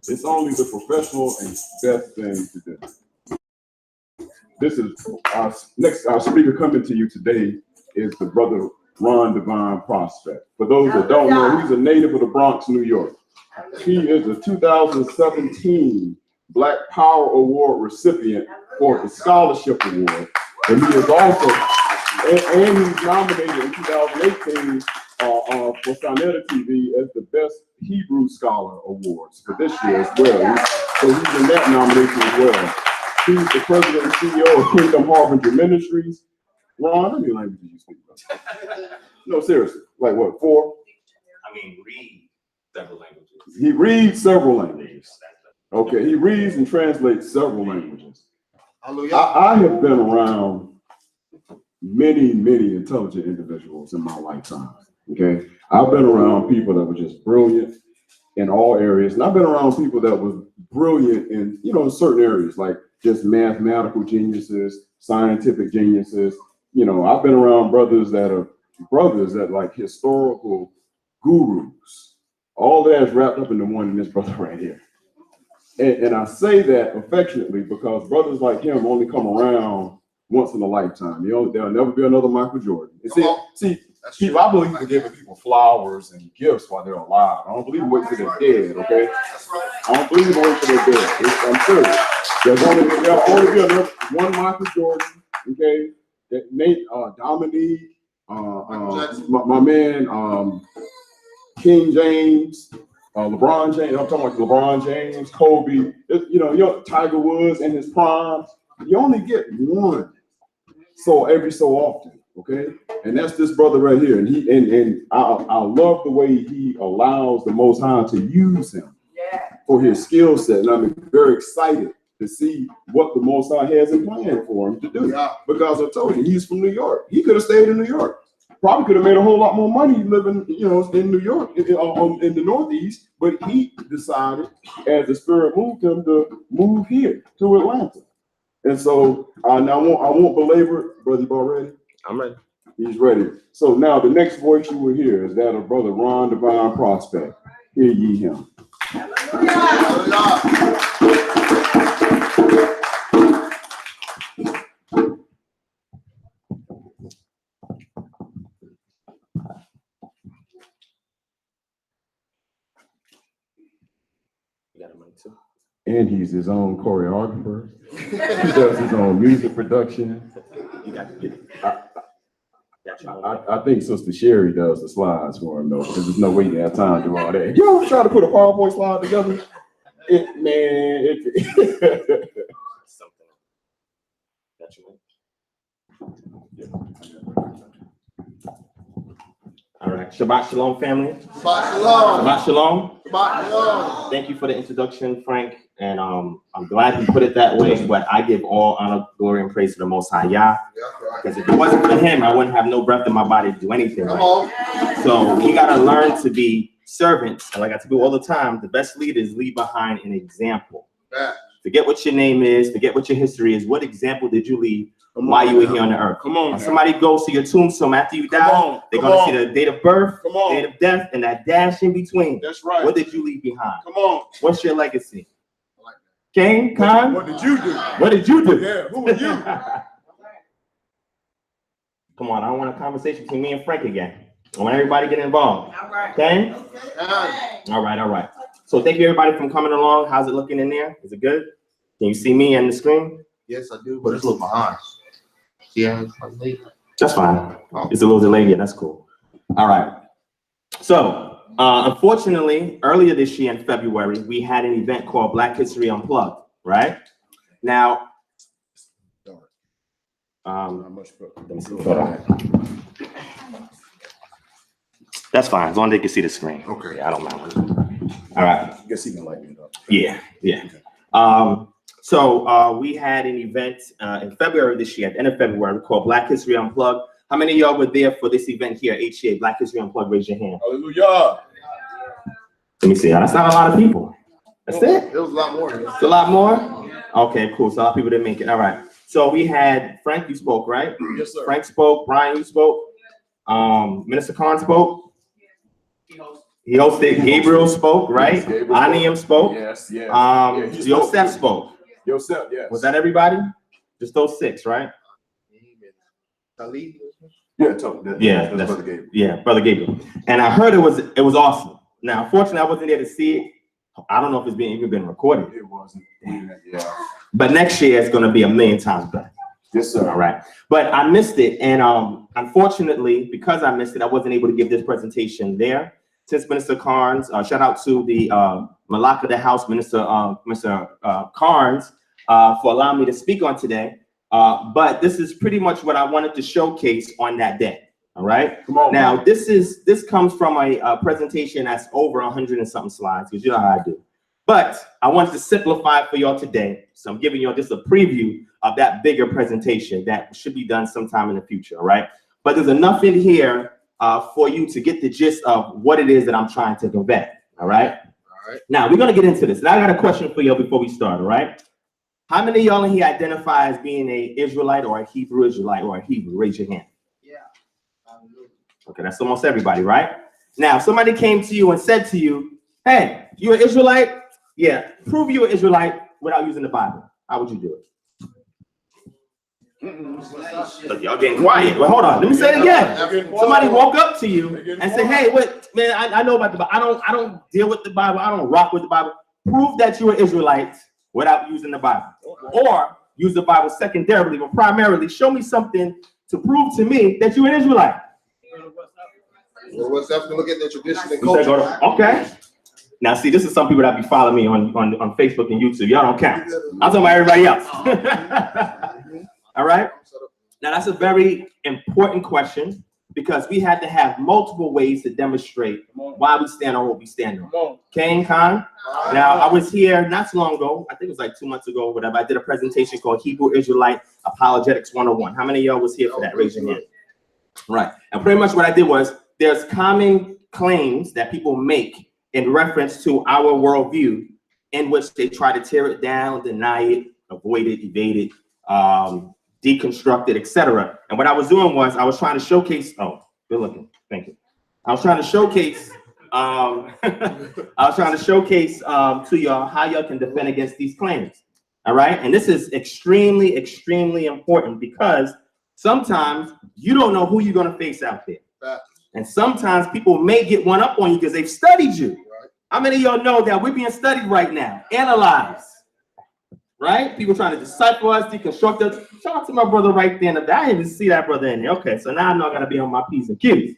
It's only the professional and best thing to do. This is our speaker coming to you today is the brother Ron DivineProspect. For those that don't know, he's a native of the Bronx, New York. He is a 2017 Black Power Award recipient for the Scholarship Award. And he is also, and he's nominated in 2018 for Sonetta TV as the Best Hebrew Scholar Awards for this year as well. So he's in that nomination as well. He's the president and CEO of Kingdom Harbinger Ministries. Ron, how many languages do you speak? No, seriously. Like what, 4? I mean, read several languages. He reads several languages. Okay, he reads and translates several languages. I have been around many intelligent individuals in my lifetime. Okay, I've been around people that were just brilliant in all areas, and I've been around people that were brilliant in, in certain areas, like just mathematical geniuses, scientific geniuses. I've been around brothers that like historical gurus. All that is wrapped up into one in this brother right here. And I say that affectionately because brothers like him only come around once in a lifetime. There'll never be another Michael Jordan. See, people, I believe in giving people flowers and gifts while they're alive. I don't believe in waiting till they're dead, okay? I don't believe in waiting till they're dead. I'm serious. There'll only be one Michael Jordan, okay? Nate, Dominique, my man, King James, LeBron James. I'm talking about LeBron James, Kobe. Tiger Woods in his prime. You only get one, so every so often, okay? And that's this brother right here. And I love the way he allows the Most High to use him for his skill set, and I'm very excited to see what the Most High has in plan for him to do. Because I told you, he's from New York. He could have stayed in New York. Probably could have made a whole lot more money living, in New York, in the Northeast. But he decided, as the Spirit moved him, to move here to Atlanta. And so now I won't belabor it. Brother, you all ready? I'm ready. He's ready. So now the next voice you will hear is that of Brother Ron DivineProspect. Hear ye him. Hallelujah. And he's his own choreographer. He does his own music production. I think Sister Sherry does the slides for him, though, because there's no way you have time to do all that. You ever try to put a PowerPoint slide together? Something. Got you, All right. Shabbat Shalom, family. Shabbat Shalom. Shabbat Shalom. Shabbat Shalom. Thank you for the introduction, Frank. And I'm glad you put it that way, but I give all honor, glory, and praise to the Most High Yah. Because if it wasn't for him, I wouldn't have no breath in my body to do anything. Right? So we got to learn to be servants. And like I do all the time, the best leaders leave behind an example. Forget what your name is, forget what your history is. What example did you leave while you were here on the earth? Come on. When somebody goes to your tombstone after you die, they're going to see the date of birth, date of death, and that dash in between. That's right. What did you leave behind? Come on. What's your legacy? Cain, Khan? What did you do? What did you do? Yeah, who are you? Come on, I don't want a conversation between me and Frank again. I want everybody to get involved. Okay? All right. So thank you everybody for coming along. How's it looking in there? Is it good? Can you see me on the screen? Yes, I do, but it's a little behind. Yeah, that's fine. It's a little delayed. Yeah, that's cool. All right. So unfortunately, earlier this year in February, we had an event called Black History Unplugged, right? Now, that's fine, as long as they can see the screen. Okay. Yeah, I don't mind. All right. I guess he can lighten it up. Yeah. Okay. So we had an event in February this year, at the end of February, called Black History Unplugged. How many of y'all were there for this event here at HCA, Black History Unplugged? Raise your hand. Hallelujah. Let me see. That's not a lot of people. That's it? It was a lot more. It's a lot more? Okay, cool. So a lot of people didn't make it. All right. So we had Frank, you spoke, right? Yes, sir. Frank spoke. Brian, you spoke. Minister Khan spoke. He hosted. Gabriel spoke, right? Yes, Gabriel Anium spoke. Yes, yes. Yosef spoke. Yosef, yes. Was that everybody? Just those 6, right? Yeah, That's Brother Gabriel. Yeah, Brother Gabriel. And I heard it was awesome. Now, unfortunately, I wasn't there to see it. I don't know if it's even been recorded. It wasn't. Yeah. But next year it's going to be a million times better. Yes, sir. All right. But I missed it, and unfortunately, because I missed it, I wasn't able to give this presentation there. Since Minister Carnes, shout out to the Malak of the House, Mr. Carnes, for allowing me to speak on today. But this is pretty much what I wanted to showcase on that day. All right. Come on. Now, this comes from a presentation that's over 100 and something slides, because you know how I do. But I wanted to simplify it for y'all today. So I'm giving y'all just a preview of that bigger presentation that should be done sometime in the future. All right. But there's enough in here for you to get the gist of what it is that I'm trying to convey. All right. All right. Now we're going to get into this. And I got a question for y'all before we start. All right. How many of y'all in here identify as being a Israelite or a Hebrew Israelite or a Hebrew? Raise your hand. Yeah. Okay, that's almost everybody, right? Now, if somebody came to you and said to you, hey, you an Israelite? Yeah, prove you're an Israelite without using the Bible. How would you do it? Look, y'all getting quiet. Well, hold on. Let me say it again. Somebody walk up to you and say, hey, wait, man, I know about the Bible. I don't deal with the Bible. I don't rock with the Bible. Prove that you're an Israelite without using the Bible. Or use the Bible secondarily, but primarily show me something to prove to me that you're an Israelite. Well, what's up to look at the tradition and culture? Okay. Now, see, this is some people that be following me on Facebook and YouTube. Y'all don't count. I'm talking about everybody else. All right. Now, that's a very important question because we had to have multiple ways to demonstrate why we stand on what we stand on. King Khan. Now, I was here not too long ago. I think it was like 2 months ago or whatever. I did a presentation called Hebrew Israelite Apologetics 101. How many of y'all was here for that? Raise your hand. Right. And pretty much what I did was there's common claims that people make in reference to our worldview in which they try to tear it down, deny it, avoid it, evade it, deconstruct it, etc. And what I was doing was I was trying to showcase, oh, good looking, thank you. I was trying to showcase, to y'all how y'all can defend against these claims. All right. And this is extremely, extremely important because sometimes you don't know who you're going to face out there. And sometimes people may get one up on you because they've studied you. Right. How many of y'all know that we're being studied right now, analyzed, right? People trying to decipher us, deconstruct us. Shout out to my brother right there. I didn't even see that brother in there. Okay, so now I know I got to be on my P's and Q's.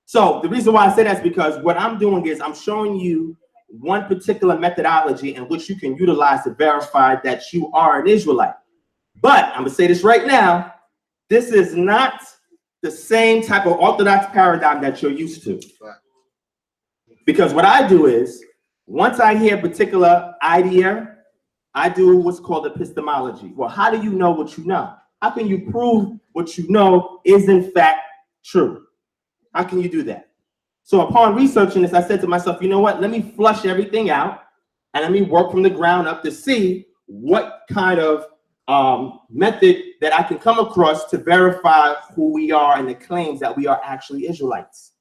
So the reason why I say that is because what I'm doing is I'm showing you one particular methodology in which you can utilize to verify that you are an Israelite. But I'm going to say this right now. This is not the same type of Orthodox paradigm that you're used to. Because what I do is, once I hear a particular idea, I do what's called epistemology. Well, how do you know what you know? How can you prove what you know is in fact true? How can you do that? So upon researching this, I said to myself, you know what? Let me flush everything out and let me work from the ground up to see what kind of method that I can come across to verify who we are and the claims that we are actually Israelites.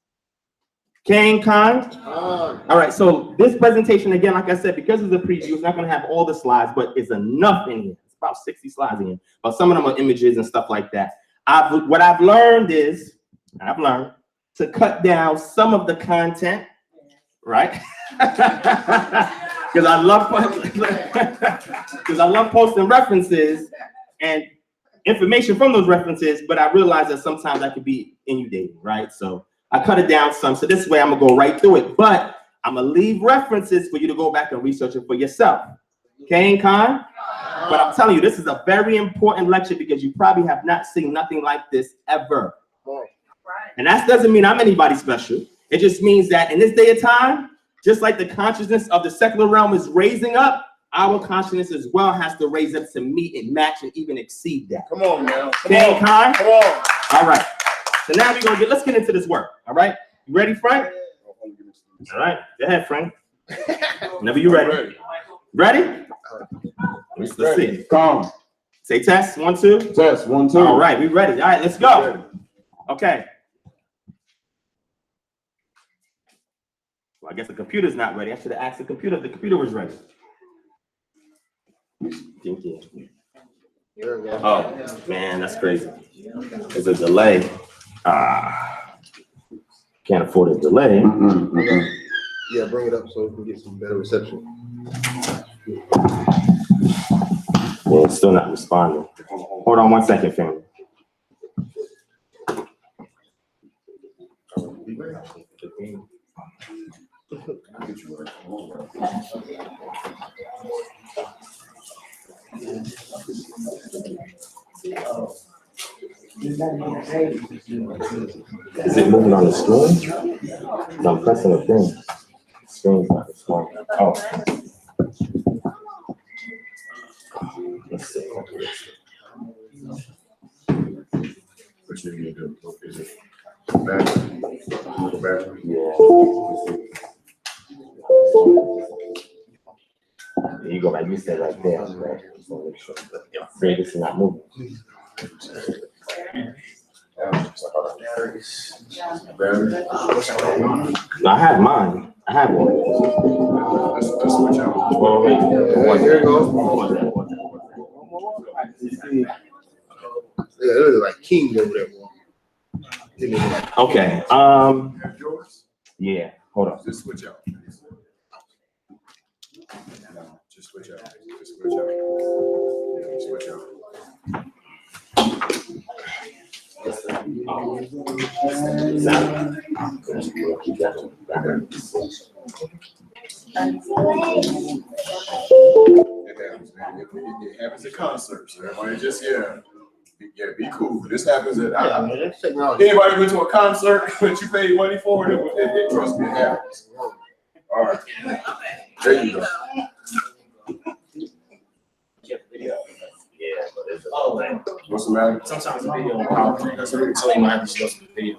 King Khan? All right, so this presentation, again, like I said, because it's a preview, it's not going to have all the slides, but it's enough in here. It's about 60 slides in here, but some of them are images and stuff like that. What I've learned is, to cut down some of the content, right? Because I love posting references and information from those references, but I realize that sometimes I could be inundated, right? So I cut it down some. So this way I'm gonna go right through it, but I'm gonna leave references for you to go back and research it for yourself. King Khan? But I'm telling you, this is a very important lecture because you probably have not seen nothing like this ever. And that doesn't mean I'm anybody special. It just means that in this day of time, just like the consciousness of the secular realm is raising up, our consciousness as well has to raise up to meet and match and even exceed that. Come on, man. Come on. All right. So now let's get into this work. All right. You ready, Frank? All right. Go ahead, Frank. Whenever you're ready. Ready? Let's see. Come. Say test. 1, 2. Test. 1, 2. All right. We ready. All right. Let's go. Okay. I guess the computer's not ready. I should have asked the computer if the computer was ready. Thank you. Oh, man, that's crazy. There's a delay. Can't afford a delay. Yeah, bring it up so we can get some better reception. Yeah, it's still not responding. Hold on 1 second, family. Is it moving on the screen? No, I'm pressing the thing. The screen's not responding. Oh. Let's see. What you need to do? Is it back? Yeah. You go back, you stay right there, right? So make sure this is not moving. No, I have mine. I have one. Let's switch out. Well, wait. Here it goes. Yeah, it looks like king over there. Okay. Yours? Yeah. Hold on. Just switch out. Just switch out. Just switch out. Yeah, switch out. It happens at concerts. Everybody just be cool. This happens at anybody went to a concert that you paid money for, it trust me, it happens. All right. There you go. What's the matter? Sometimes the video on PowerPoint, so you might have to show some video.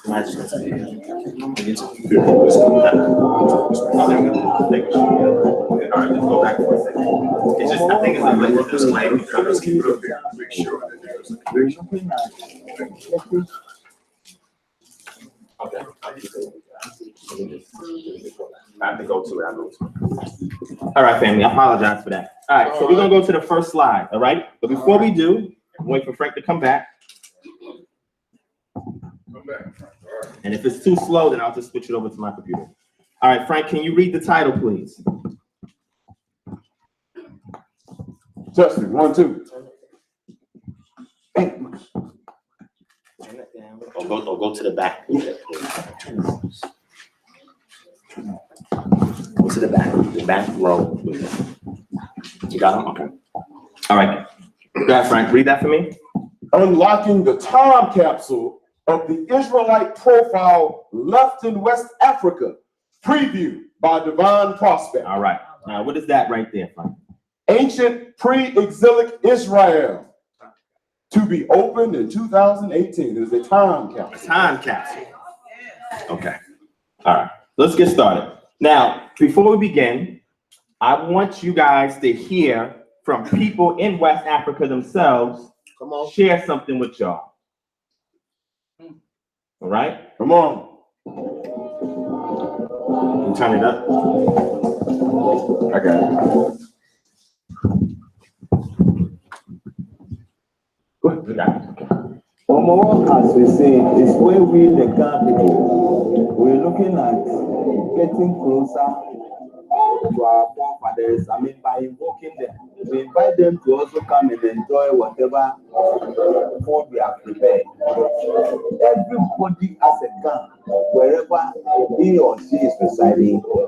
Might just go to the video. All right, let's go back for a second. It's just, I think it's a little display. Let's keep it up there. Make sure that there's a connection. Okay. I have to go to it. All right, family. I apologize for that. All right, so we're gonna go to the first slide. All right, but before we do, wait for Frank to come back. Come back, Frank. All right. And if it's too slow, then I'll just switch it over to my computer. All right, Frank, can you read the title, please? Justin, 1, 2. Or go to the back. Go to the back row. You got him? Okay. All right. Go ahead, Frank. Read that for me. Unlocking the time capsule of the Israelite profile left in West Africa. Preview by DivineProspect. All right. Now, what is that right there, Frank? Ancient pre-exilic Israel. To be opened in 2018. It is a time capsule. Time capsule. Okay. All right. Let's get started. Now, before we begin, I want you guys to hear from people in West Africa themselves. Come on. Share something with y'all. All right? Come on. You turn it up. I got it. Good. You got it. Okay. As we say, is where we the Ghana people, we're looking at getting closer to our forefathers. I mean, by invoking them, we invite them to also come and enjoy whatever food we have prepared. Everybody as a Ghana, wherever he or she is residing, will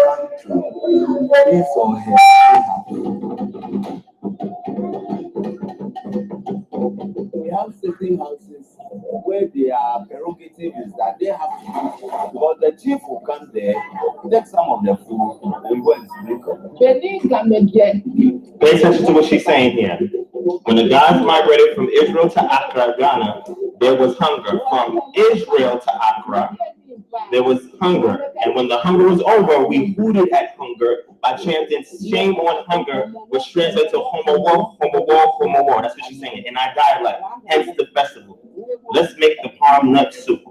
come to his or her. We have certain houses where their prerogative is that they have to do, because the chief will come there, take some of the food, and go and speak up. Pay attention to what she's saying here. When the gods migrated from Israel to Accra, Ghana, there was hunger. From Israel to Accra, there was hunger. And when the hunger was over, we hooted at hunger by chanting shame on hunger, which translates to homo war, homo war, homo war. That's what she's saying in our dialect, hence the festival. Let's make the palm nut soup.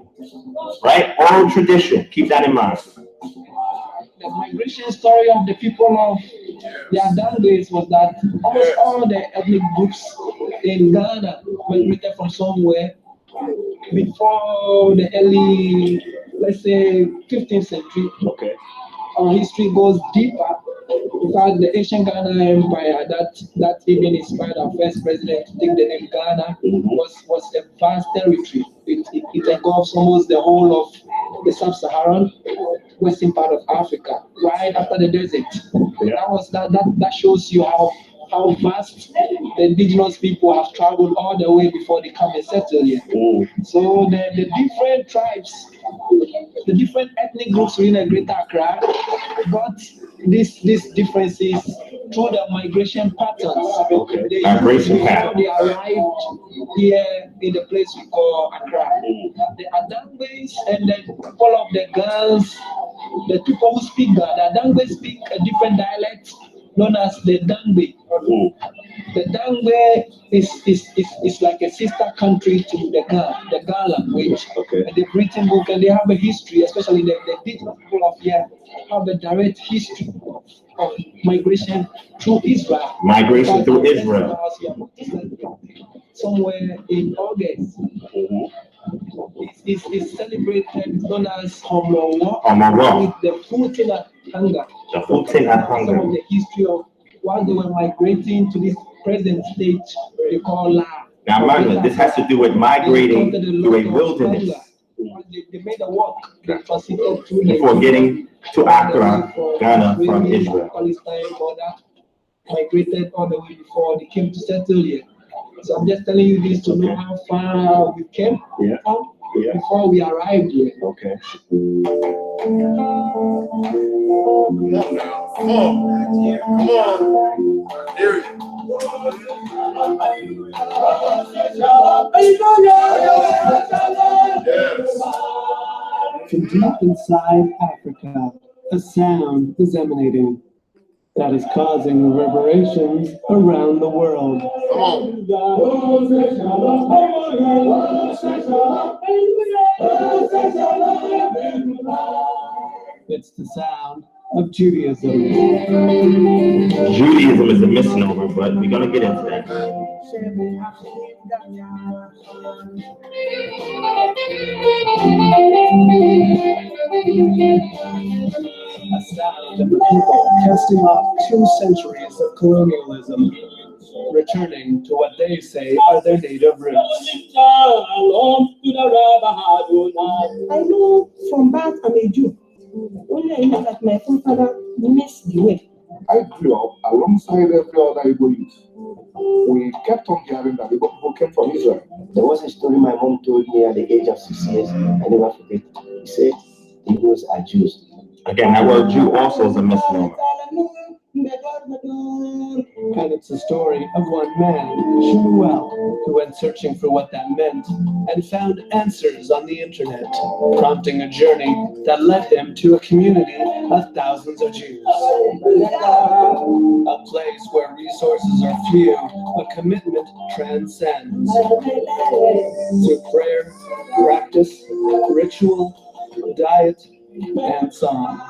Right? Oral tradition. Keep that in mind. The migration story of the people of the Adan days was that almost all the ethnic groups in Ghana migrated from somewhere before the early, let's say, 15th century. Okay. Our history goes deeper. In fact, the ancient Ghana Empire that even inspired our first president to take the name Ghana was a vast territory. It engulfs almost the whole of the sub-Saharan western part of Africa, right after the desert. That shows you how vast the indigenous people have traveled all the way before they come and settle here. So the different tribes, the different ethnic groups within a greater Accra got these differences through the migration patterns. They arrived here in the place we call Accra. The Adangwes and the people of the girls, the people who speak the Adangwe speak a different dialect known as the Dangwe. The Dangwe is like a sister country to the Ga language. And they've written book and they have a history, especially the indigenous people of here have a direct history of migration through Israel. Migration through Israel. Somewhere in August. It's celebrated known as Homowa with the Futin at Hunger. The Futin at Hunger. Some of the history of while they were migrating to this present state they call La. Now, Manuel, this has to do with migrating through a wilderness. They made a walk. They transited through before getting to Accra, Ghana from Israel. Palestine border, migrated all the way before they came to settle here. So I'm just telling you this to know how far we came from before we arrived here. Okay. Come on. Here it is. From deep inside Africa, a sound is emanating that is causing reverberations around the world. Come on. It's the sound of Judaism. Judaism is a misnomer, but we're going to get into that. A sound of the people casting off 2 centuries of colonialism, returning to what they say are their native roots. I know from birth I'm a Jew. Only I know that my forefather missed the way. I grew up alongside every other Igbo youth. We kept on hearing that Igbo people came from Israel. There was a story my mom told me at the age of 6 years. I never forget. He said, the Igbos are Jews. Again, that word Jew also is a misnomer. And it's the story of one man, Shmuel, who went searching for what that meant and found answers on the internet, prompting a journey that led him to a community of thousands of Jews. A place where resources are few, but commitment transcends. Through prayer, practice, ritual, diet, and song.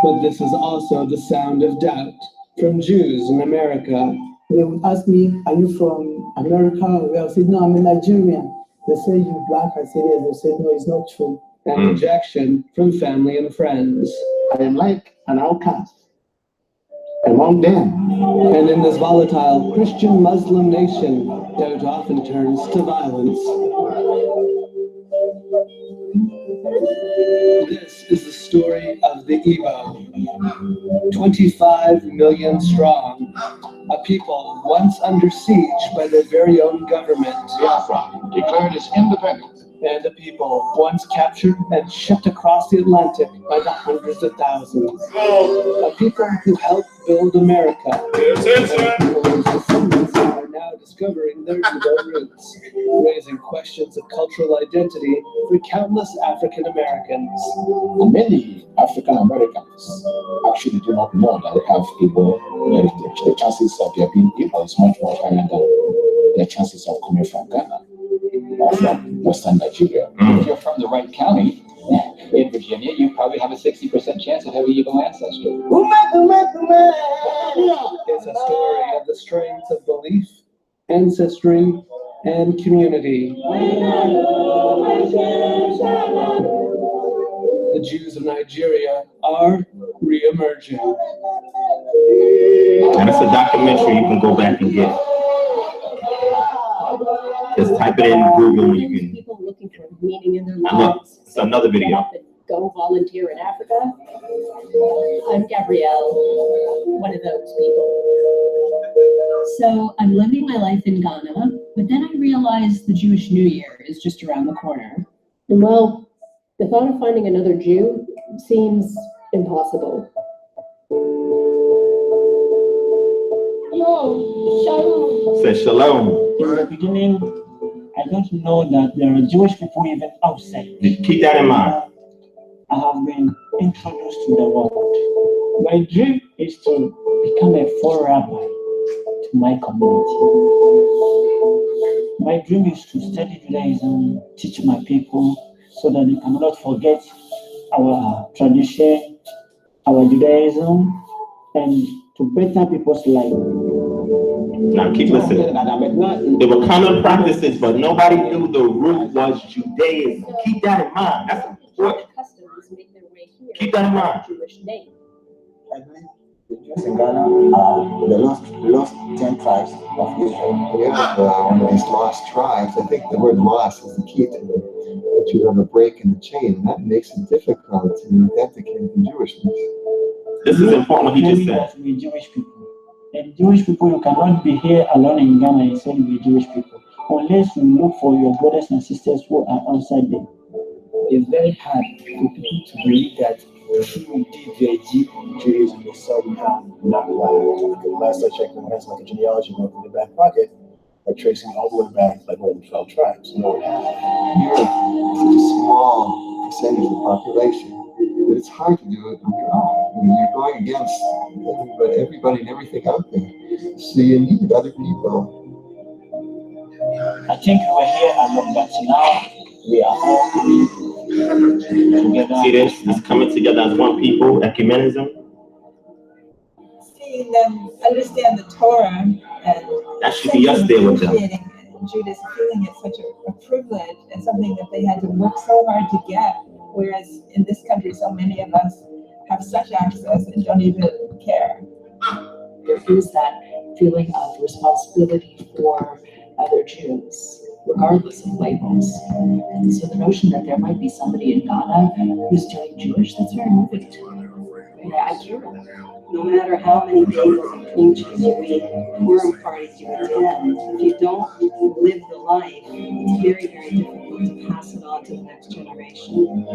But this is also the sound of doubt from Jews in America. They would ask me, are you from America? I said, no, I'm a Nigerian. They say, you black? I said, yes. They said, no, it's not true. And rejection from family and friends. I am like an outcast among them. And in this volatile Christian-Muslim nation, doubt often turns to violence. This is the story of the Igbo, 25 million strong, a people once under siege by their very own government. Biafra declared its independence. And a people once captured and shipped across the Atlantic by the hundreds of thousands. A people who helped build America. And whose descendants are now discovered rediscovering their Igbo roots, raising questions of cultural identity for countless African Americans. Many African Americans actually do not know that they have Igbo heritage. The chances of their being Igbo is much more higher than their chances of coming from Ghana or from Western Nigeria. If you're from the right county in Virginia, you probably have a 60% chance of having Igbo ancestry. It's a story of the strength of belief, ancestry, and community. The Jews of Nigeria are re-emerging. And it's a documentary you can go back and get. Just type it in Google. You can. People looking for meaning in their And look, lives. it's another video. Go volunteer in Africa. I'm Gabrielle, one of those people. So I'm living my life in Ghana, but then I realized the Jewish New Year is just around the corner. And well, the thought of finding another Jew seems impossible. Say shalom. In the beginning, I don't know that there are Jewish people even outside. Keep that in mind. I have been introduced to the world. My dream is to become a full rabbi to my community. My dream is to study Judaism, teach my people so that they cannot forget our tradition, our Judaism, and to better people's life. Now keep listening. There were common practices, but nobody knew the root was Judaism. Keep that in mind. That's important. Keep that in mind. I believe the Jews in Ghana are the lost 10 tribes of Israel. Yeah, one of these lost tribes. I think the word lost is the key to it. That you have a break in the chain, and that makes it difficult to authenticate the Jewishness. This is important what he just said. We're Jewish people. And Jewish people, you cannot be here alone in Ghana and say we're Jewish people, unless you look for your brothers and sisters who are outside them. It's very hard for people to believe that through DVG Judaism they saw we have not like last I checked, when it has like a genealogy book in the back pocket, like tracing all the way back like more than 12 tribes. No, You're such a small percentage of the population that it's hard to do it on your own. I mean, you're going against everybody and everything out there. So you need other people. I think we're here alone, but now we are all coming together. See this? It's coming together as one people, ecumenism. Seeing them understand the Torah and that should be us there with them. Judaism, feeling it such a privilege and something that they had to work so hard to get, whereas in this country so many of us have such access and don't even care. There is that feeling of responsibility for other Jews, regardless of labels. And so the notion that there might be somebody in Ghana who's doing Jewish, that's very moving to me. Yeah, I care. No matter how many people and preachers you forum parties you attend, if you don't live the life, it's very, very difficult to pass it on to the next generation.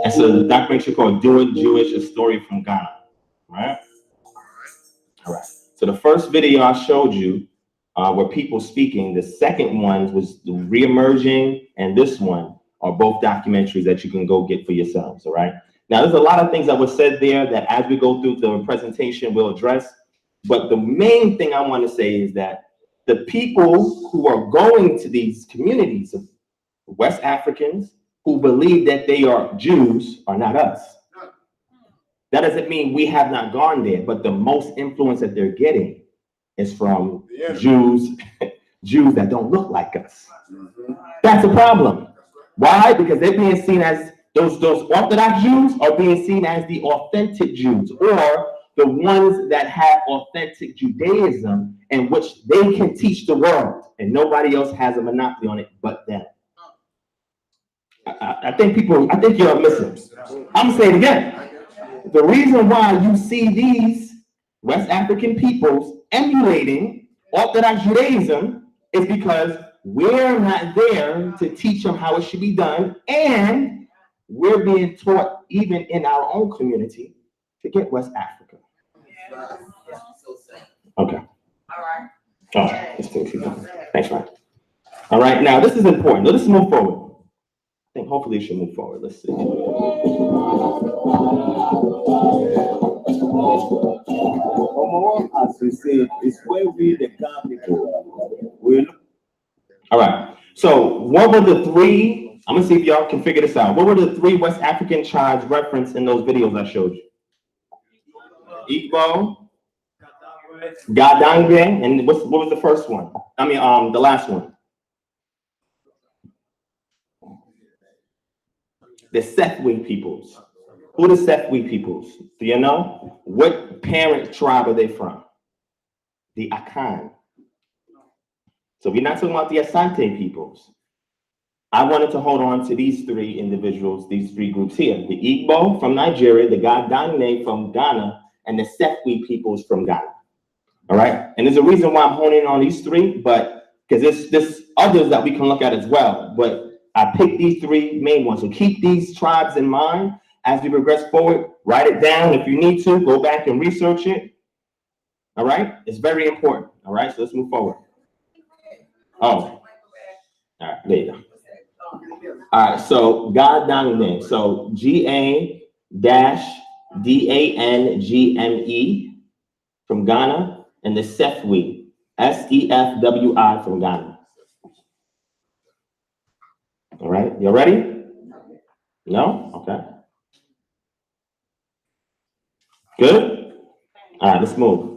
It's a documentary called Doing Jewish, A Story from Ghana, right? All right. So the first video I showed you were people speaking. The second one was the Reemerging, and this one are both documentaries that you can go get for yourselves, all right? Now, there's a lot of things that were said there that as we go through the presentation, we'll address. But the main thing I want to say is that the people who are going to these communities of West Africans who believe that they are Jews are not us. That doesn't mean we have not gone there, but the most influence that they're getting is from Jews that don't look like us. That's a problem. Why? Because they're being seen as those Orthodox Jews are being seen as the authentic Jews, or the ones that have authentic Judaism in which they can teach the world, and nobody else has a monopoly on it but them. I think you're missing. I'm gonna say it again. The reason why you see these West African peoples emulating Orthodox Judaism is because we're not there to teach them how it should be done, and we're being taught, even in our own community, to get West Africa. Okay. All right. Let's take people. Thanks, Frank. All right. Now, this is important. Let's move forward. I think hopefully it should move forward. Let's see. As we say, it's where we, the Ghana people, we look. All right. So what were the three? I'm gonna see if y'all can figure this out. What were the three West African tribes referenced in those videos I showed you? Igbo, Gadange, and what was the first one? I mean, the last one. The Sethwe peoples. Who are the Sethwe peoples? Do you know? What parent tribe are they from? The Akan. So we're not talking about the Asante peoples. I wanted to hold on to these three individuals, these three groups here. The Igbo from Nigeria, the Gadange from Ghana, and the Sethwe peoples from Ghana. All right? And there's a reason why I'm honing on these three, but because there's others that we can look at as well. But I picked these three main ones. So keep these tribes in mind as we progress forward. Write it down if you need to. Go back and research it. All right? It's very important. All right? So let's move forward. Oh. All right, there you go. All right, so Gadange. So Gadangne from Ghana, and the Sethwe, Sefwi from Ghana. All right, you ready? No? Okay. Good? All right, let's move.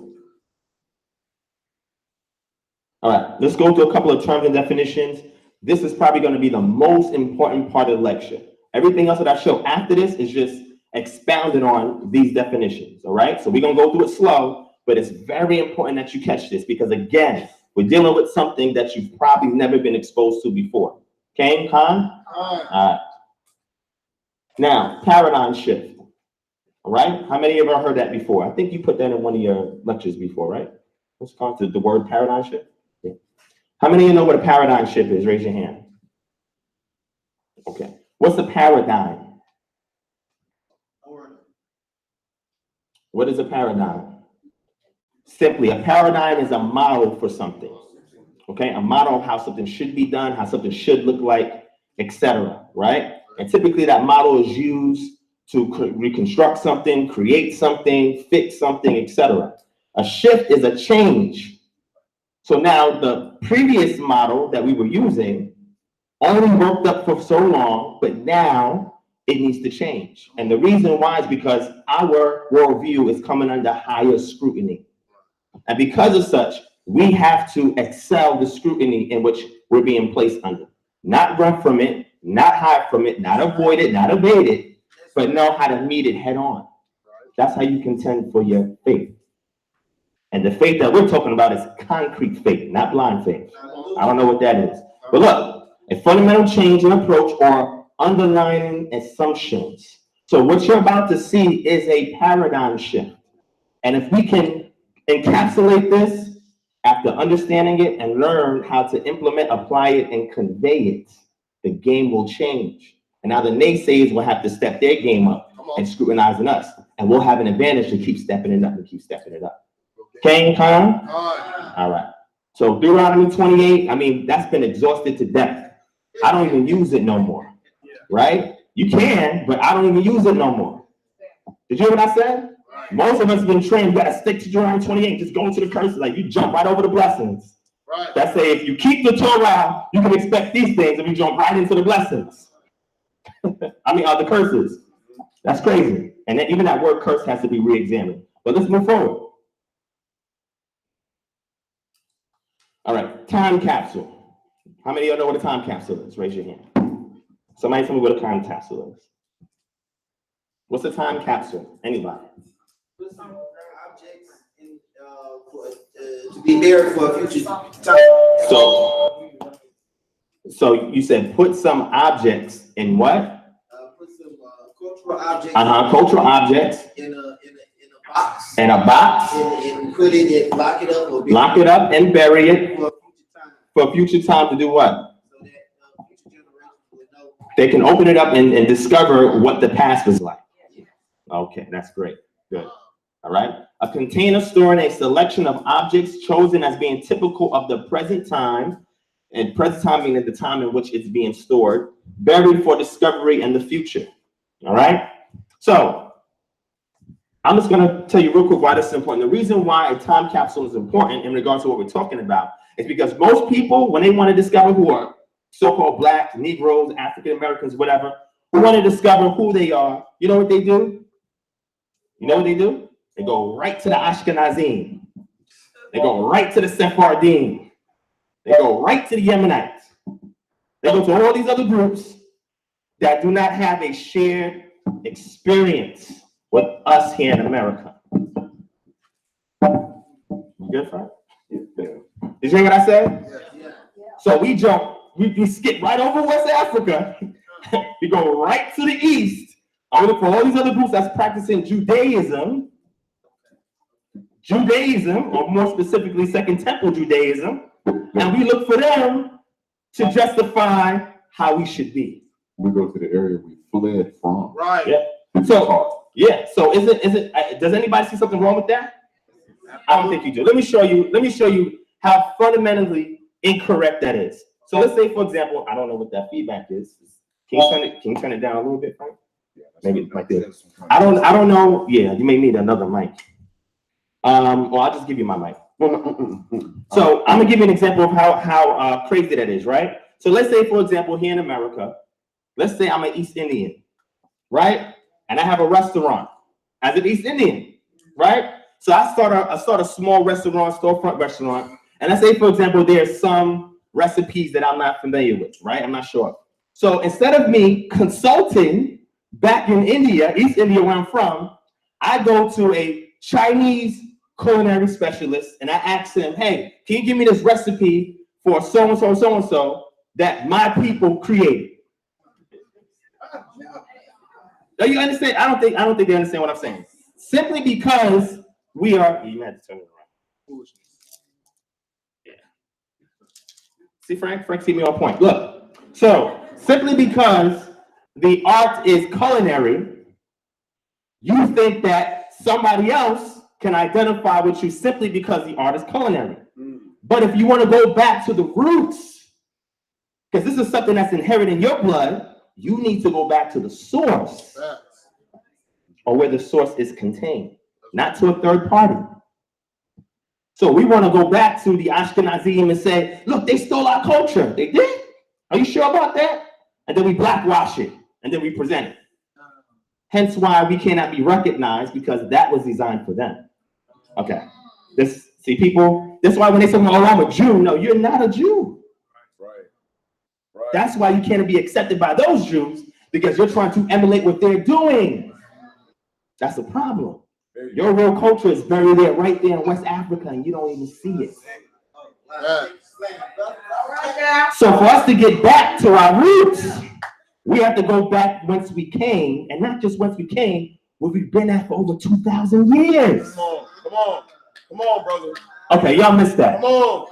All right, let's go through a couple of terms and definitions. This is probably going to be the most important part of the lecture. Everything else that I show after this is just expounded on these definitions, all right? So we're going to go through it slow, but it's very important that you catch this because, again, we're dealing with something that you've probably never been exposed to before. Okay, Khan? All right. Now, paradigm shift, all right? How many of you have heard that before? I think you put that in one of your lectures before, right? What's called the word paradigm shift? Yeah. How many of you know what a paradigm shift is? Raise your hand. Okay. What's a paradigm? What is a paradigm? Simply, a paradigm is a model for something. Okay, a model of how something should be done, how something should look like, etc. Right? And typically that model is used to reconstruct something, create something, fix something, etc. A shift is a change. So now the previous model that we were using only worked up for so long, but now it needs to change. And the reason why is because our worldview is coming under higher scrutiny. And because of such, we have to excel the scrutiny in which we're being placed under. Not run from it, not hide from it, not avoid it, not evade it, but know how to meet it head on. That's how you contend for your faith. And the faith that we're talking about is concrete faith, not blind faith. I don't know what that is. But look, a fundamental change in approach or underlying assumptions. So what you're about to see is a paradigm shift. And if we can encapsulate this after understanding it and learn how to implement, apply it, and convey it, the game will change. And now the naysayers will have to step their game up and scrutinizing us. And we'll have an advantage to keep stepping it up and keep stepping it up. Okay, Khan? All right. So Deuteronomy 28, I mean, that's been exhausted to death. I don't even use it no more. Right? You can, but I don't even use it no more. Did you hear what I said? Most of us have been trained, you gotta stick to Deuteronomy 28, just go into the curses, like you jump right over the blessings. Right. That's say if you keep the Torah, you can expect these things if you jump right into the blessings. I mean, the curses. That's crazy. And then even that word curse has to be re-examined. But let's move forward. All right, time capsule. How many of you know what a time capsule is? Raise your hand. Somebody tell me what a time capsule is. What's a time capsule? Anybody? Put some objects in, to be buried for a future time. So you said put some objects in what? Put some cultural objects. Cultural objects. In a box. In a box. And put it in, lock it up. Or lock it up and bury it for future time to do what? So that future generations will know. They can open it up and discover what the past was like. Okay, that's great. Good. all right? A container storing a selection of objects chosen as being typical of the present time, and present time meaning the time in which it's being stored, buried for discovery in the future, all right? So I'm just gonna tell you real quick why this is important. The reason why a time capsule is important in regards to what we're talking about is because most people, when they want to discover who are so-called Black, Negroes, African Americans, whatever, who want to discover who they are, you know what they do? You know what they do? They go right to the Ashkenazim. They go right to the Sephardim. They go right to the Yemenites. They go to all these other groups that do not have a shared experience with us here in America. You good, Frank? Did you hear what I said? So we jump, we skip right over West Africa. We go right to the east. I look for all these other groups that's practicing Judaism, or more specifically, Second Temple Judaism, and we look for them to justify how we should be. We go to the area we fled from. Right. Yeah. So yeah. So is it? Does anybody see something wrong with that? I don't think you do. Let me show you how fundamentally incorrect that is. So let's say, for example, I don't know what that feedback is. Can you turn it down a little bit, Frank? Maybe like this. I don't know. Yeah, you may need another mic. Well, I'll just give you my mic. So I'm gonna give you an example of how crazy that is, right? So let's say, for example, here in America, let's say I'm an East Indian, right? And I have a restaurant as an East Indian, right? So I start a small storefront restaurant, and let's say, for example, there's some recipes that I'm not familiar with, right? I'm not sure. So instead of me consulting back in India, East India, where I'm from, I go to a Chinese culinary specialist and I ask him, hey, can you give me this recipe for so-and-so that my people created? Do you understand? I don't think they understand what I'm saying. Simply because we are, you had to turn it around. Yeah. See, Frank see me on point. Look, so simply because the art is culinary, you think that somebody else can identify with you simply because the art is culinary. But if you want to go back to the roots, because this is something that's inherent in your blood, you need to go back to the source, or where the source is contained, not to a third party. So we want to go back to the Ashkenazim and say, look, they stole our culture. They did? Are you sure about that? And then we blackwash it, and then we present it. Hence why we cannot be recognized, because that was designed for them. Okay. See, people, that's why when they say, oh, I'm a Jew. No, you're not a Jew. Right. That's why you can't be accepted by those Jews, because you're trying to emulate what they're doing. That's the problem. Your real culture is buried there, right there in West Africa, and you don't even see it. So for us to get back to our roots, we have to go back whence we came, and not just whence we came, where we've been at for over 2,000 years. Come on, brother. Okay, y'all missed that. Come on.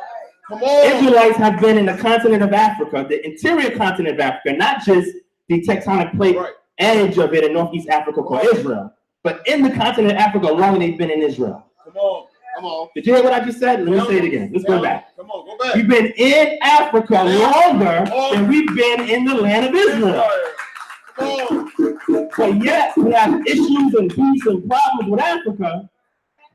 Israelites have been in the continent of Africa, the interior continent of Africa, not just the tectonic plate edge of it in Northeast Africa called Israel, but in the continent of Africa alone, they've been in Israel. Come on. Did you hear what I just said? Let me say it again. Let's go back. Come on, go back. We've been in Africa longer than we've been in the land of Israel. But yet, we have issues and peace and problems with Africa,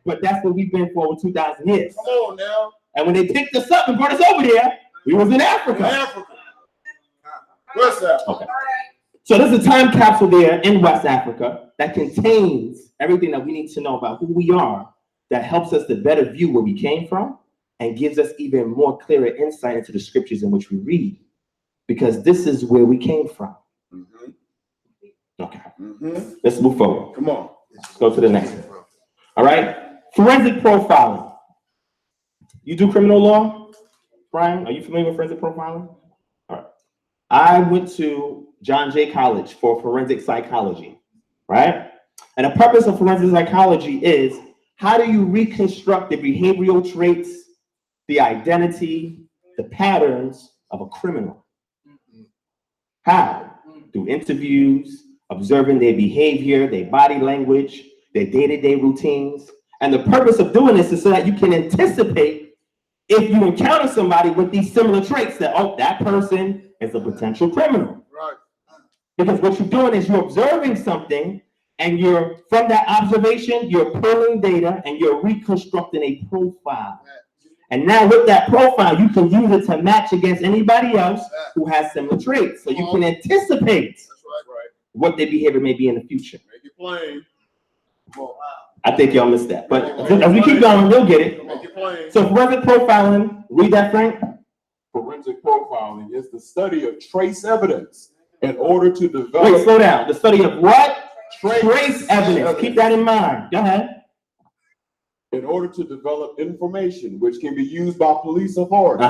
but that's what we've been for over 2,000 years. Come on now. And when they picked us up and brought us over there, we was in Africa. West Africa. Okay. So there's a time capsule there in West Africa that contains everything that we need to know about who we are, that helps us to better view where we came from and gives us even more clearer insight into the scriptures in which we read, because this is where we came from. Okay. Let's move forward. Come on. Let's go to the next one. All right. Forensic profiling. You do criminal law, Brian? Are you familiar with forensic profiling? All right. I went to John Jay College for forensic psychology, right? And the purpose of forensic psychology is, how do you reconstruct the behavioral traits, the identity, the patterns of a criminal? How? Through interviews, observing their behavior, their body language, their day-to-day routines. And the purpose of doing this is so that you can anticipate if you encounter somebody with these similar traits that, oh, that person is a potential criminal. Right. Because what you're doing is you're observing something, and from that observation, you're pulling data and you're reconstructing a profile. And now with that profile, you can use it to match against anybody else who has similar traits. So you can anticipate what their behavior may be in the future. Make it plain. I think y'all missed that. But as we keep going, they'll get it. Make it plain. So forensic profiling, read that, Frank. Forensic profiling is the study of trace evidence in order to develop. Wait, slow down. The study of what? Trace evidence. Keep that in mind. Go ahead. In order to develop information which can be used by police authorities.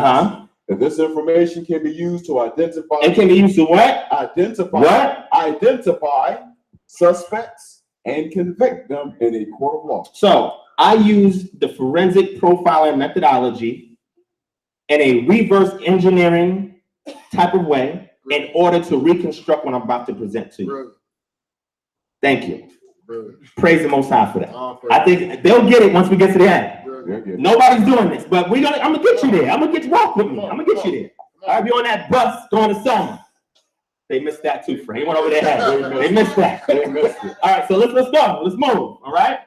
And this information can be used to identify. It can be used to what? Identify. What? Identify suspects and convict them in a court of law. So I use the forensic profiling methodology in a reverse engineering type of way in order to reconstruct what I'm about to present to you. Thank you. Praise the Most High for that. I think they'll get it once we get to the end. Nobody's doing this, but I'm gonna get you there. I'm gonna get you walk with me. I'm gonna get you there. I'll be on that bus going to Selma. They missed that too, Frank. He went over their head. They missed that. They missed it. All right, so let's go. Let's move. All right.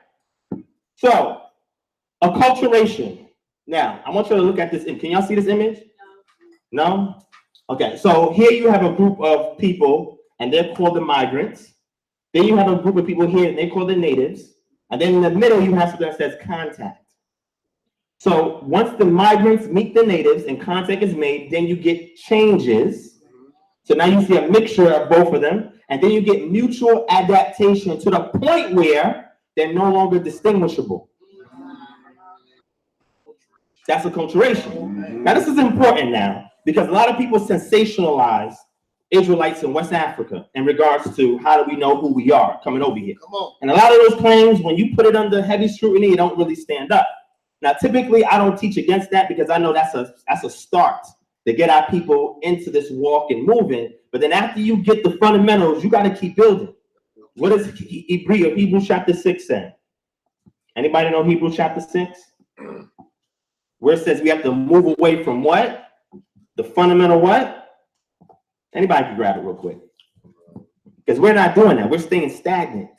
So, acculturation. Now, I want you to look at this. Can y'all see this image? No? Okay, so here you have a group of people, and they're called the migrants. Then you have a group of people here, and they're called the natives. And then in the middle, you have something that says contact. So once the migrants meet the natives and contact is made, then you get changes. So now you see a mixture of both of them. And then you get mutual adaptation to the point where they're no longer distinguishable. That's acculturation. Now, this is important now because a lot of people sensationalize Israelites in West Africa in regards to how do we know who we are coming over here. And a lot of those claims, when you put it under heavy scrutiny, it don't really stand up. Now, typically, I don't teach against that because I know that's a start to get our people into this walk and moving. But then after you get the fundamentals, you got to keep building. What does Hebrews chapter 6 say? Anybody know Hebrews chapter 6? Where it says we have to move away from what? The fundamental what? Anybody can grab it real quick. Because we're not doing that. We're staying stagnant.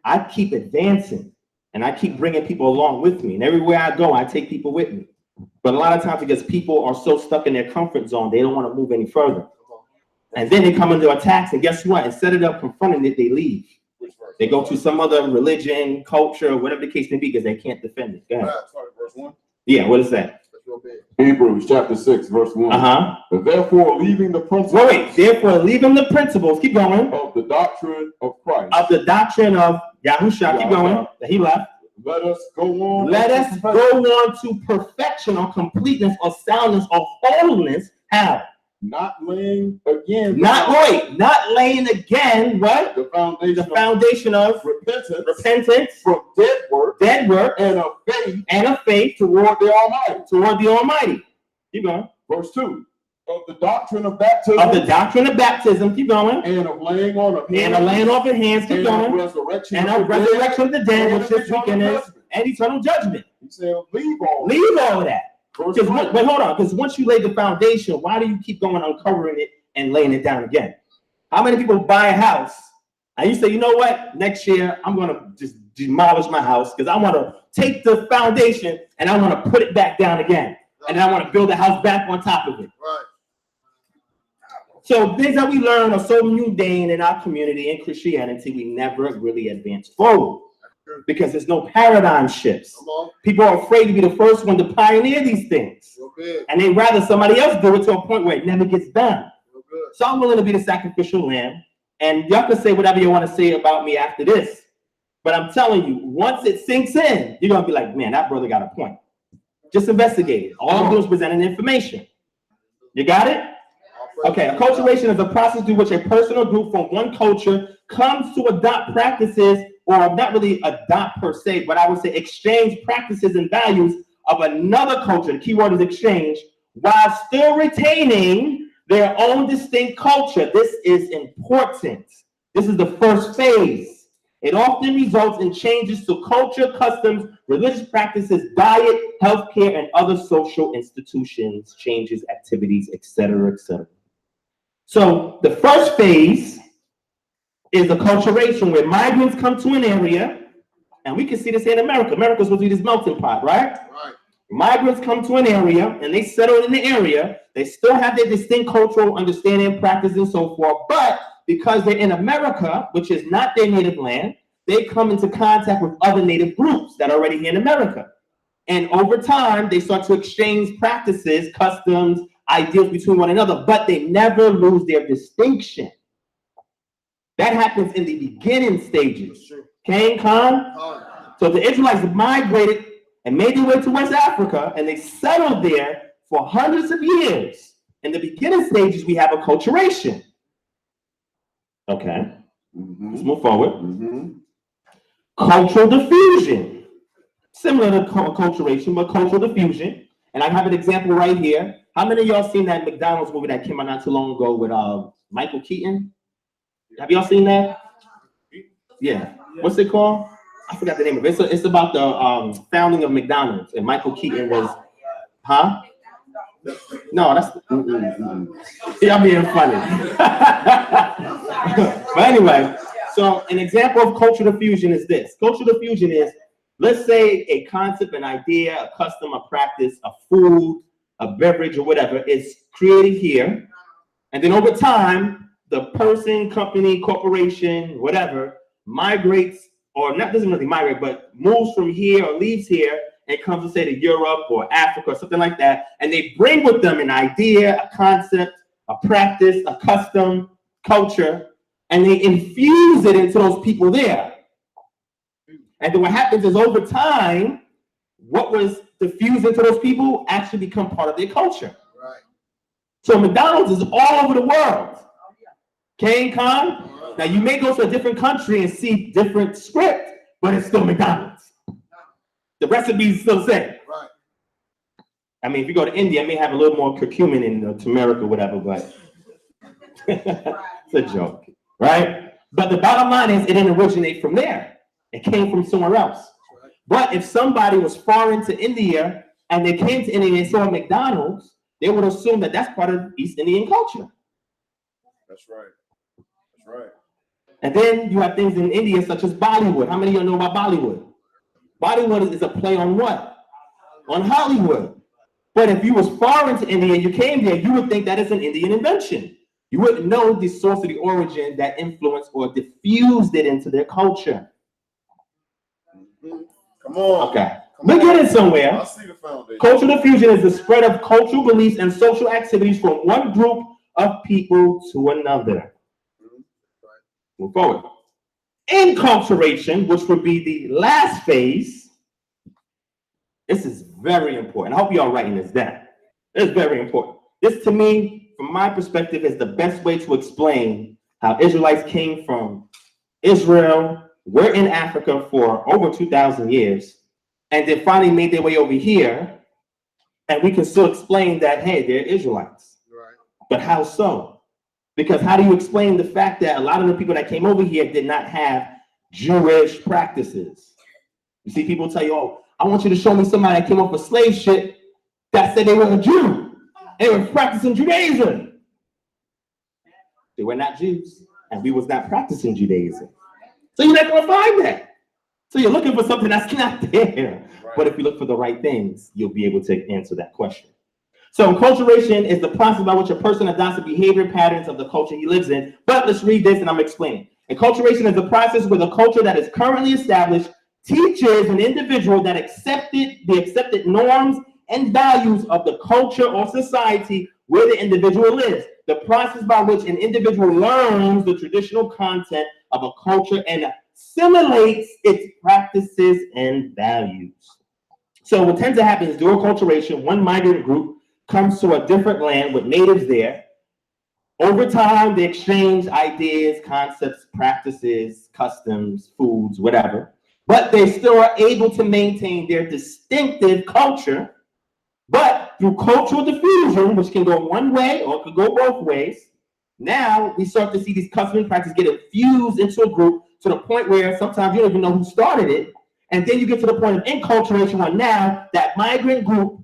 I keep advancing, and I keep bringing people along with me. And everywhere I go, I take people with me. But a lot of times, because people are so stuck in their comfort zone, they don't want to move any further. And then they come into attacks, and guess what? Instead of them confronting it, they leave. They go to some other religion, culture, whatever the case may be, because they can't defend it. Go ahead. Verse 1. Yeah, what is that? Hebrews chapter 6, verse 1. Therefore, leaving the principles. Therefore, leaving the principles. Keep going. Of the doctrine of Christ. Of the doctrine of Yahusha. Keep going. He left. Let us go on. Let us go on to perfection or completeness or soundness or wholeness. How? Not laying again. Not laying again. What? The foundation of repentance from dead work, and a faith toward the Almighty. Keep going. Verse 2. Of the doctrine of baptism. Keep going. And of laying on of hands. Keep going. Of resurrection. And of resurrection of the dead, which this weekend is, and eternal judgment. He said, leave all of that. Wait, hold on. Because once you lay the foundation, why do you keep going uncovering it and laying it down again? How many people buy a house and you say, you know what? Next year, I'm going to just demolish my house because I want to take the foundation and I want to put it back down again. And then I want to build a house back on top of it. Right. So things that we learn are so mundane in our community in Christianity, we never really advance forward. Because there's no paradigm shifts. People are afraid to be the first one to pioneer these things. And they'd rather somebody else do it to a point where it never gets done. So I'm willing to be the sacrificial lamb. And y'all can say whatever you want to say about me after this. But I'm telling you, once it sinks in, you're going to be like, man, that brother got a point. Just investigate it. All I'm doing is presenting information. You got it? Okay, acculturation is a process through which a person or group from one culture comes to adopt practices, or not really adopt per se, but I would say exchange practices and values of another culture. The key word is exchange, while still retaining their own distinct culture. This is important. This is the first phase. It often results in changes to culture, customs, religious practices, diet, healthcare, and other social institutions, changes, activities, etc., etc. So the first phase is acculturation, where migrants come to an area, and we can see this in America. America's supposed to be this melting pot, right? Right. Migrants come to an area, and they settle in the area. They still have their distinct cultural understanding, practice, and so forth, but because they're in America, which is not their native land, they come into contact with other native groups that are already here in America. And over time, they start to exchange practices, customs, ideals between one another, but they never lose their distinction. That happens in the beginning stages. Cain, Khan. So the Israelites migrated and made their way to West Africa, and they settled there for hundreds of years. In the beginning stages, we have acculturation. Okay, let's move forward. Cultural diffusion. Similar to acculturation, but cultural diffusion. And I have an example right here. How many of y'all seen that McDonald's movie that came out not too long ago with Michael Keaton? Have y'all seen that? Yeah. What's it called? I forgot the name of it. It's about the founding of McDonald's, and Michael Keaton was, huh? No, that's y'all being funny. But anyway, so an example of cultural diffusion is this. Cultural diffusion is, let's say a concept, an idea, a custom, a practice, a food, a beverage, or whatever is created here, and then over time, the person, company, corporation, whatever, migrates, or not, doesn't really migrate, but moves from here or leaves here and comes to say to Europe or Africa or something like that, and they bring with them an idea, a concept, a practice, a custom, culture, and they infuse it into those people there. And then what happens is over time, what was diffused into those people actually become part of their culture. Right. So McDonald's is all over the world. Cain, Khan. Now you may go to a different country and see different script, but it's still McDonald's. The recipe is still the same. Right. I mean, if you go to India, it may have a little more curcumin in turmeric or whatever, but it's a joke, right? But the bottom line is, it didn't originate from there. It came from somewhere else. But if somebody was foreign to India and they came to India and they saw McDonald's, they would assume that that's part of East Indian culture. That's right. That's right. And then you have things in India such as Bollywood. How many of you know about Bollywood? Bollywood is a play on what? On Hollywood. But if you was foreign to India and you came there, you would think that is an Indian invention. You wouldn't know the source of the origin that influenced or diffused it into their culture. Come on. Okay. We're getting somewhere. I see the foundation. Cultural diffusion is the spread of cultural beliefs and social activities from one group of people to another. Move forward. Enculturation, which would be the last phase. This is very important. I hope y'all writing this down. It's very important. This, to me, from my perspective, is the best way to explain how Israelites came from Israel. We're in Africa for over 2,000 years, and they finally made their way over here, and we can still explain that, hey, they're Israelites. Right. But how so? Because how do you explain the fact that a lot of the people that came over here did not have Jewish practices? You see people tell you, oh, I want you to show me somebody that came off a slave ship that said they were a Jew. They were practicing Judaism. They were not Jews, and we was not practicing Judaism. So you're not going to find that. So you're looking for something that's not there. Right. But if you look for the right things, you'll be able to answer that question. So enculturation is the process by which a person adopts the behavior patterns of the culture he lives in. But let's read this and I'm explaining. Enculturation is the process where the culture that is currently established teaches an individual that the accepted norms and values of the culture or society where the individual lives. The process by which an individual learns the traditional content of a culture and assimilates its practices and values. So what tends to happen is during acculturation, one migrant group comes to a different land with natives there. Over time, they exchange ideas, concepts, practices, customs, foods, whatever. But they still are able to maintain their distinctive culture. But through cultural diffusion, which can go one way or it could go both ways, now we start to see these customs and practices get infused into a group to the point where sometimes you don't even know who started it. And then you get to the point of enculturation where now that migrant group,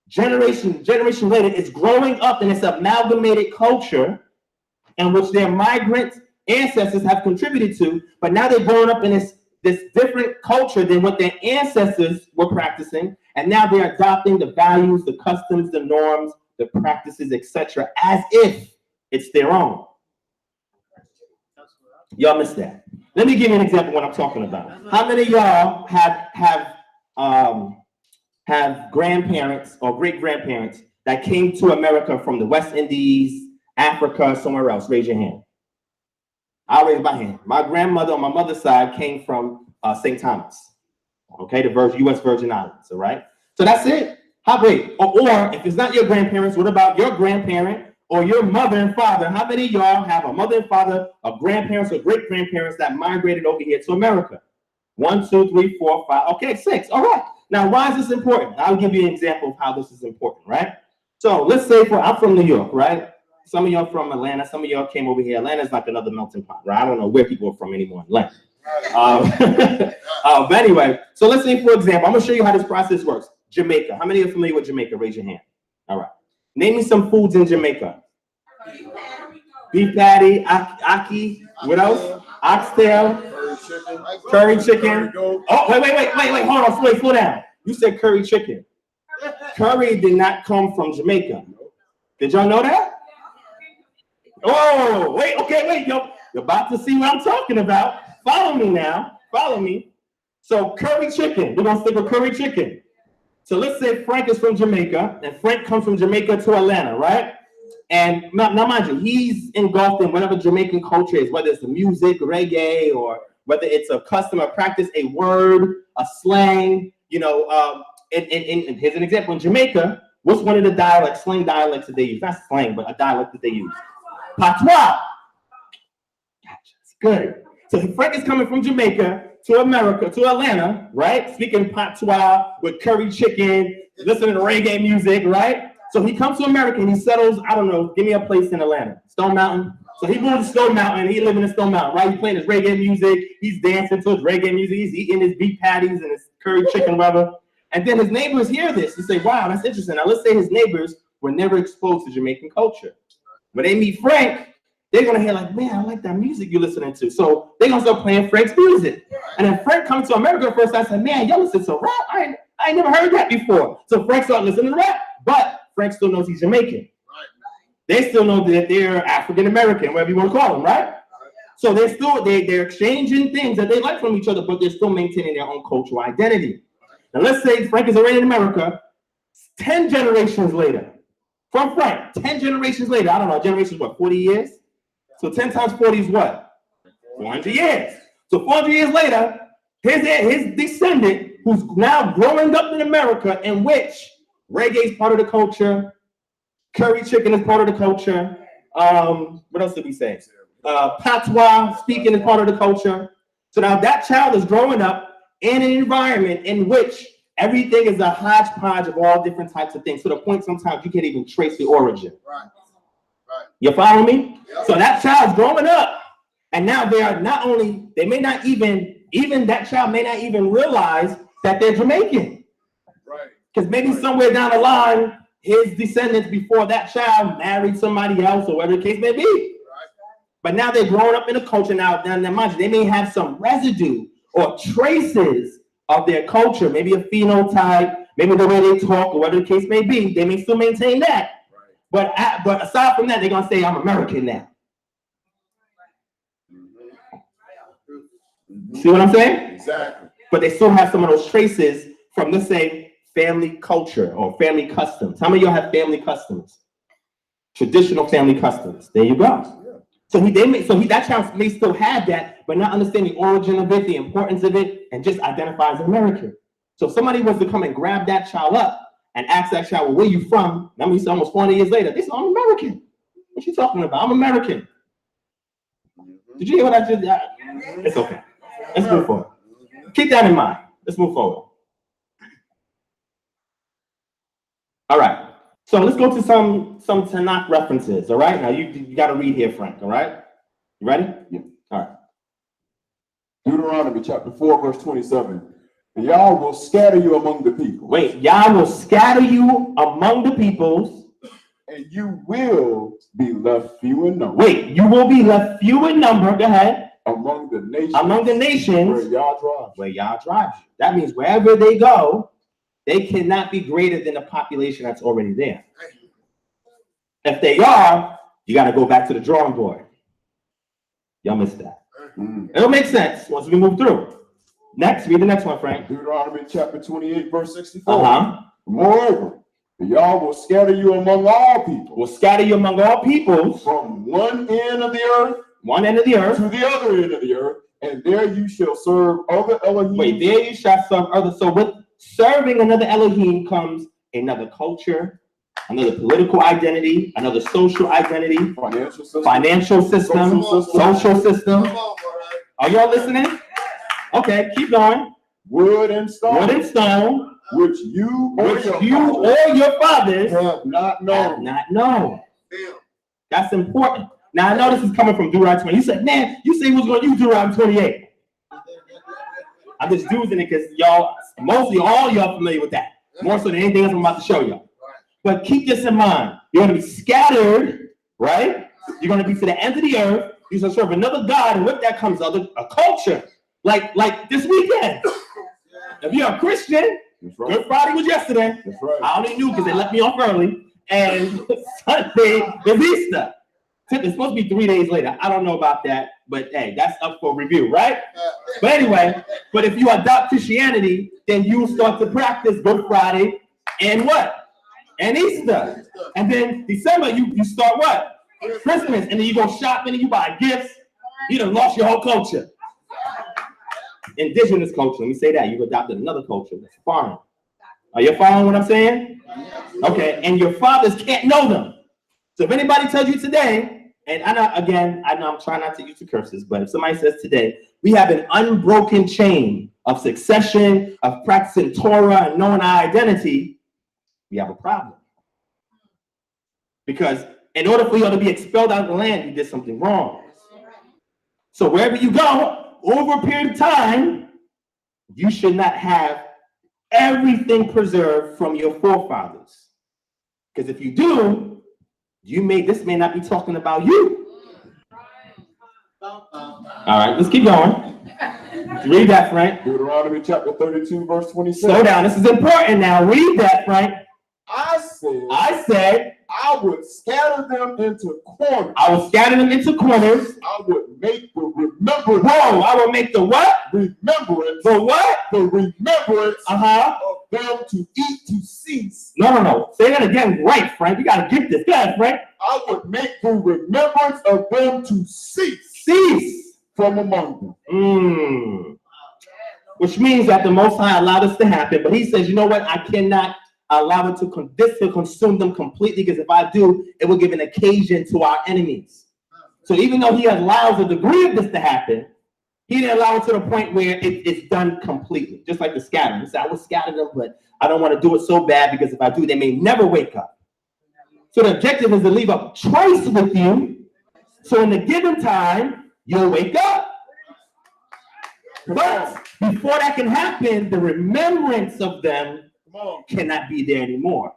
generation later, is growing up in this amalgamated culture in which their migrant ancestors have contributed to, but now they're growing up in this different culture than what their ancestors were practicing, and now they're adopting the values, the customs, the norms, the practices, etc., as if it's their own. Y'all missed that. Let me give you an example of what I'm talking about. How many of y'all have grandparents or great-grandparents that came to America from the West Indies, Africa, somewhere else? Raise your hand. I'll raise my hand. My grandmother on my mother's side came from St. Thomas, okay, the U.S. Virgin Islands, all right? So that's it. How great? Or if it's not your grandparents, what about your grandparent or your mother and father? How many of y'all have a mother and father, or grandparents or great-grandparents that migrated over here to America? 1, 2, 3, 4, 5. Okay, 6. All right. Now, why is this important? I'll give you an example of how this is important, right? So let's say I'm from New York, right? Some of y'all from Atlanta. Some of y'all came over here. Atlanta's like another melting pot, right? I don't know where people are from anymore in Atlanta. But anyway, so let's say, for example, I'm going to show you how this process works. Jamaica. How many are familiar with Jamaica? Raise your hand. All right. Name me some foods in Jamaica. Beef patty, aki, what else? Oxtail, curry chicken. Oh, wait, hold on, slow down. You said curry chicken. Curry did not come from Jamaica. Did y'all know that? Oh, wait, you're about to see what I'm talking about. Follow me now, follow me. So curry chicken, we're gonna stick with curry chicken. So let's say Frank is from Jamaica, and Frank comes from Jamaica to Atlanta, right? And now mind you, he's engulfed in whatever Jamaican culture is, whether it's the music, reggae, or whether it's a custom or practice, a word, a slang, and here's an example. In Jamaica, what's one of the dialects, slang dialects that they use? Not slang, but a dialect that they use. Patois. Gotcha, it's good. So Frank is coming from Jamaica to America, to Atlanta, right? Speaking patois with curry chicken, listening to reggae music, right? So he comes to America and he settles, I don't know, give me a place in Atlanta. Stone Mountain. So he moved to Stone Mountain, he living in Stone Mountain, right? He's playing his reggae music, he's dancing to his reggae music, he's eating his beef patties and his curry chicken, whatever. And then his neighbors hear this and say, wow, that's interesting. Now let's say his neighbors were never exposed to Jamaican culture. When they meet Frank, they're gonna hear like, man, I like that music you're listening to. So they're gonna start playing Frank's music. And then Frank comes to America first, I said, man, y'all listen to rap? I ain't never heard that before. So Frank started listening to rap, but Frank still knows he's Jamaican. They still know that they're African American, whatever you want to call them, right? So they're exchanging things that they like from each other, but they're still maintaining their own cultural identity. Now let's say Frank is already in America, 10 generations later. From Frank, 10 generations later, I don't know, generations what, 40 years? So 10 times 40 is what? 400 years. So 400 years later, his descendant, who's now growing up in America, in which reggae is part of the culture, curry chicken is part of the culture, what else did we say? Patois speaking is part of the culture. So now that child is growing up in an environment in which everything is a hodgepodge of all different types of things, to the point sometimes you can't even trace the origin. Right. You follow me? Yep. So that child's growing up, and now they are not only, they may not even that child may not even realize that they're Jamaican. Right. Because maybe somewhere down the line, his descendants before that child married somebody else, or whatever the case may be. Right. But now they're growing up in a culture now, mind you, they may have some residue or traces of their culture, maybe a phenotype, maybe the way they talk, or whatever the case may be. They may still maintain that. Right. But aside from that, they're gonna say, I'm American now. See what I'm saying? Exactly. But they still have some of those traces from, let's say, family culture or family customs. How many of y'all have family customs? Traditional family customs. There you go. Yeah. So that child may still have that, but not understand the origin of it, the importance of it, and just identify as American. So if somebody was to come and grab that child up and ask that child, well, where you from? That means almost 40 years later, they say, I'm American. What you talking about? I'm American. Did you hear what I just said? It's okay. Let's move forward. Keep that in mind. Let's move forward. All right. So let's go to some Tanakh references. All right. Now you got to read here, Frank. All right. You ready? Yeah. All right. Deuteronomy chapter 4, verse 27. And Yah will scatter you among the people. Wait, Yah will scatter you among the peoples. And you will be left few in number. Wait, you will be left few in number. Go ahead. Among the nations. Among the nations. Where Yah drives. Where Yah drives you. That means wherever they go, they cannot be greater than the population that's already there. If they are, you got to go back to the drawing board. Y'all missed that. It'll make sense once we move through. Next, read the next one, Frank. Deuteronomy chapter 28, verse 64. Moreover, Yah will scatter you among all people. Will scatter you among all peoples. From one end of the earth. One end of the earth. To the other end of the earth. And there you shall serve other Elohim. Wait, there you shall serve other. So with serving another Elohim comes another culture, another political identity, another social identity, financial system, social system. Are y'all listening? Okay, keep going. Wood and stone. Wood and stone. Which you or your fathers have not known. That's important. Now I know this is coming from Deuteronomy 20. You said, man, you say who's going to use Deuteronomy 28. I'm just using it because y'all, mostly all y'all familiar with that. More so than anything else I'm about to show y'all. But keep this in mind. You're going to be scattered, right? You're going to be to the end of the earth. You shall serve another God, and with that comes a culture. Like this weekend. If you're a Christian, Good Friday was yesterday. I only knew because they let me off early. And Sunday is Easter. It's supposed to be 3 days later. I don't know about that, but hey, that's up for review, right? But anyway, but if you adopt Christianity, then you start to practice Good Friday and what? And Easter. And then December, you start what? Christmas. And then you go shopping and you buy gifts. You done lost your whole culture. Indigenous culture. Let me say that. You've adopted another culture. That's foreign. Are you following what I'm saying? Okay. And your fathers can't know them. So if anybody tells you today, and I know I'm trying not to use the curses, but if somebody says today, we have an unbroken chain of succession, of practicing Torah and knowing our identity, we have a problem. Because in order for you to be expelled out of the land, you did something wrong. So wherever you go, over a period of time, you should not have everything preserved from your forefathers. Because if you do, this may not be talking about you. All right, let's keep going. Read that, Frank. Deuteronomy chapter 32, verse 26. Slow down. This is important now. Read that, Frank. I said, I would scatter them into corners. I would scatter them into corners. I would make the remembrance. Whoa, I would make the what? Remembrance. The what? The remembrance of them to eat to cease. No. Say that again right, Frank. You got to get this. Go ahead, Frank. I would make the remembrance of them to cease. Cease. From among them. Which means that the Most High allowed this to happen. But he says, you know what? I cannot allow it to consume them completely, because if I do, it will give an occasion to our enemies. So even though he allows a degree of this to happen, he didn't allow it to the point where it's done completely. Just like the scattering. He said, I will scatter them, but I don't want to do it so bad, because if I do, they may never wake up. So the objective is to leave a trace with you. So in the given time, you'll wake up. But before that can happen, the remembrance of them cannot be there anymore.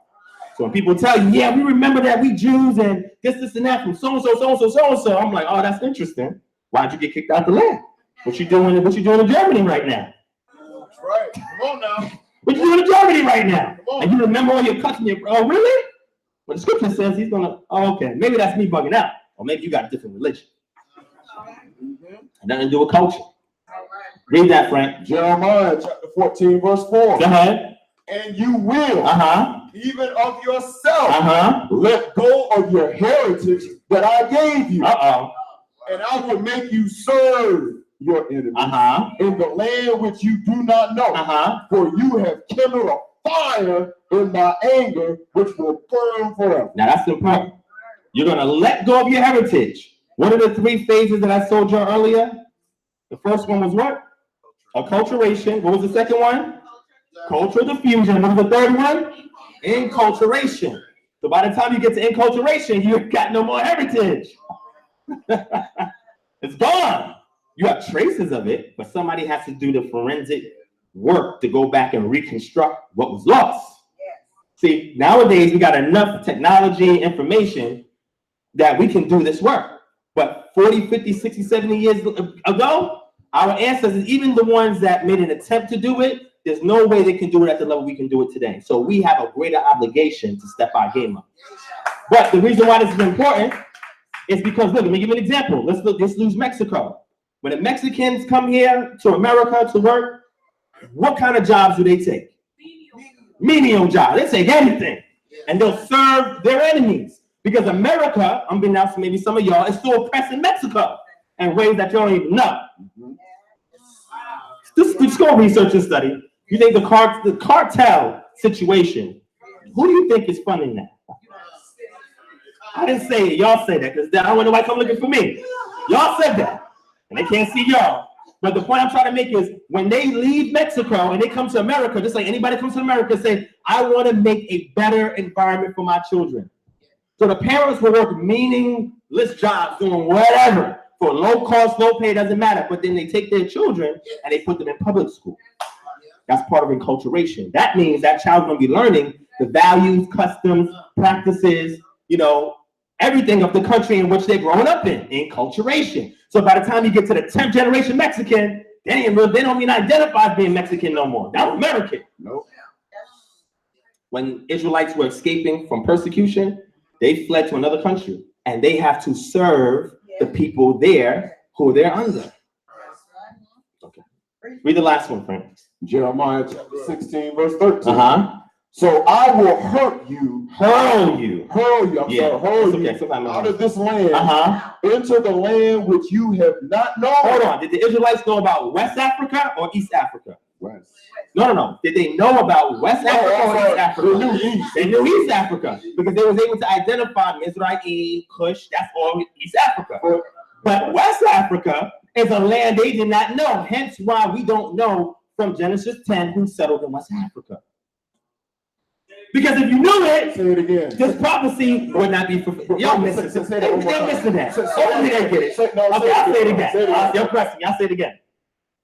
So when people tell you, yeah, we remember that we Jews and this and that from so-and-so, so-and-so, so-and-so, I'm like, oh, that's interesting. Why'd you get kicked out the land? What you doing in Germany right now? That's right. Come on now. What you doing in Germany right now? And you remember all your customs. Oh, really? Well, the scripture says he's gonna, oh, okay, maybe that's me bugging out. Or maybe you got a different religion. Nothing to do with culture. Read that, Frank. Jeremiah chapter 14, verse 4. Go ahead. And you will, even of yourself, let go of your heritage that I gave you. And I will make you serve your enemies in the land which you do not know. For you have kindled a fire in my anger, which will burn forever. Now that's important. You're going to let go of your heritage. What are the three phases that I told you earlier? The first one was what? Acculturation. What was the second one? Cultural diffusion. What was the third one? Enculturation. So by the time you get to enculturation, you've got no more heritage. It's gone. You have traces of it, but somebody has to do the forensic work to go back and reconstruct what was lost. See, nowadays we got enough technology, information that we can do this work. But 40, 50, 60, 70 years ago, our ancestors, even the ones that made an attempt to do it, there's no way they can do it at the level we can do it today. So we have a greater obligation to step our game up. But the reason why this is important is because, look, let me give you an example. Let's lose Mexico. When the Mexicans come here to America to work, what kind of jobs do they take? Menial jobs. They take anything. And they'll serve their enemies. Because America, unbeknownst to maybe some of y'all, is still oppressing Mexico in ways that you don't even know. Just go research and study. You think the cartel situation, who do you think is funding that? I didn't say it. Y'all say that because I don't want nobody come looking for me. Y'all said that. And they can't see y'all. But the point I'm trying to make is when they leave Mexico and they come to America, just like anybody comes to America, say, I want to make a better environment for my children. So the parents will work meaningless jobs doing whatever for low cost, low pay, doesn't matter. But then they take their children and they put them in public school. That's part of enculturation. That means that child's going to be learning the values, customs, practices, you know, everything of the country in which they're growing up in, enculturation. So by the time you get to the 10th generation Mexican, they don't even identify as being Mexican no more. They're American. Nope. When Israelites were escaping from persecution, they fled to another country and they have to serve the people there who they're under. Okay. Read the last one, Frank. Jeremiah chapter 16, verse 13. Uh-huh. So I will hurt you, hurl you. Hurl you. I'm sorry, hurl you out of this land into the land which you have not known. Hold on. Did the Israelites know about West Africa or East Africa? West. No. Did they know about West Africa or East Africa? They knew East. They knew East Africa because they was able to identify Mizraim, Kush. That's all East Africa. But West Africa is a land they did not know. Hence why we don't know from Genesis 10 who settled in West Africa. Because if you knew it, say it again. This prophecy would not be fulfilled. Y'all missing it. They're missing that. Only they get it. Okay, I'll say it again. Your question. I'll say it again.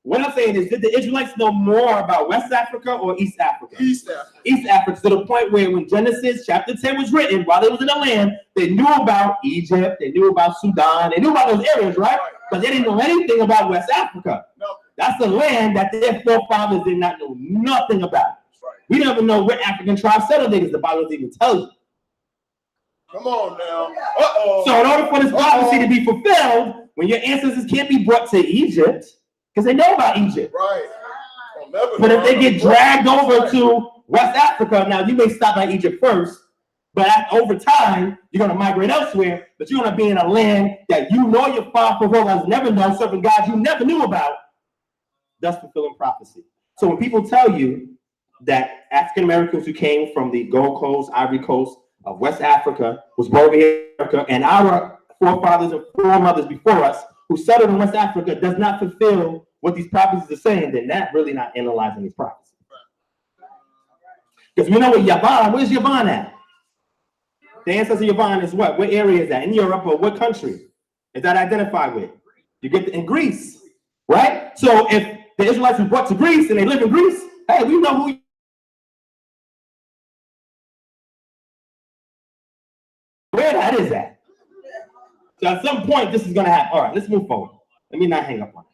What I'm saying is, did the Israelites know more about West Africa or East Africa? East Africa. East Africa, to the point where when Genesis chapter 10 was written, while they was in the land, they knew about Egypt, they knew about Sudan, they knew about those areas, right? But they didn't know anything about West Africa. No. That's the land that their forefathers did not know nothing about. We don't even know where African tribes settled in, because the Bible doesn't even tell you. Come on now. Uh-oh. So in order for this prophecy to be fulfilled, when your ancestors can't be brought to Egypt, because they know about Egypt. Right. But if they get dragged over to West Africa, now you may stop at Egypt first, but over time, you're going to migrate elsewhere, but you're going to be in a land that you know your forefathers never know, serving gods you never knew about, thus fulfilling prophecy. So when people tell you that African Americans who came from the Gold Coast, Ivory Coast of West Africa was born in America, and our forefathers and foremothers before us who settled in West Africa does not fulfill what these prophecies are saying, then that really not analyzing these prophecies. Because we know what Yavon, where's Yavon at? The ancestor of Yavon is what? What area is that? In Europe or what country is that identified with? You get in Greece, right? So if the Israelites were brought to Greece and they live in Greece, hey, we know who where that is at. So at some point, this is going to happen. All right, let's move forward. Let me not hang up on it.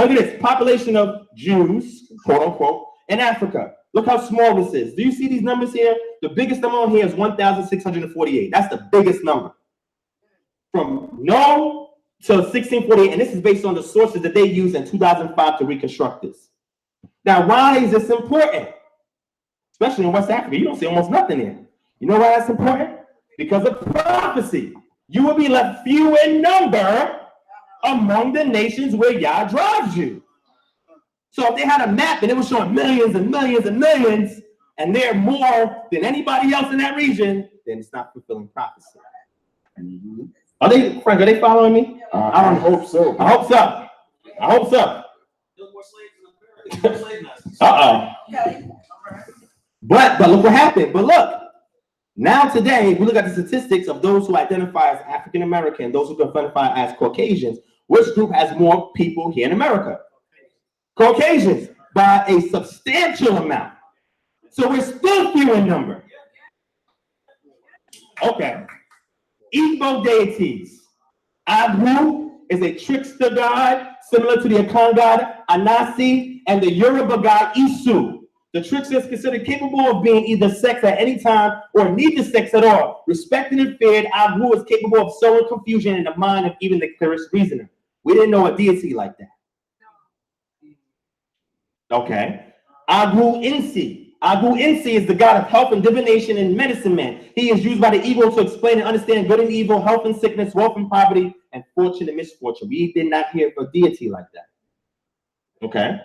Look at this. Population of Jews, quote unquote, in Africa. Look how small this is. Do you see these numbers here? The biggest number on here is 1,648. That's the biggest number. From no to 1648. And this is based on the sources that they used in 2005 to reconstruct this. Now, why is this important? Especially in West Africa. You don't see almost nothing there. You know why that's important? Because of prophecy. You will be left few in number among the nations where Yah drives you. So if they had a map and it was showing millions and millions and millions, and they're more than anybody else in that region, then it's not fulfilling prophecy. Are they, Frank, are they following me? I don't hope so. I hope so. I hope so. But look what happened. But look. Now today, if we look at the statistics of those who identify as African American, those who identify as Caucasians, Which group has more people here in America? Caucasians, by a substantial amount. So we're still few in number. Okay. Igbo deities. Agwu is a trickster god, similar to the Akan god Anasi, and the Yoruba god Isu. The trickster is considered capable of being either sex at any time or neither sex at all. Respected and feared, Agwu is capable of sowing confusion in the mind of even the clearest reasoner. We didn't know a deity like that. Okay. Agwu Insi. Agwu Insi is the god of health and divination and medicine man. He is used by the Igbo to explain and understand good and evil, health and sickness, wealth and poverty, and fortune and misfortune. We did not hear of a deity like that. Okay.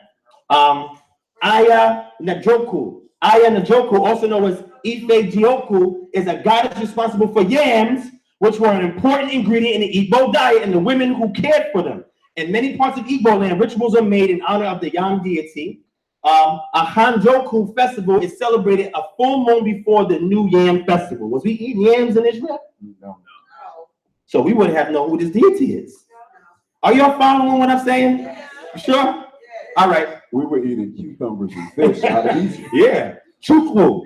Aya Najoku. Aya Najoku, also known as Ife Jioku, is a goddess responsible for yams, which were an important ingredient in the Igbo diet and the women who cared for them. In many parts of Igbo land, rituals are made in honor of the yam deity. A Hanjoku festival is celebrated a full moon before the New Yam Festival. Was we eating yams in Israel? No. So we wouldn't have known who this deity is. Are y'all following what I'm saying? You sure? All right. We were eating cucumbers and fish out of Egypt. Yeah. Chukwu.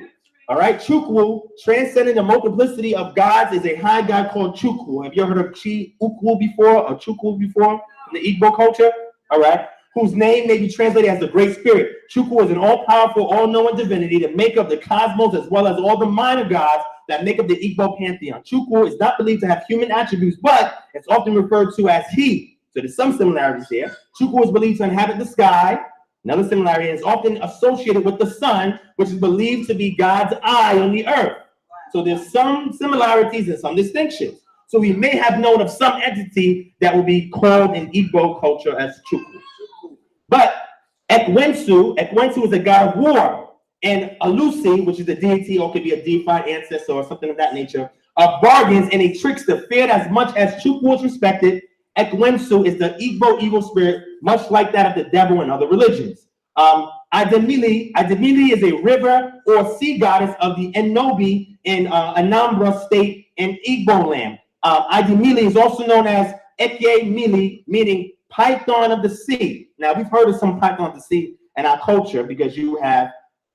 All right. Chukwu, transcending the multiplicity of gods, is a high god called Chukwu. Have you ever heard of Chi Ukwu before or Chukwu before in the Igbo culture? All right. Whose name may be translated as the Great Spirit. Chukwu is an all-powerful, all-knowing divinity that make up the cosmos as well as all the minor gods that make up the Igbo pantheon. Chukwu is not believed to have human attributes, but it's often referred to as he. So there's some similarities here. Chukwu is believed to inhabit the sky. Another similarity is often associated with the sun, which is believed to be God's eye on the earth. So there's some similarities and some distinctions. So we may have known of some entity that will be called in Igbo culture as Chukwu. But Ekwensu is a god of war, and Alusi, which is a deity or could be a deified ancestor or something of that nature, of bargains and a trickster, feared as much as Chukwu is respected. Ekwensu is the Igbo evil spirit, much like that of the devil in other religions. Ademili is a river or sea goddess of the Enobi in Anambra state in Igbo land. Ademili is also known as Eke Mili, meaning python of the sea. Now, we've heard of some python of the sea in our culture because you have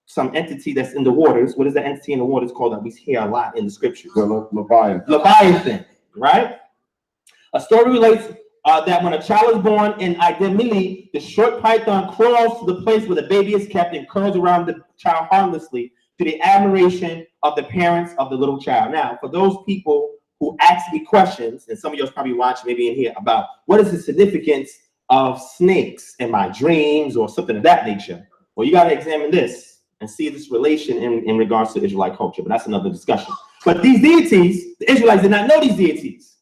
some entity that's in the waters. What is the entity in the waters called that we hear a lot in the scriptures? Leviathan. Leviathan, right? A story relates that when a child is born in Idemili, the short python crawls to the place where the baby is kept and curls around the child harmlessly to the admiration of the parents of the little child. Now, for those people who ask me questions, and some of you probably watch maybe in here, about what is the significance of snakes in my dreams or something of that nature. Well, you got to examine this and see this relation in regards to Israelite culture, but that's another discussion. But these deities, the Israelites did not know these deities.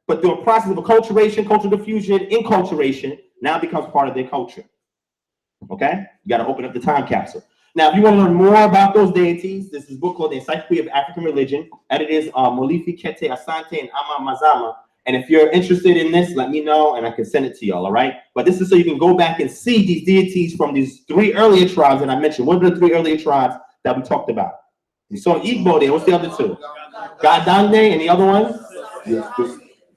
But through a process of acculturation, cultural diffusion, enculturation, now becomes part of their culture. Okay? You got to open up the time capsule. Now, if you want to learn more about those deities, this is a book called The Encyclopedia of African Religion. Editors Molifi Kete Asante and Ama Mazama. And if you're interested in this, let me know and I can send it to y'all, all right? But this is so you can go back and see these deities from these three earlier tribes that I mentioned. What are the three earlier tribes that we talked about? You saw Igbo there. What's the other two? Gadande and the other one?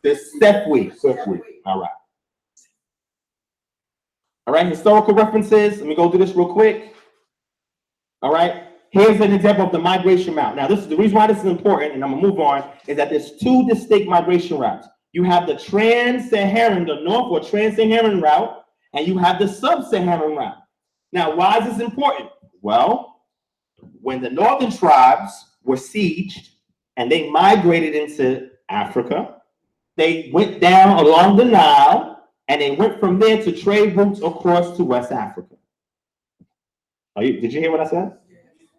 The Sefwi. All right. All right, historical references. Let me go through this real quick. All right, here's an example of the migration route. Now, this is the reason why this is important, and I'm gonna move on, is that there's two distinct migration routes. You have the trans-Saharan, the North or trans-Saharan route, and you have the sub-Saharan route. Now, why is this important? Well, when the northern tribes were sieged and they migrated into Africa, they went down along the Nile and they went from there to trade routes across to West Africa. Did you hear what I said?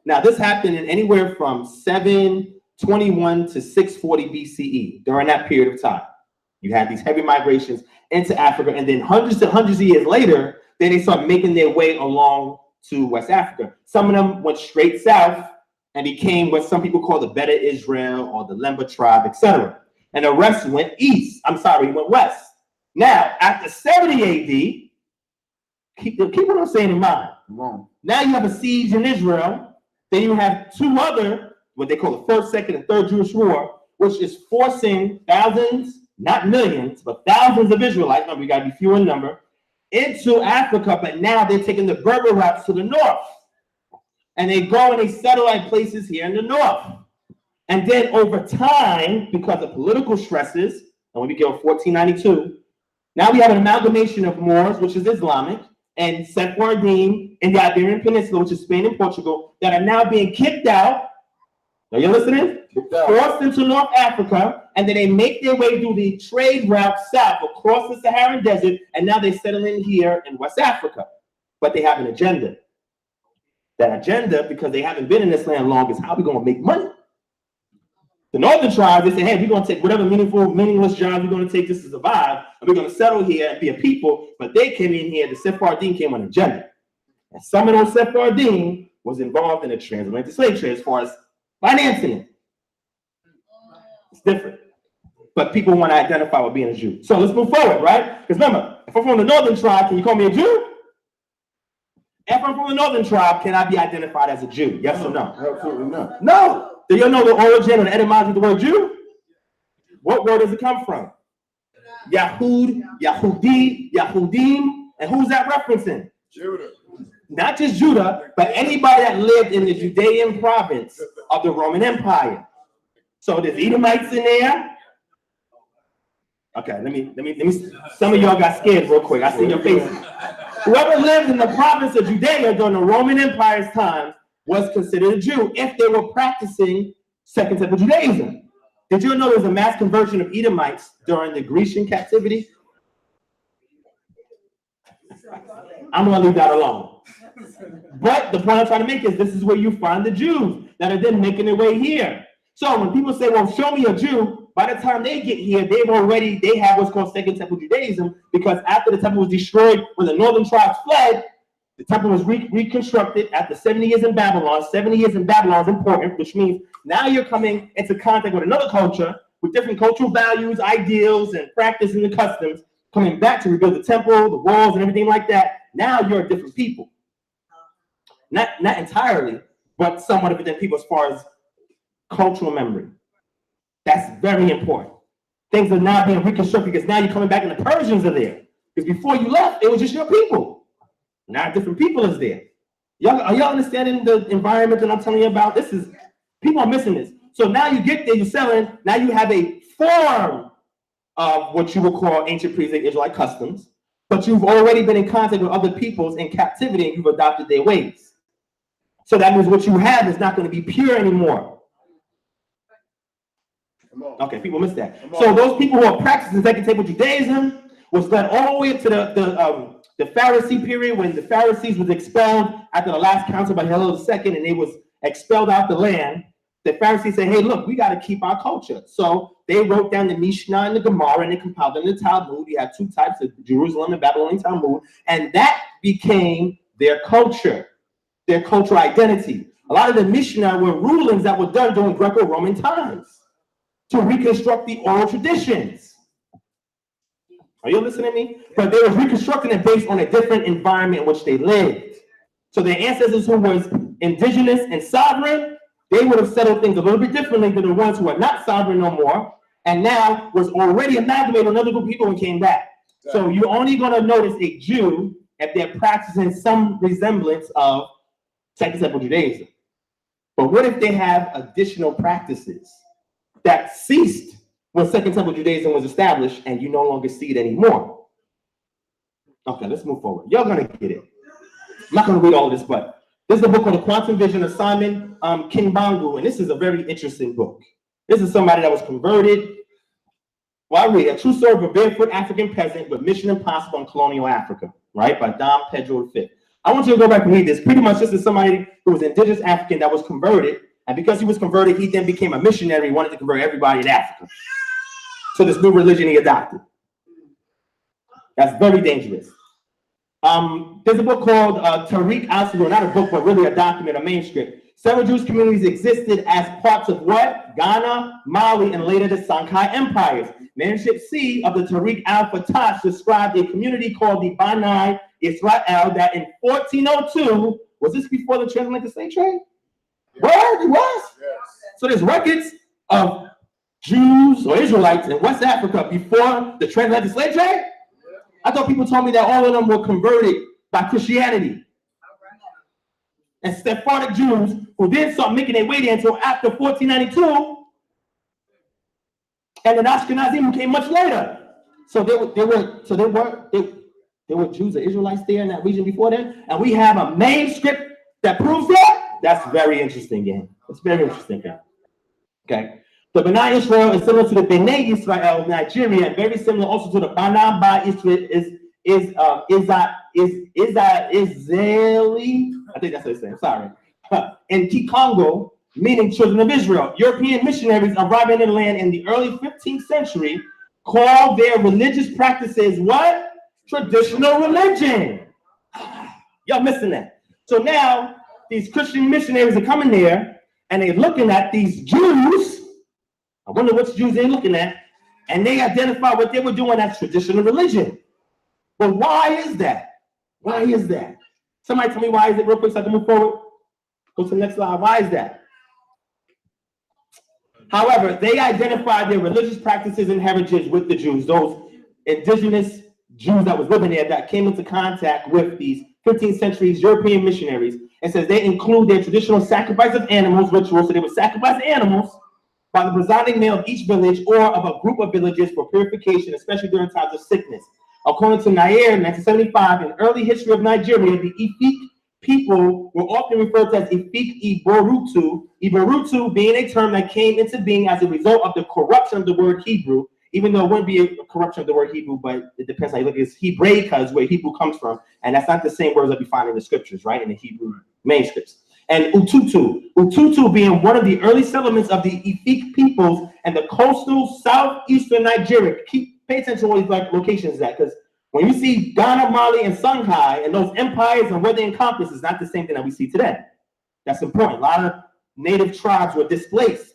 Now, this happened in anywhere from 721 to 640 BCE. During that period of time, you had these heavy migrations into Africa, and then hundreds of years later, then they started making their way along to West Africa. Some of them went straight south and became what some people call the Beta Israel or the Lemba tribe, etc. And the rest went went west. Now, after 70 AD, keep what I'm saying in mind. Now you have a siege in Israel. Then you have two other, what they call the First, Second, and Third Jewish War, which is forcing thousands, not millions, but thousands of Israelites, remember we gotta be few in number, into Africa, but now they're taking the Berber route to the north. And they go and they settle at places here in the north. And then over time, because of political stresses, and when we get 1492, now we have an amalgamation of Moors, which is Islamic, and Sephardim in the Iberian Peninsula, which is Spain and Portugal, that are now being kicked out. Are you listening? Forced into North Africa, and then they make their way through the trade route south across the Saharan desert, and now they settle in here in West Africa. But they have an agenda. That agenda, because they haven't been in this land long, is how we're going to make money. The northern tribes, they say, hey, we're going to take whatever meaningless jobs we're going to take just to survive, and we're going to settle here and be a people. But they came in here, the Sephardim came on an agenda. And some of those Sephardim was involved in the transatlantic slave trade as far as financing it. It's different. But people want to identify with being a Jew. So let's move forward, right? Because remember, if I'm from the northern tribe, can you call me a Jew? If I'm from the northern tribe, can I be identified as a Jew? Yes or no? Absolutely not. No. Do you know the origin or the etymology of the word Jew? What word does it come from? Yahud, Yahudi, Yahudim. And who's that referencing? Judah. Not just Judah, but anybody that lived in the Judean province of the Roman Empire. So there's Edomites in there. Okay, let me. Some of y'all got scared real quick. I see your faces. Whoever lived in the province of Judea during the Roman Empire's time was considered a Jew if they were practicing Second Temple Judaism. Did you know there was a mass conversion of Edomites during the Grecian captivity? I'm going to leave that alone. But the point I'm trying to make is this is where you find the Jews that are then making their way here. So when people say, well, show me a Jew, by the time they get here, they have what's called Second Temple Judaism, because after the temple was destroyed, when the northern tribes fled, the temple was reconstructed after 70 years in Babylon. 70 years in Babylon is important, which means now you're coming into contact with another culture with different cultural values, ideals, and practices and customs, coming back to rebuild the temple, the walls, and everything like that. Now you're a different people. Not entirely, but somewhat of a different people as far as cultural memory. That's very important. Things are now being reconstructed because now you're coming back and the Persians are there. Because before you left, it was just your people. Now different people is there. Are y'all understanding the environment that I'm telling you about? People are missing this. So now you get there, you're selling, now you have a form of what you would call ancient pre-Israelite Israelite customs, but you've already been in contact with other peoples in captivity and you've adopted their ways. So that means what you have is not going to be pure anymore. Okay, people miss that. So those people who are practicing Second Temple Judaism was led all the way up to the Pharisee period when the Pharisees was expelled after the last council by Hillel II and they was expelled out the land. The Pharisees said, hey, look, we got to keep our culture. So they wrote down the Mishnah and the Gemara and they compiled them in the Talmud. You have two types of Jerusalem and Babylonian Talmud, and that became their culture, their cultural identity. A lot of the Mishnah were rulings that were done during Greco-Roman times to reconstruct the oral traditions. Are you listening to me? But they were reconstructing it based on a different environment in which they lived. So their ancestors who was indigenous and sovereign, they would have settled things a little bit differently than the ones who are not sovereign no more, and now was already amalgamated with another group of people and came back. So you're only going to notice a Jew if they're practicing some resemblance of Second Temple Judaism. But what if they have additional practices that ceased when Second Temple Judaism was established and you no longer see it anymore? Okay, let's move forward. Y'all gonna get it. I'm not gonna read all of this, but this is a book called The Quantum Vision of Simon Kimbangu, and this is a very interesting book. This is somebody that was converted. Well, I read A True Story of a Barefoot African Peasant with Mission Impossible in Colonial Africa, right, by Dom Pedro V. I want you to go back and read this. Pretty much this is somebody who was indigenous African that was converted, and because he was converted, he then became a missionary. He wanted to convert everybody in Africa. So this new religion he adopted. That's very dangerous. There's a book called Tariq al-Sabur, not a book, but really a document, a manuscript. Several Jewish communities existed as parts of what? Ghana, Mali, and later the Songhai empires. Manuscript C of the Tariq al-Fatah described a community called the Bani Israel that in 1402, was this before the transatlantic slave trade? Word, it was. Yes. So there's records of Jews or Israelites in West Africa before the transatlantic slave trade? I thought people told me that all of them were converted by Christianity. And Sephardic Jews who didn't start making their way there until after 1492, and then Ashkenazim came much later. So there were Jews or Israelites there in that region before then, and we have a manuscript that proves that. That's very interesting, gang. It's very interesting, gang. Okay. The B'nai Israel is similar to the B'nai Israel of Nigeria, and very similar also to the B'nai Ba Israel Israeli. I think that's what it's saying. Sorry. In Kikongo, meaning children of Israel. European missionaries arriving in the land in the early 15th century called their religious practices what? Traditional religion. Y'all missing that. So now these Christian missionaries are coming there and they're looking at these Jews. I wonder which Jews they're looking at, and they identify what they were doing as traditional religion. But why is that? Why is that? Somebody tell me why is it real quick so I can move forward. Go to the next slide. Why is that? However, they identified their religious practices and heritage with the Jews, those indigenous Jews that was living there that came into contact with these 15th century European missionaries. It says they include their traditional sacrifice of animals rituals, so they would sacrifice animals by the presiding male of each village or of a group of villages for purification, especially during times of sickness. According to Nair in 1975, in early history of Nigeria, the Efik people were often referred to as Efik Iborutu, Iborutu being a term that came into being as a result of the corruption of the word Hebrew, even though it wouldn't be a corruption of the word Hebrew, but it depends how you look at it. It's Hebraica is where Hebrew comes from, and that's not the same words that we find in the scriptures, right, in the Hebrew manuscripts. And Ututu being one of the early settlements of the Efik peoples and the coastal southeastern Nigeria. Pay attention to all these like locations that, because when you see Ghana, Mali, and Songhai and those empires and what they encompass is not the same thing that we see today. That's important. A lot of native tribes were displaced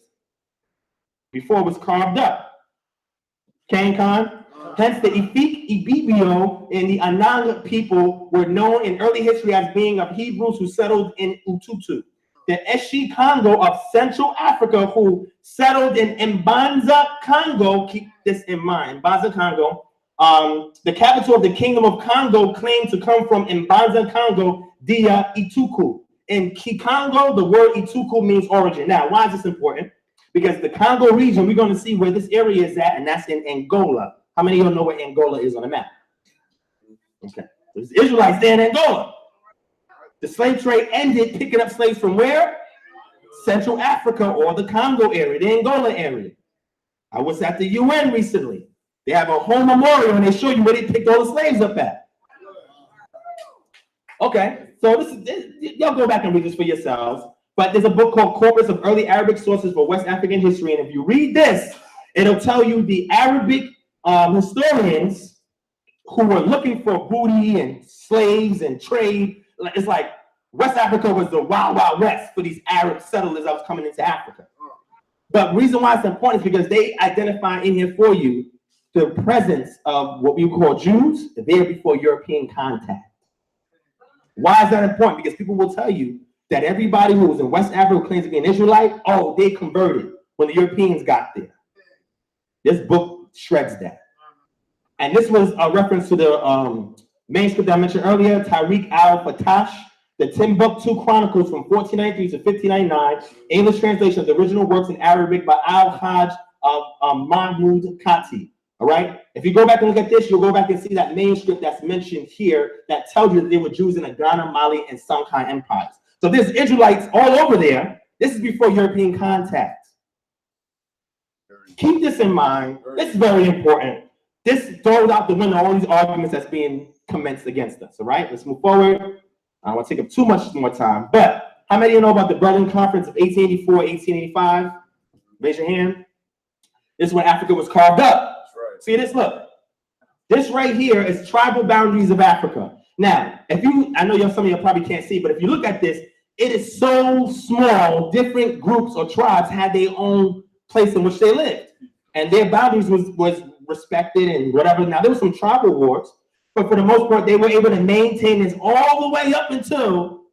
before it was carved up. Khan. Hence, the Efik, Ibibio, and the Anang people were known in early history as being of Hebrews who settled in Ututu. The Eshi Congo of Central Africa who settled in Mbanza, Congo, keep this in mind, Mbanza, Congo. The capital of the Kingdom of Congo claimed to come from Mbanza, Congo, Dia Ituku. In Kikongo, the word Ituku means origin. Now, why is this important? Because the Congo region, we're going to see where this area is at, and that's in Angola. How many of you know where Angola is on the map? Okay. There's Israelites there in Angola. The slave trade ended picking up slaves from where? Central Africa or the Congo area, the Angola area. I was at the UN recently. They have a whole memorial and they show you where they picked all the slaves up at. Okay, so y'all go back and read this for yourselves. But there's a book called Corpus of Early Arabic Sources for West African History. And if you read this, it'll tell you the Arabic historians who were looking for booty and slaves and trade. It's like West Africa was the wild, wild west for these Arab settlers that was coming into Africa. But the reason why it's important is because they identify in here for you the presence of what we call Jews there before European contact. Why is that important? Because people will tell you that everybody who was in West Africa who claims to be an Israelite, oh, they converted when the Europeans got there. This book shreds that. And this was a reference to the manuscript I mentioned earlier, Tariq al-Fatash, the Timbuktu Chronicles from 1493 to 1599, English translation of the original works in Arabic by Al-Hajj Mahmud Kati. All right? If you go back and look at this, you'll go back and see that manuscript that's mentioned here that tells you that there were Jews in the Ghana, Mali, and Songhai empires. So there's Israelites all over there. This is before European contact. Keep this in mind. This is very important. This throws out the window all these arguments that's being commenced against us. All right, let's move forward. I don't want to take up too much more time. But how many of you know about the Berlin Conference of 1884, 1885? Raise your hand. This is when Africa was carved up. That's right. See this? Look. This right here is tribal boundaries of Africa. Now, I know some of you probably can't see, but if you look at this, it is so small. Different groups or tribes had their own place in which they lived, and their boundaries was respected and whatever. Now there was some tribal wars, but for the most part, they were able to maintain this all the way up until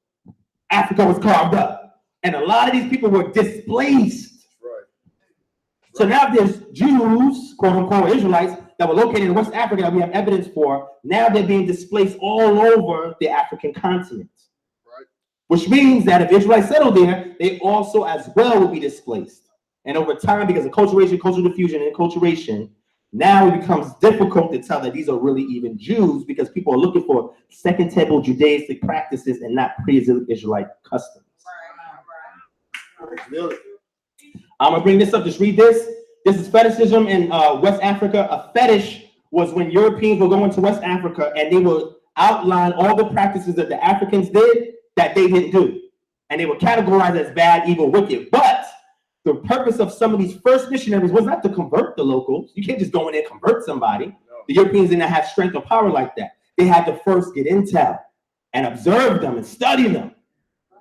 Africa was carved up, and a lot of these people were displaced. Right. So now there's Jews, quote unquote Israelites, that were located in West Africa that we have evidence for. Now they're being displaced all over the African continent. Right. Which means that if Israelites settle there, they also as well will be displaced. And over time, because of culturation, cultural diffusion, and enculturation, now it becomes difficult to tell that these are really even Jews because people are looking for Second Temple Judaistic practices and not pre-Israelite customs. I'm gonna bring this up. Just read this. This is fetishism in West Africa. A fetish was when Europeans were going to West Africa and they would outline all the practices that the Africans did that they didn't do, and they were categorized as bad, evil, wicked. But the purpose of some of these first missionaries was not to convert the locals. You can't just go in and convert somebody. No. The Europeans didn't have strength or power like that. They had to first get intel and observe them and study them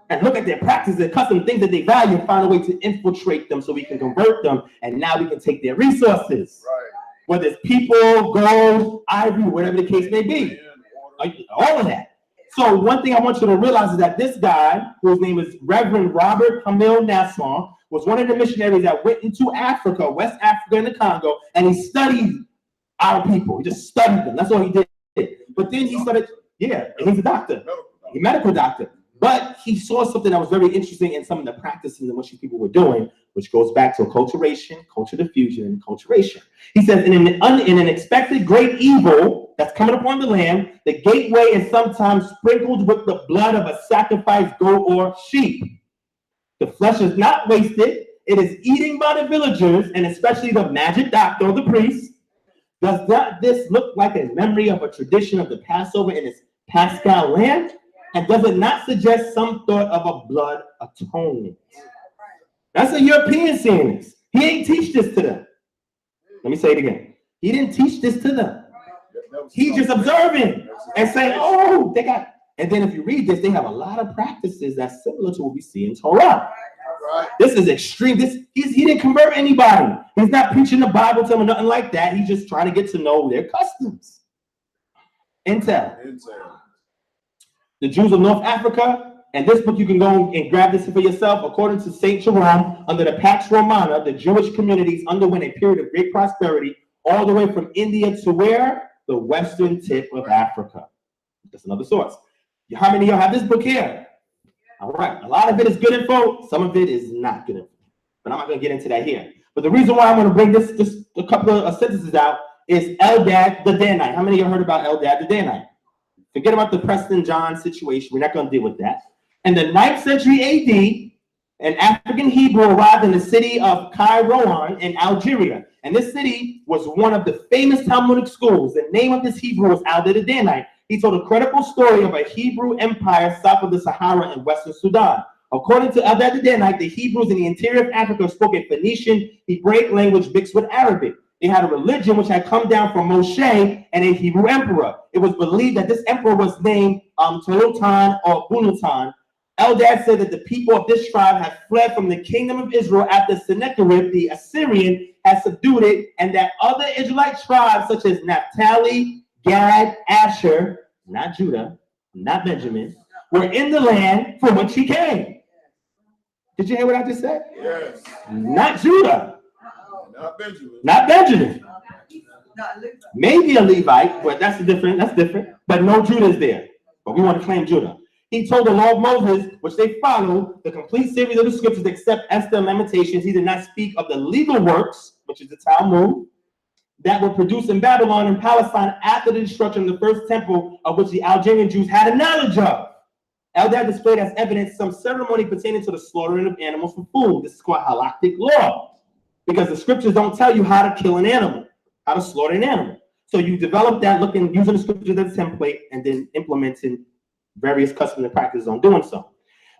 and look at their practices, their customs, things that they value, and find a way to infiltrate them so we can convert them. And now we can take their resources, right. Whether it's people, gold, ivory, whatever the case may be, all of that. So one thing I want you to realize is that this guy, whose name is Reverend Robert Hamil Nassau, was one of the missionaries that went into Africa, West Africa and the Congo, and he studied our people. He just studied them. That's all he did. But then he started, and he's a doctor, a medical doctor. But he saw something that was very interesting in some of the practices in which these people were doing, which goes back to acculturation, culture diffusion, and enculturation. He says, in an expected great evil that's coming upon the land, the gateway is sometimes sprinkled with the blood of a sacrificed goat or sheep. The flesh is not wasted. It is eaten by the villagers, and especially the magic doctor or the priest. Does not this look like a memory of a tradition of the Passover in its Paschal lamb? And does it not suggest some thought of a blood atonement? That's a European saying this. He ain't teach this to them. Let me say it again. He didn't teach this to them. He's just observing and saying, oh, they got. And then if you read this, they have a lot of practices that's similar to what we see in Torah. Right. This is extreme. He didn't convert anybody. He's not preaching the Bible to them or nothing like that. He's just trying to get to know their customs. Intel. The Jews of North Africa, and this book you can go and grab this for yourself. According to St. Jerome, under the Pax Romana, the Jewish communities underwent a period of great prosperity all the way from India to where? The western tip of Africa. That's another source. How many of y'all have this book here? All right. A lot of it is good info. Some of it is not good info. But I'm not going to get into that here. But the reason why I'm going to bring this just a couple of sentences out is Eldad the Danite. How many of you heard about Eldad the Danite? Forget about the Preston John situation. We're not going to deal with that. In the 9th century AD, an African Hebrew arrived in the city of Kairouan in Algeria. And this city was one of the famous Talmudic schools. The name of this Hebrew was Eldad the Danite. He told a credible story of a Hebrew empire south of the Sahara in western Sudan. According to Eldad the Danite, the Hebrews in the interior of Africa spoke a Phoenician Hebraic language mixed with Arabic. They had a religion which had come down from Moshe and a Hebrew emperor. It was believed that this emperor was named Tolotan or Bunutan. Eldad said that the people of this tribe had fled from the kingdom of Israel after Sennacherib, the Assyrian, had subdued it, and that other Israelite tribes such as Naphtali, Gad, Asher, not Judah, not Benjamin, were in the land from which he came. Did you hear what I just said? Yes. Not Judah. Not Benjamin. Not Benjamin. Maybe a Levite, but that's different. But no Judah is there. But we want to claim Judah. He told the law of Moses, which they followed, the complete series of the scriptures except Esther and Lamentations. He did not speak of the legal works, which is the Talmud, that were produced in Babylon and Palestine after the destruction of the first temple, of which the Algerian Jews had a knowledge of. Eldad displayed as evidence some ceremony pertaining to the slaughtering of animals for food. This is called halakhic law, because the scriptures don't tell you how to kill an animal, how to slaughter an animal. So you develop that using the scriptures as a template and then implementing various customs and practices on doing so.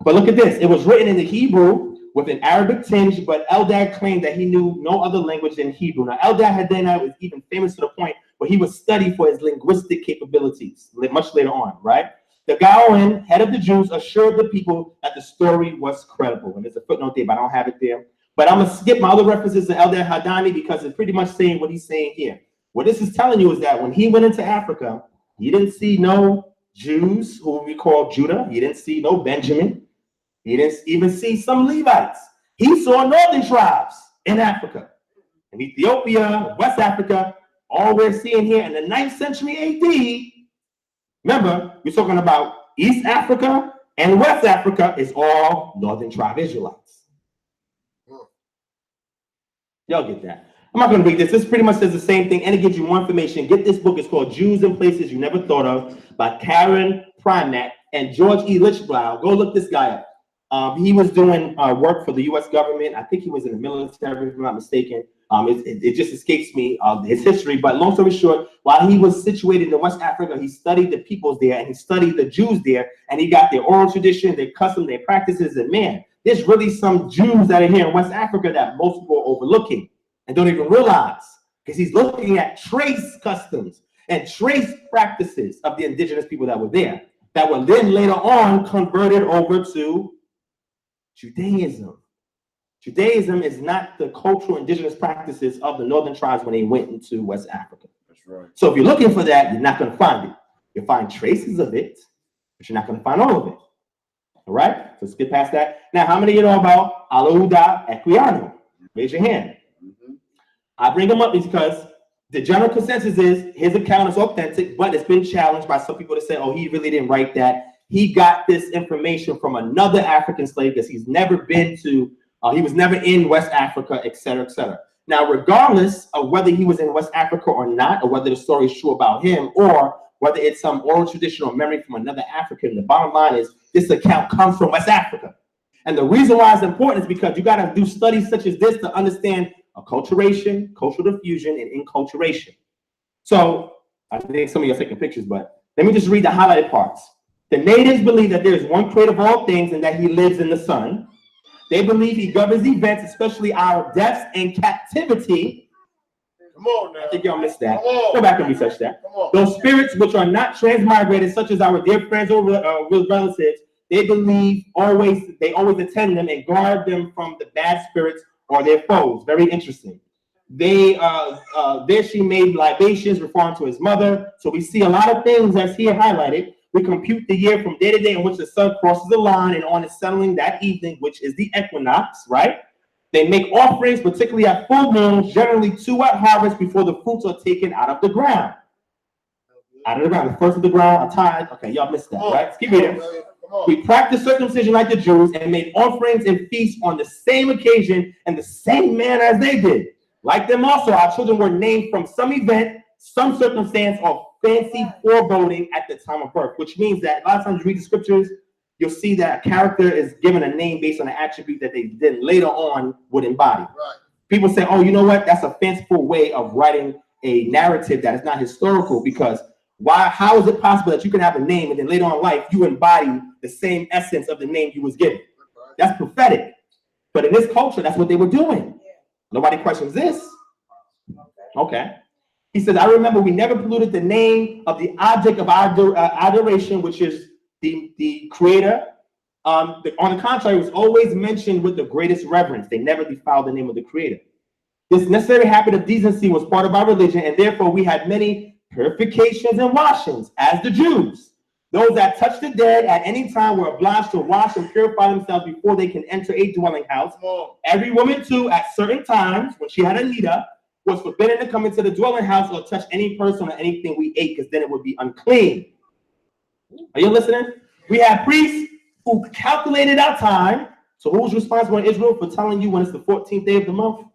But look at this. It was written in the Hebrew with an Arabic tinge, but Eldad claimed that he knew no other language than Hebrew. Now, Eldad was even famous to the point where he was studied for his linguistic capabilities much later on, right? The Gaon, head of the Jews, assured the people that the story was credible. And there's a footnote there, but I don't have it there. But I'm going to skip my other references to Eldad Hadani because it's pretty much saying what he's saying here. What this is telling you is that when he went into Africa, he didn't see no Jews who we call Judah. He didn't see no Benjamin. He didn't even see some Levites. He saw northern tribes in Africa. in Ethiopia, West Africa. All we're seeing here in the 9th century AD, remember, we're talking about East Africa and West Africa is all Northern Tribe Israelites. Y'all get that? I'm not going to read this. This pretty much says the same thing, and it gives you more information. Get this book. It's called Jews in Places You Never Thought Of by Karen Primack and George E. Lichblau. Go look this guy up. He was doing work for the U.S. government. I think he was in the military, if I'm not mistaken. It just escapes me his history. But long story short, while he was situated in West Africa, he studied the peoples there, and he studied the Jews there, and he got their oral tradition, their custom, their practices. And man, there's really some Jews that are here in West Africa that most people are overlooking and don't even realize, because he's looking at trace customs and trace practices of the indigenous people that were there, that were then later on converted over to Judaism. Judaism is not the cultural indigenous practices of the northern tribes when they went into West Africa. That's right. So if you're looking for that, you're not going to find it. You'll find traces of it, but you're not going to find all of it. All right? So let's get past that. Now, how many of you know about Alouda Equiano? Raise your hand. I bring him up because the general consensus is his account is authentic, but it's been challenged by some people to say, oh, he really didn't write that. He got this information from another African slave because he's never been to, he was never in West Africa, et cetera, et cetera. Now, regardless of whether he was in West Africa or not, or whether the story is true about him, or whether it's some oral tradition or memory from another African, the bottom line is this account comes from West Africa. And the reason why it's important is because you got to do studies such as this to understand acculturation, cultural diffusion, and enculturation. So I think some of you are taking pictures, but let me just read the highlighted parts. The natives believe that there is one creator of all things and that he lives in the sun. They believe he governs events, especially our deaths and captivity. Come on now. I think y'all missed that. Go back and research that. Those spirits which are not transmigrated, such as our dear friends or relatives, they believe they always attend them and guard them from the bad spirits or their foes. Very interesting. There she made libations referring to his mother. So we see a lot of things as here highlighted. We compute the year from day to day in which the sun crosses the line and on its settling that evening, which is the equinox, right? They make offerings, particularly at full moon, generally 2 at harvest before the fruits are taken out of the ground. Out of the ground, the first of the ground, a tithe. Okay, y'all missed that, right? Let's keep reading. We practice circumcision like the Jews and made offerings and feasts on the same occasion and the same manner as they did. Like them also, our children were named from some event, some circumstance, or fancy foreboding at the time of birth, which means that a lot of times you read the scriptures, you'll see that a character is given a name based on an attribute that they then later on would embody. Right. People say, oh, you know what? That's a fanciful way of writing a narrative that is not historical, because how is it possible that you can have a name and then later on in life you embody the same essence of the name you was given? That's prophetic. But in this culture, that's what they were doing. Nobody questions this. Okay. He says, I remember we never polluted the name of the object of our adoration, which is the creator. On the contrary, it was always mentioned with the greatest reverence. They never defiled the name of the creator. This necessary habit of decency was part of our religion, and therefore we had many purifications and washings, as the Jews. Those that touched the dead at any time were obliged to wash and purify themselves before they can enter a dwelling house. Every woman, too, at certain times, when she had a nida, was forbidden to come into the dwelling house or touch any person or anything we ate, because then it would be unclean. Are you listening? We had priests who calculated our time. So who's responsible in Israel for telling you when it's the 14th day of the month?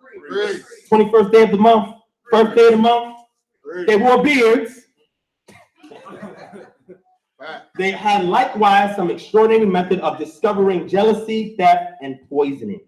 21st day of the month? First day of the month? They wore beards. They had likewise some extraordinary method of discovering jealousy, theft, and poisoning.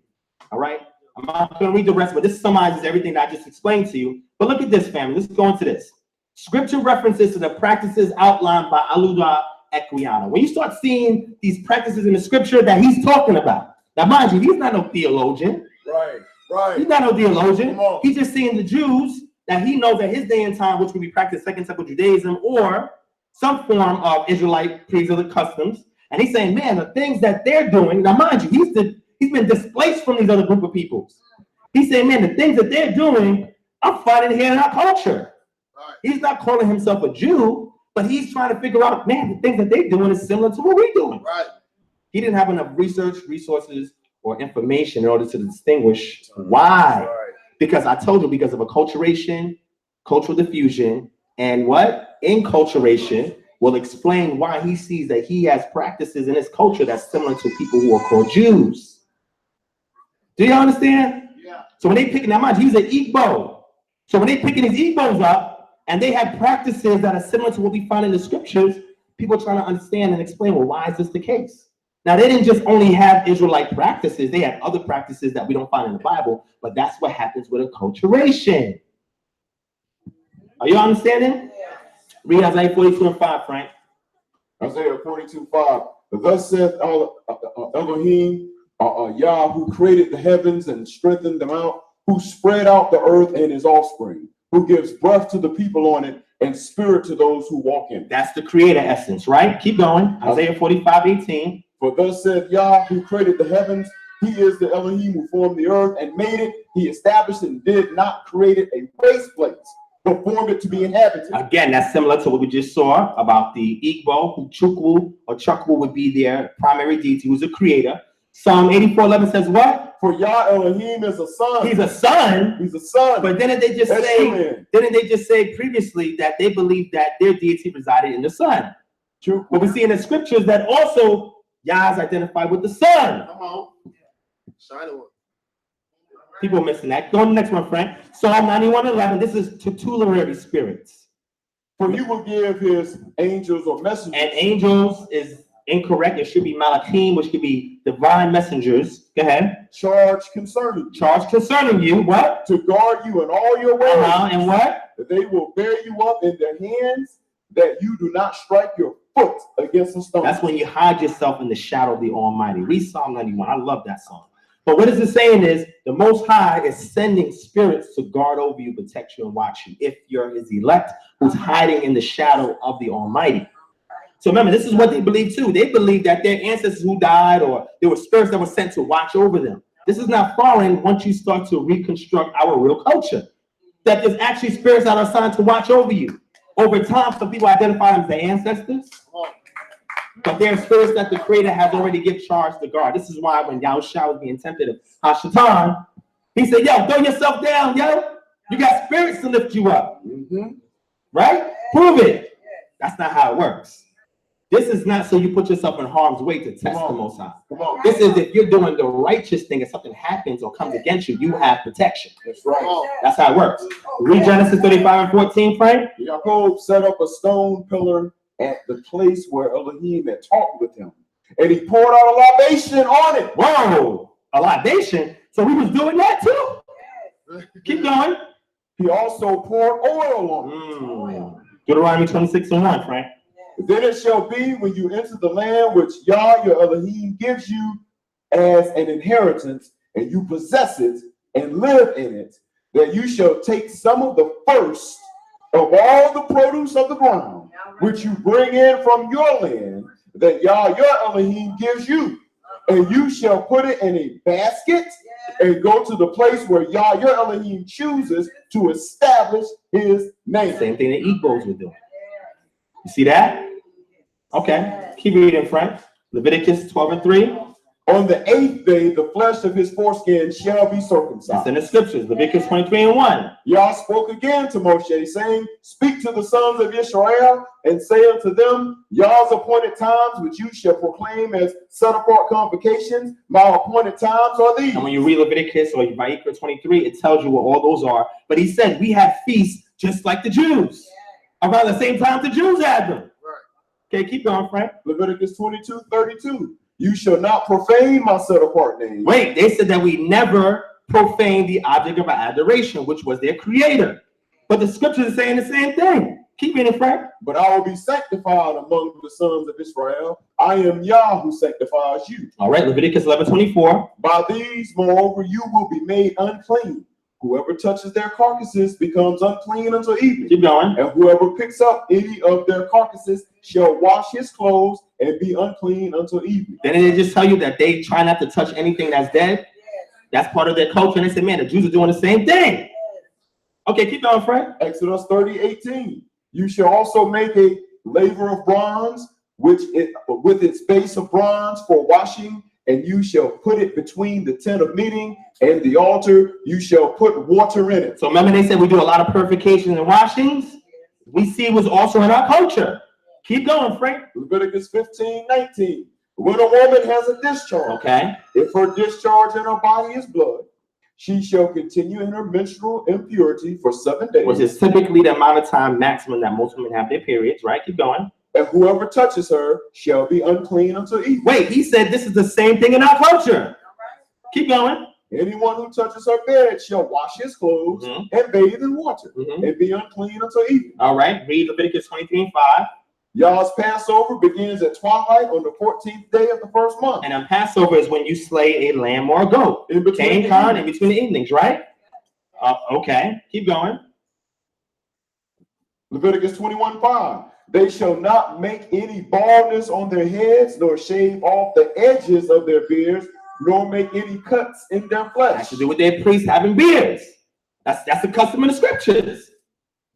All right? I'm not going to read the rest, but this summarizes everything that I just explained to you. But look at this, family. Let's go into this. Scripture references to the practices outlined by Alouda Equiano. When you start seeing these practices in the scripture that he's talking about, now mind you, he's not no theologian. Right. He's not no theologian. He's just seeing the Jews that he knows at his day and time, which would be practiced Second Temple Judaism or some form of Israelite pre-Exilic customs. And he's saying, man, the things that they're doing, now mind you, he's been displaced from these other group of peoples. He's saying, man, the things that they're doing are fighting here in our culture. Right. He's not calling himself a Jew, but he's trying to figure out, man, the things that they're doing is similar to what we're doing. Right. He didn't have enough research, resources, or information in order to distinguish why Because I told you, because of acculturation, cultural diffusion, and what? Enculturation will explain why he sees that he has practices in his culture that's similar to people who are called Jews. Do you understand? Yeah. So when they picking that mind, he's an Igbo. So when they picking these Igbos up and they have practices that are similar to what we find in the scriptures, people are trying to understand and explain, well, why is this the case? Now, they didn't just only have Israelite practices. They had other practices that we don't find in the Bible, but that's what happens with acculturation. Are you understanding? Read Isaiah 42:5, Frank. Isaiah 42:5. Thus saith Elohim, Yah, who created the heavens and strengthened them out, who spread out the earth and his offspring, who gives breath to the people on it and spirit to those who walk in it. That's the creator essence, right? Keep going. Isaiah 45:18. For thus saith Yah, who created the heavens, he is the Elohim who formed the earth and made it. He established and did not create it a waste place, but formed it to be inhabited. Again, that's similar to what we just saw about the Igbo, who Chukwu would be their primary deity, who's a creator. Psalm 84:11 says what? For Yah Elohim is a son. He's a son. He's a son. But didn't they just say previously that they believed that their deity resided in the son? True. But we see in the scriptures that also Yah is identified with the son. Come on. Shine it. People missing that. Go on to the next one, Frank. Psalm 91:11. This is tutelary spirits. For he will give his angels or messengers. And angels is incorrect. It should be malachim, which could be divine messengers. Go ahead. Charge concerning you. What? To guard you in all your ways. And what? That they will bear you up in their hands, that you do not strike your foot against a stone. That's when you hide yourself in the shadow of the Almighty. Read Psalm 91. I love that song. But what is it saying is the Most High is sending spirits to guard over you, protect you, and watch you. If you're his elect, who's hiding in the shadow of the Almighty. So remember, this is what they believe too. They believe that their ancestors who died, or there were spirits that were sent to watch over them. This is not foreign once you start to reconstruct our real culture. That there's actually spirits that are assigned to watch over you. Over time, some people identify them as their ancestors. But there are spirits that the Creator has already given charge to guard. This is why when Yahushua was being tempted of Hashatan, he said, yo, throw yourself down, yo. You got spirits to lift you up. Right? Prove it. That's not how it works. This is not so you put yourself in harm's way to test the Most High. This is if you're doing the righteous thing and something happens or comes against you, you have protection. That's right. That's how it works. Read Genesis 35:14, Frank. Jacob set up a stone pillar at the place where Elohim had talked with him, and he poured out a libation on it. Whoa, a libation? So he was doing that too? Keep going. He also poured oil on it. Deuteronomy 26:1, Frank. Then it shall be when you enter the land which Yah your Elohim gives you as an inheritance, and you possess it and live in it, that you shall take some of the first of all the produce of the ground, which you bring in from your land, that Yah your Elohim gives you, and you shall put it in a basket and go to the place where Yah your Elohim chooses to establish his name. Same thing the Igbos were doing. You see that? Okay, keep reading, Frank. Leviticus 12:3. On the 8th day, the flesh of his foreskin shall be circumcised. That's in the scriptures, Leviticus 23:1. Yah spoke again to Moshe, saying, speak to the sons of Israel and say unto them, Yah's appointed times, which you shall proclaim as set apart convocations, my appointed times are these. And when you read Leviticus or Vayikra 23, it tells you what all those are. But he said, we have feasts just like the Jews. Around the same time the Jews had them. Okay, keep going, Frank. Leviticus 22:32. You shall not profane my set apart name. Wait, they said that we never profane the object of our adoration, which was their creator. But the scriptures are saying the same thing. Keep reading, Frank. But I will be sanctified among the sons of Israel. I am Yah who sanctifies you. All right, Leviticus 11:24. By these, moreover, you will be made unclean. Whoever touches their carcasses becomes unclean until evening. Keep going. And whoever picks up any of their carcasses shall wash his clothes and be unclean until evening. Didn't they just tell you that they try not to touch anything that's dead? That's part of their culture. And they said, man, the Jews are doing the same thing. Okay, keep going, Frank. Exodus 30:18. You shall also make a laver of bronze, with its base of bronze for washing, and you shall put it between the tent of meeting and the altar. You shall put water in it. So remember they said we do a lot of purifications and washings? We see it was also in our culture. Keep going, Frank. Leviticus 15:19. When a woman has a discharge, okay, if her discharge in her body is blood, she shall continue in her menstrual impurity for 7 days. Which is typically the amount of time maximum that most women have their periods, right? Keep going. And whoever touches her shall be unclean until evening. Wait, he said this is the same thing in our culture. Keep going. Anyone who touches her bed shall wash his clothes and bathe in water and be unclean until evening. All right, read Leviticus 23:5. Y'all's Passover begins at twilight on the 14th day of the first month. And on Passover is when you slay a lamb or a goat. In between the evenings, right? Okay, keep going. Leviticus 21:5. They shall not make any baldness on their heads, nor shave off the edges of their beards, nor make any cuts in their flesh. Has to do with their priests having beards. That's the custom in the scriptures.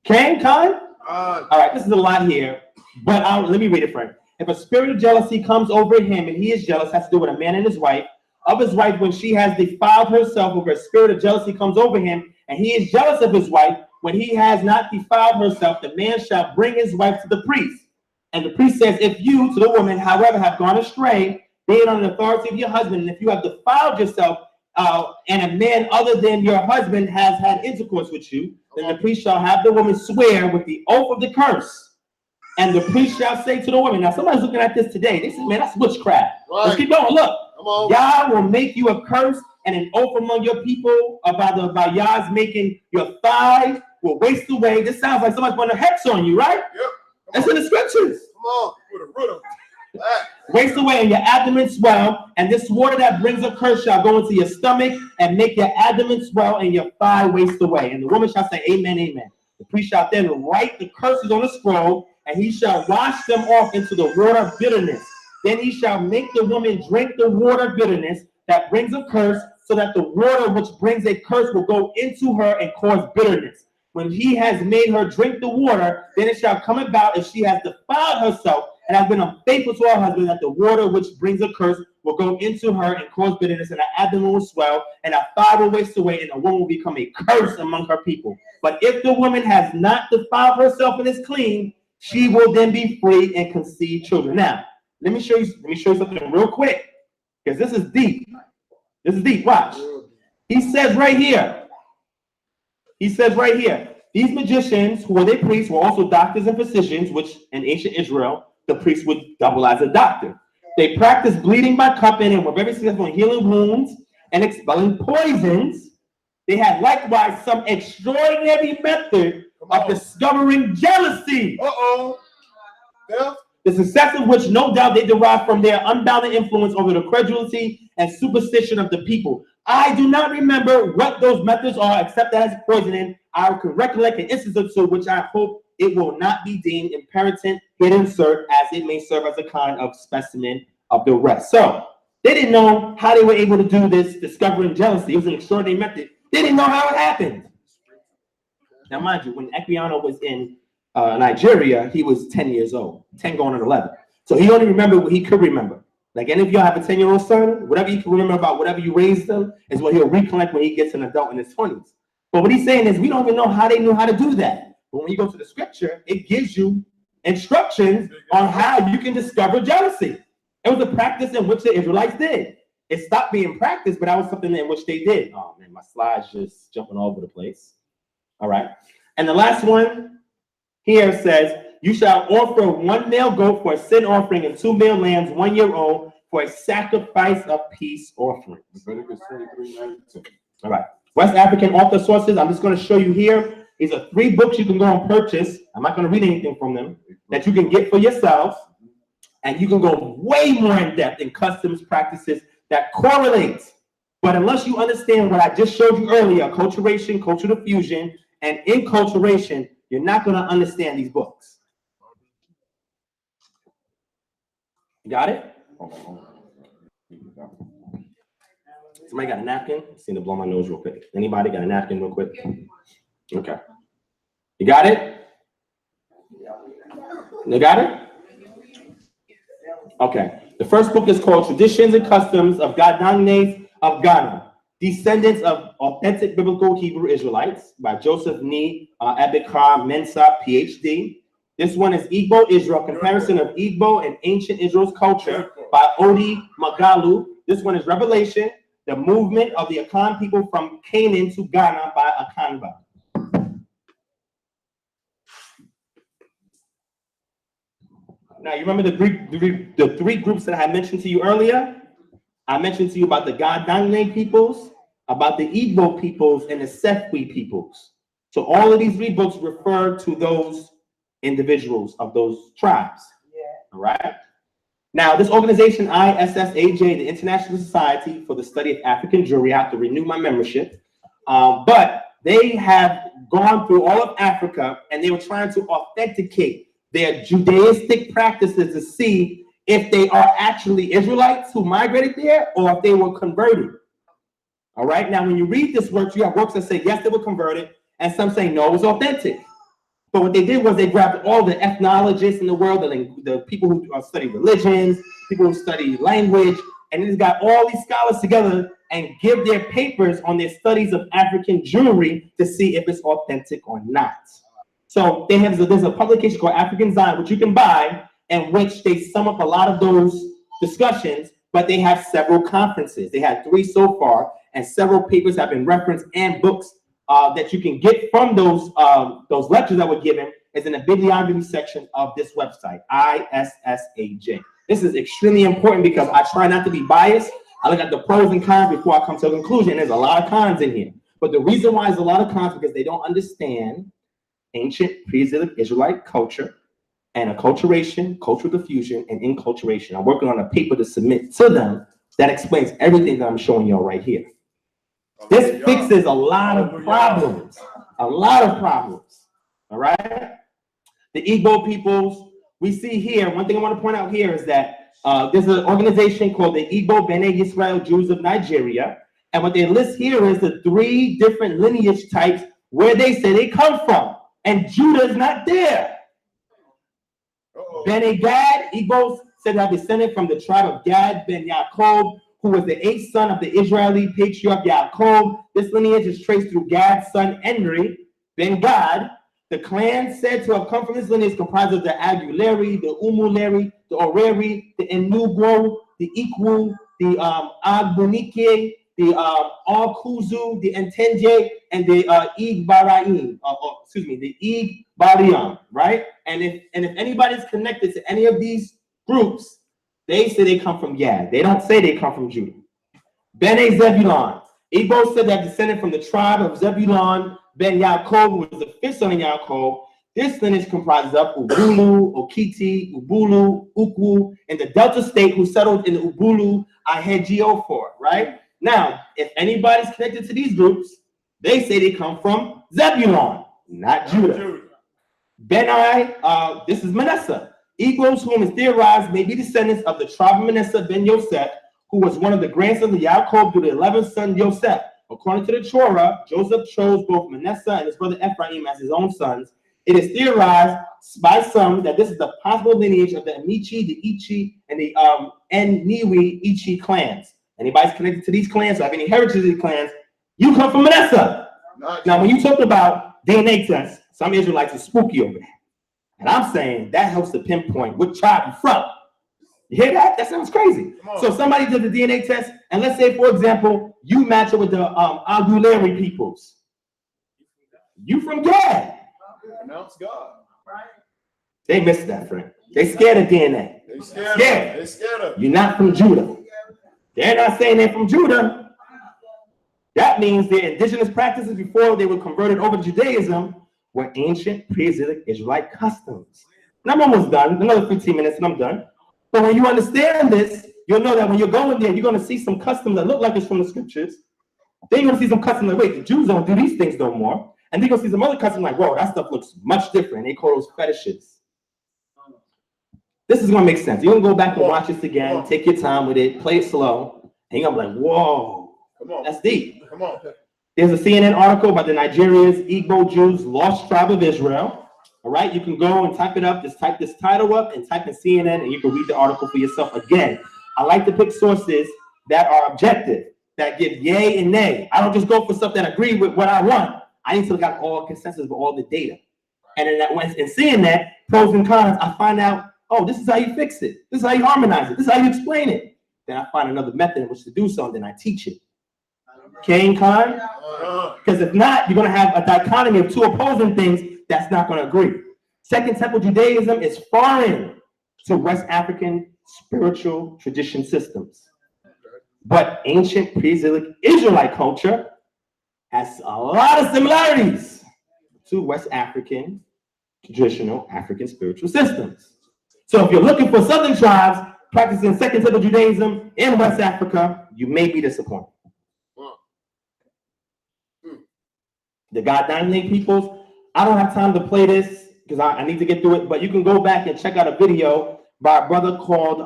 Okay, Con? All right, this is a lot here, but let me read it, Frank. If a spirit of jealousy comes over him and he is jealous, has to do with a man and his wife, of his wife when she has defiled herself, or a spirit of jealousy comes over him and he is jealous of his wife, when he has not defiled herself, the man shall bring his wife to the priest. And the priest says, if you, to the woman, however, have gone astray, being on the authority of your husband, and if you have defiled yourself, and a man other than your husband has had intercourse with you, then the priest shall have the woman swear with the oath of the curse. And the priest shall say to the woman, now somebody's looking at this today, they say, man, that's witchcraft. Right. Let's keep going. Look, God will make you a curse and an oath among your people about Yah's making your thigh will waste away. This sounds like somebody's putting a hex on you, right? Yep. That's in the scriptures. Come on, put a rhythm. Waste away and your abdomen swell, and this water that brings a curse shall go into your stomach and make your abdomen swell and your thigh waste away. And the woman shall say, amen, amen. The priest shall then write the curses on a scroll, and he shall wash them off into the water of bitterness. Then he shall make the woman drink the water of bitterness that brings a curse, so that the water which brings a curse will go into her and cause bitterness. When he has made her drink the water, then it shall come about, if she has defiled herself and has been unfaithful to her husband, that the water which brings a curse will go into her and cause bitterness, and her abdomen will swell, and her thigh will waste away, and the woman will become a curse among her people. But if the woman has not defiled herself and is clean, she will then be free and conceive children. Now, let me show you something real quick, because this is deep. This is deep. Watch. He says right here. These magicians, who were their priests, were also doctors and physicians, which in ancient Israel, the priest would double as a doctor. They practiced bleeding by cupping and were very successful in healing wounds and expelling poisons. They had likewise some extraordinary method of discovering jealousy. The success of which no doubt they derived from their unbounded influence over the credulity and superstition of the people. I do not remember what those methods are, except that as poisoning. I can recollect an instance or two, which I hope it will not be deemed imperative here insert, as it may serve as a kind of specimen of the rest. So they didn't know how they were able to do this, discovering jealousy. It was an extraordinary method. They didn't know how it happened. Now, mind you, when Equiano was in Nigeria, he was 10 years old, 10 going on 11. So he only remembered what he could remember. Like any of y'all have a 10-year-old son, whatever you can remember about whatever you raised them is what he'll recollect when he gets an adult in his 20s. But what he's saying is we don't even know how they knew how to do that. But when you go to the scripture, it gives you instructions on how you can discover jealousy. It was a practice in which the Israelites did. It stopped being practice, but that was something in which they did. Oh man, my slide's just jumping all over the place. All right. And the last one here says, you shall offer 1 male goat for a sin offering and 2 male lambs 1 year old for a sacrifice of peace offering. Leviticus 23:19. All right. West African author sources, I'm just going to show you here. These are 3 books you can go and purchase. I'm not going to read anything from them, that you can get for yourself. And you can go way more in depth in customs practices that correlate. But unless you understand what I just showed you earlier, acculturation, cultural diffusion, and inculturation, you're not going to understand these books. You got it? Somebody got a napkin? I seem to blow my nose real quick. Anybody got a napkin real quick? Okay. You got it? You got it? Okay. The first book is called Traditions and Customs of Ghanaians of Ghana, Descendants of Authentic Biblical Hebrew Israelites by Joseph Ni Ebekar Mensah, PhD. This one is Igbo Israel, Comparison of Igbo and Ancient Israel's Culture by Odi Magalu. This one is Revelation, The Movement of the Akan People from Canaan to Ghana by Akanba. Now, you remember the three groups that I mentioned to you earlier? I mentioned to you about the Ghanaian peoples, about the Igbo peoples, and the Sefwi peoples. So all of these three books refer to those individuals of those tribes. All right? Now, this organization, ISSAJ, the International Society for the Study of African Jewry, I have to renew my membership. But they have gone through all of Africa, and they were trying to authenticate their Judaistic practices to see if they are actually Israelites who migrated there or if they were converted. All right, now when you read this work, you have works that say yes, they were converted, and some say no, it was authentic. But what they did was they grabbed all the ethnologists in the world, the people who study religions, people who study language, and they got all these scholars together and give their papers on their studies of African Jewry to see if it's authentic or not. So there's a publication called African Zion, which you can buy, in which they sum up a lot of those discussions, but they have several conferences. They had 3 so far, and several papers have been referenced and books that you can get from those lectures that were given is in the bibliography section of this website, ISSAJ. This is extremely important because I try not to be biased. I look at the pros and cons before I come to a conclusion. There's a lot of cons in here. But the reason why there's a lot of cons is because they don't understand ancient pre-Israelite culture and acculturation, cultural diffusion, and inculturation. I'm working on a paper to submit to them that explains everything that I'm showing y'all right here. This fixes a lot of problems, all right? The Igbo peoples, we see here, one thing I want to point out here is that there's an organization called the Igbo Bene Israel Jews of Nigeria, and what they list here is the 3 different lineage types where they say they come from, and Judah is not there. Bene Gad, Igbos said they are descended from the tribe of Gad ben Yaakov, who was the 8th son of the Israeli patriarch Yaakov. This lineage is traced through Gad's son Enri ben Gad. The clan said to have come from this lineage comprised of the Aguleri, the Umuleri, the Oreri, the Enugwo, the Ikwu, the Agbonike, the Akuzu, the Entenje, and the Igbaraim, the Igbariam, right? And if anybody's connected to any of these groups, they say they come from Gad. They don't say they come from Judah. Bene Zebulon. Igbo said that descended from the tribe of Zebulon ben Yaakov, who was the 5th son of Yaakov. This lineage comprises of Ubulu, Okiti, Ubulu, Ukwu, and the Delta state who settled in the Ubulu Ahegiofor, right? Now, if anybody's connected to these groups, they say they come from Zebulon, not Judah. Benai, this is Manasseh. Igbos whom is theorized may be descendants of the tribe of Manasseh ben Yosef, who was one of the grandsons of Yaakov through the 11th son Yosef. According to the Torah, Joseph chose both Manasseh and his brother Ephraim as his own sons. It is theorized by some that this is the possible lineage of the Amici, the Ichi, and the Niwi Ichi clans. Anybody's connected to these clans or have any heritage of these clans, you come from Manasseh. Now, when you talk about DNA tests, some Israelites are spooky over there. And I'm saying that helps to pinpoint what tribe you're from. You hear that? That sounds crazy. So somebody did the DNA test, and let's say, for example, you match it with the Aguleri peoples. You from Gad. Pronounce God. They missed that, friend. They scared of DNA. They scared. They scared of. You're not from Judah. They're not saying they're from Judah. That means their indigenous practices before they were converted over to Judaism were ancient pre-Israelite customs. And I'm almost done. Another 15 minutes and I'm done. But when you understand this, you'll know that when you're going there, you're going to see some customs that look like it's from the scriptures. Then you're going to see some customs like, wait, the Jews don't do these things no more. And then you're going to see some other customs like, whoa, that stuff looks much different. They call those fetishes. This is going to make sense. You're going to go back and watch this again, take your time with it, play it slow, and you're going to be like, whoa, that's deep. Come on. There's a CNN article about the Nigeria's Igbo Jews' lost tribe of Israel. All right, you can go and type it up. Just type this title up and type in CNN, and you can read the article for yourself. Again, I like to pick sources that are objective, that give yay and nay. I don't just go for stuff that agree with what I want. I need to look at all consensus with all the data. And in seeing that, pros and cons, I find out, oh, this is how you fix it. This is how you harmonize it. This is how you explain it. Then I find another method in which to do so, and then I teach it. King, con? Because if not, you're going to have a dichotomy of two opposing things that's not going to agree. Second Temple Judaism is foreign to West African spiritual tradition systems. But ancient pre-Exilic Israelite culture has a lot of similarities to West African traditional African spiritual systems. So if you're looking for Southern tribes practicing Second Temple Judaism in West Africa, you may be disappointed. The God Dynamic peoples, I don't have time to play this because I need to get through it, but you can go back and check out a video by a brother called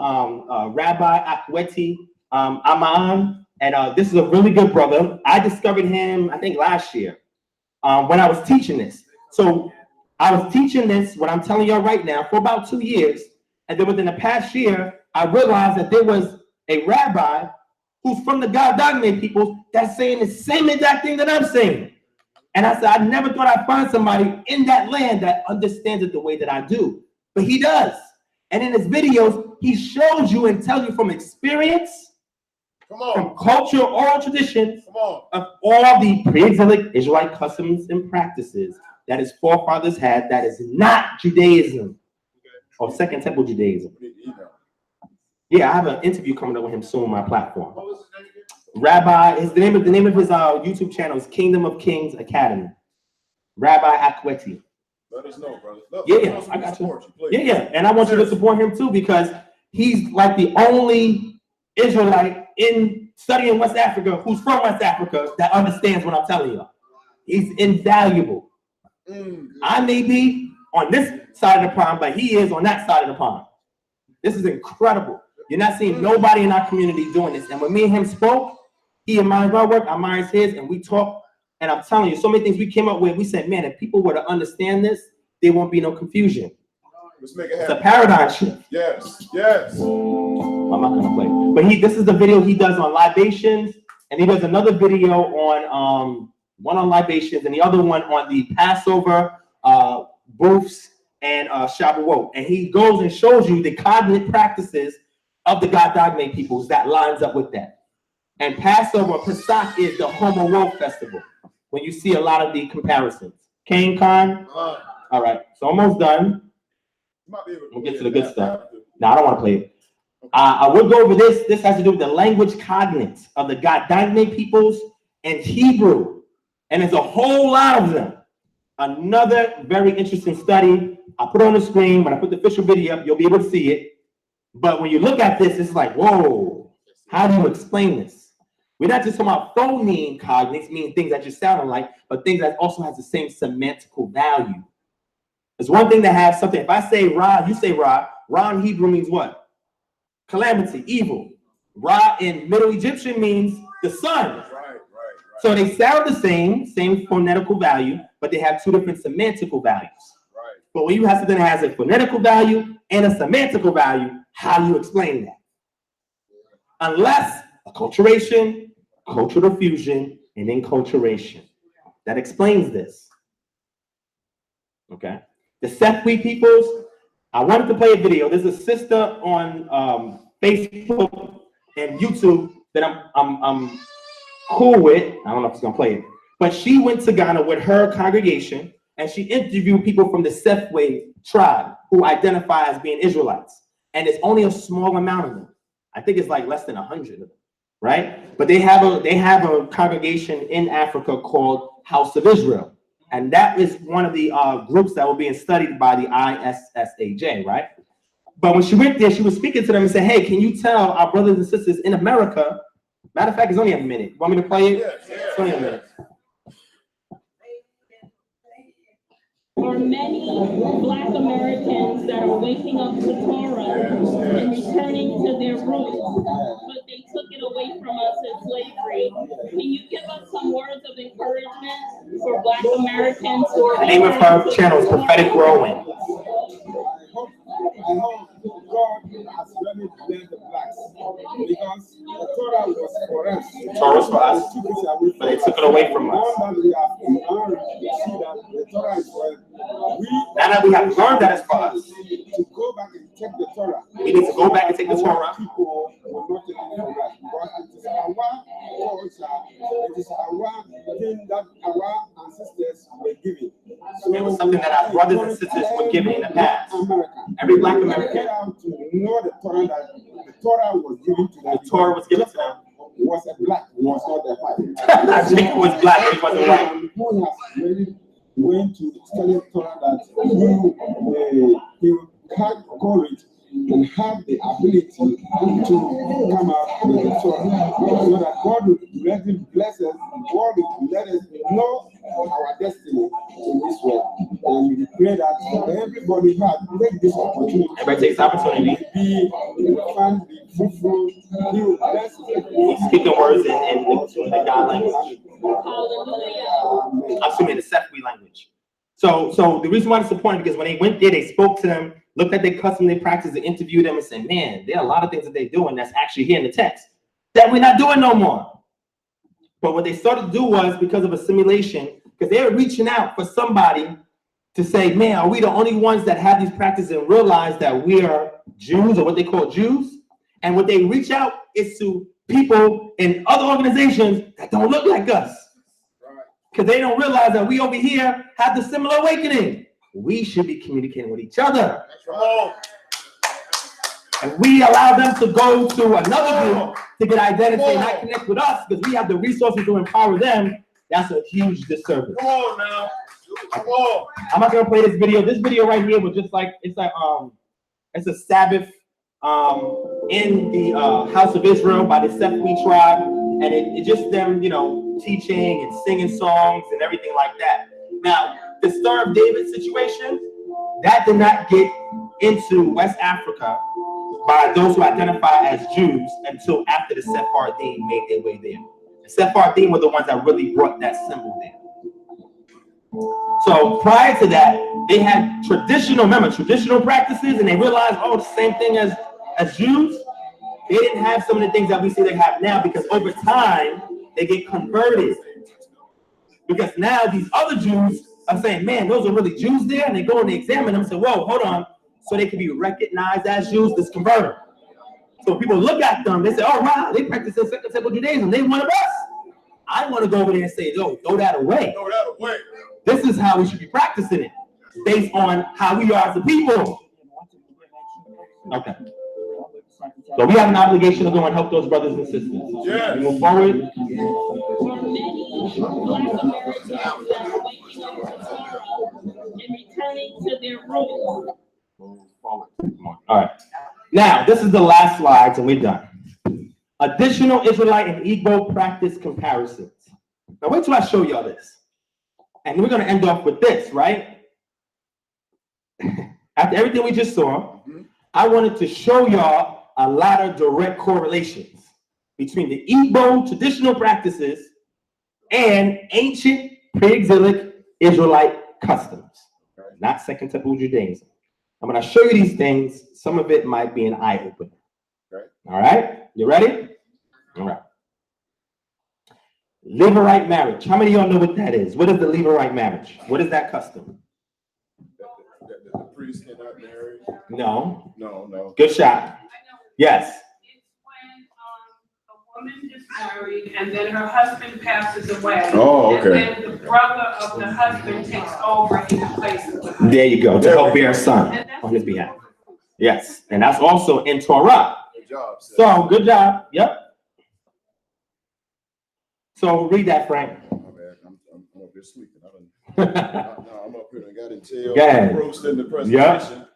Rabbi Akweti Aman, and this is a really good brother. I discovered him, I think, last year when I was teaching this. So I was teaching this, what I'm telling y'all right now, for about 2 years, and then within the past year, I realized that there was a rabbi who's from the God Dynamic peoples that's saying the same exact thing that I'm saying. And I said, I never thought I'd find somebody in that land that understands it the way that I do. But he does. And in his videos, he shows you and tells you from experience, from culture, oral tradition, of all the pre-exilic Israelite customs and practices that his forefathers had that is not Judaism or Second Temple Judaism. Yeah, I have an interview coming up with him soon on my platform. Rabbi, the name of his YouTube channel is Kingdom of Kings Academy. Rabbi Akweti. Let us know, brother. Yeah, I got you. Yeah, and I want you to support him too because he's like the only Israelite in studying West Africa who's from West Africa that understands what I'm telling you. He's invaluable. I may be on this side of the pond, but he is on that side of the pond. This is incredible. You're not seeing nobody in our community doing this. And when me and him spoke, he admires my work, I admires his, and we talk. And I'm telling you, so many things we came up with. We said, man, if people were to understand this, there won't be no confusion. Let's make it happen. It's a paradigm shift. Yes, yes. I'm not gonna play. But this is the video he does on libations, and he does another video on one on libations and the other one on the Passover, booths, and Shavuot. And he goes and shows you the cognate practices of the God Dogme peoples that lines up with that. And Passover, Pesach, is the Homo Wolf festival. When you see a lot of the comparisons. Kane Khan? All right, so almost done. We'll get to the good stuff. No, I don't want to play it. I will go over this. This has to do with the language cognates of the God Dynamic peoples and Hebrew. And there's a whole lot of them. Another very interesting study. I'll put it on the screen. When I put the official video up, you'll be able to see it. But when you look at this, it's like, whoa, how do you explain this? We're not just talking about phoneme cognates, meaning things that just sound alike, but things that also has the same semantical value. There's one thing to have something. If I say Ra, you say Ra. Ra in Hebrew means what? Calamity, evil. Ra in Middle Egyptian means the sun. Right. So they sound the same phonetical value, but they have two different semantical values. Right. But when you have something that has a phonetical value and a semantical value, how do you explain that? Unless acculturation, cultural diffusion, and enculturation. That explains this. Okay. The Sethwi peoples, I wanted to play a video. There's a sister on Facebook and YouTube that I'm cool with. I don't know if she's gonna play it, but she went to Ghana with her congregation and she interviewed people from the Sethwi tribe who identify as being Israelites. And it's only a small amount of them. I think it's like less than 100 of them, right? But they have a congregation in Africa called House of Israel. And that is one of the groups that were being studied by the ISSAJ, right? But when she went there, she was speaking to them and said, hey, can you tell our brothers and sisters in America, matter of fact, it's only a minute. Want me to play it? It's only a minute. are many Black Americans that are waking up to Torah and returning to their roots, but they took it away from us in slavery. Can you give us some words of encouragement for Black Americans who are... The name of her channel is Prophetic Growing. I hope God has really blessed the blacks because the Torah was for us. Torah was for us, but they took it away from us. Now that we have learned to see that the Torah is for us, now that we have learned that it's for us, to go back and take the Torah. We need to go back and take the Torah. People will not take it from us because it is our culture, it is our thing that our ancestors were giving. So it was something that our brothers and sisters were given in the past. Every Black American. To know the Torah that the Torah was given to them. The Torah was given to them. Was a black, was not a white. Jacob was black, he wasn't white. Who has really went to study Torah that he had courage and have the ability to come out with the Torah. So that God will let him bless us, God will let us know our destiny in this world. And we pray that everybody has take this opportunity. Everybody takes the opportunity. Be fruitful, he will bless us. He's speaking words in the God language. I'm assuming the Sephi language. So the reason why it's important because when they went there, they spoke to them, looked at their custom, their practice, they interviewed them and said, man, there are a lot of things that they're doing that's actually here in the text that we're not doing no more. But what they started to do was because of assimilation, because they were reaching out for somebody to say, man, are we the only ones that have these practices and realize that we are Jews or what they call Jews? And what they reach out is to people in other organizations that don't look like us. Because they don't realize that we over here have the similar awakening. We should be communicating with each other. And we allow them to go to another group to get identity and not connect with us because we have the resources to empower them. That's a huge disservice. Come on now. Come on. I'm not gonna play this video. This video right here was just like it's a Sabbath in the house of Israel by the Sephi tribe, and it just them, you know, teaching and singing songs and everything like that. Now, the Star of David situation, that did not get into West Africa by those who identify as Jews until after the Sephardim made their way there. The Sephardim were the ones that really brought that symbol there. So prior to that, they had traditional practices, and they realized, oh, the same thing as Jews. They didn't have some of the things that we see they have now because over time, they get converted. Because now these other Jews are saying, man, those are really Jews there, and they go and they examine them and say, whoa, hold on. So they can be recognized as Jews, let's convert them. So people look at them, they say, oh, wow, they practice in Second Temple Judaism, they one of us. I want to go over there and say, yo, throw that away. Throw that away. This is how we should be practicing it, based on how we are as a people. Okay. So we have an obligation to go and help those brothers and sisters. Yeah. We move forward. Returning to their roots. Move forward. All right. Now, this is the last slide, and we're done. Additional Israelite and Igbo practice comparisons. Now, wait till I show y'all this. And we're going to end off with this, right? After everything we just saw, I wanted to show y'all a lot of direct correlations between the Igbo traditional practices and ancient pre-exilic Israelite customs, not Second Temple Judaism. I'm going to show you these things. Some of it might be an eye-opener. All right? You ready? All right. Levirate marriage. How many of y'all know what that is? What is the Levirate marriage? What is that custom? The priest cannot marry? No. No. Good shot. Yes. Woman is married and then her husband passes away. Oh, okay. And then the brother of the husband takes over in the place of the husband. There you go. To help bear a son on his behalf. Yes. And that's also in Torah. Good job. So, good job. Yep. So, read that, Frank. Oh, man. I'm up here sleeping. I'm up here and got until roast in the presentation. Yep.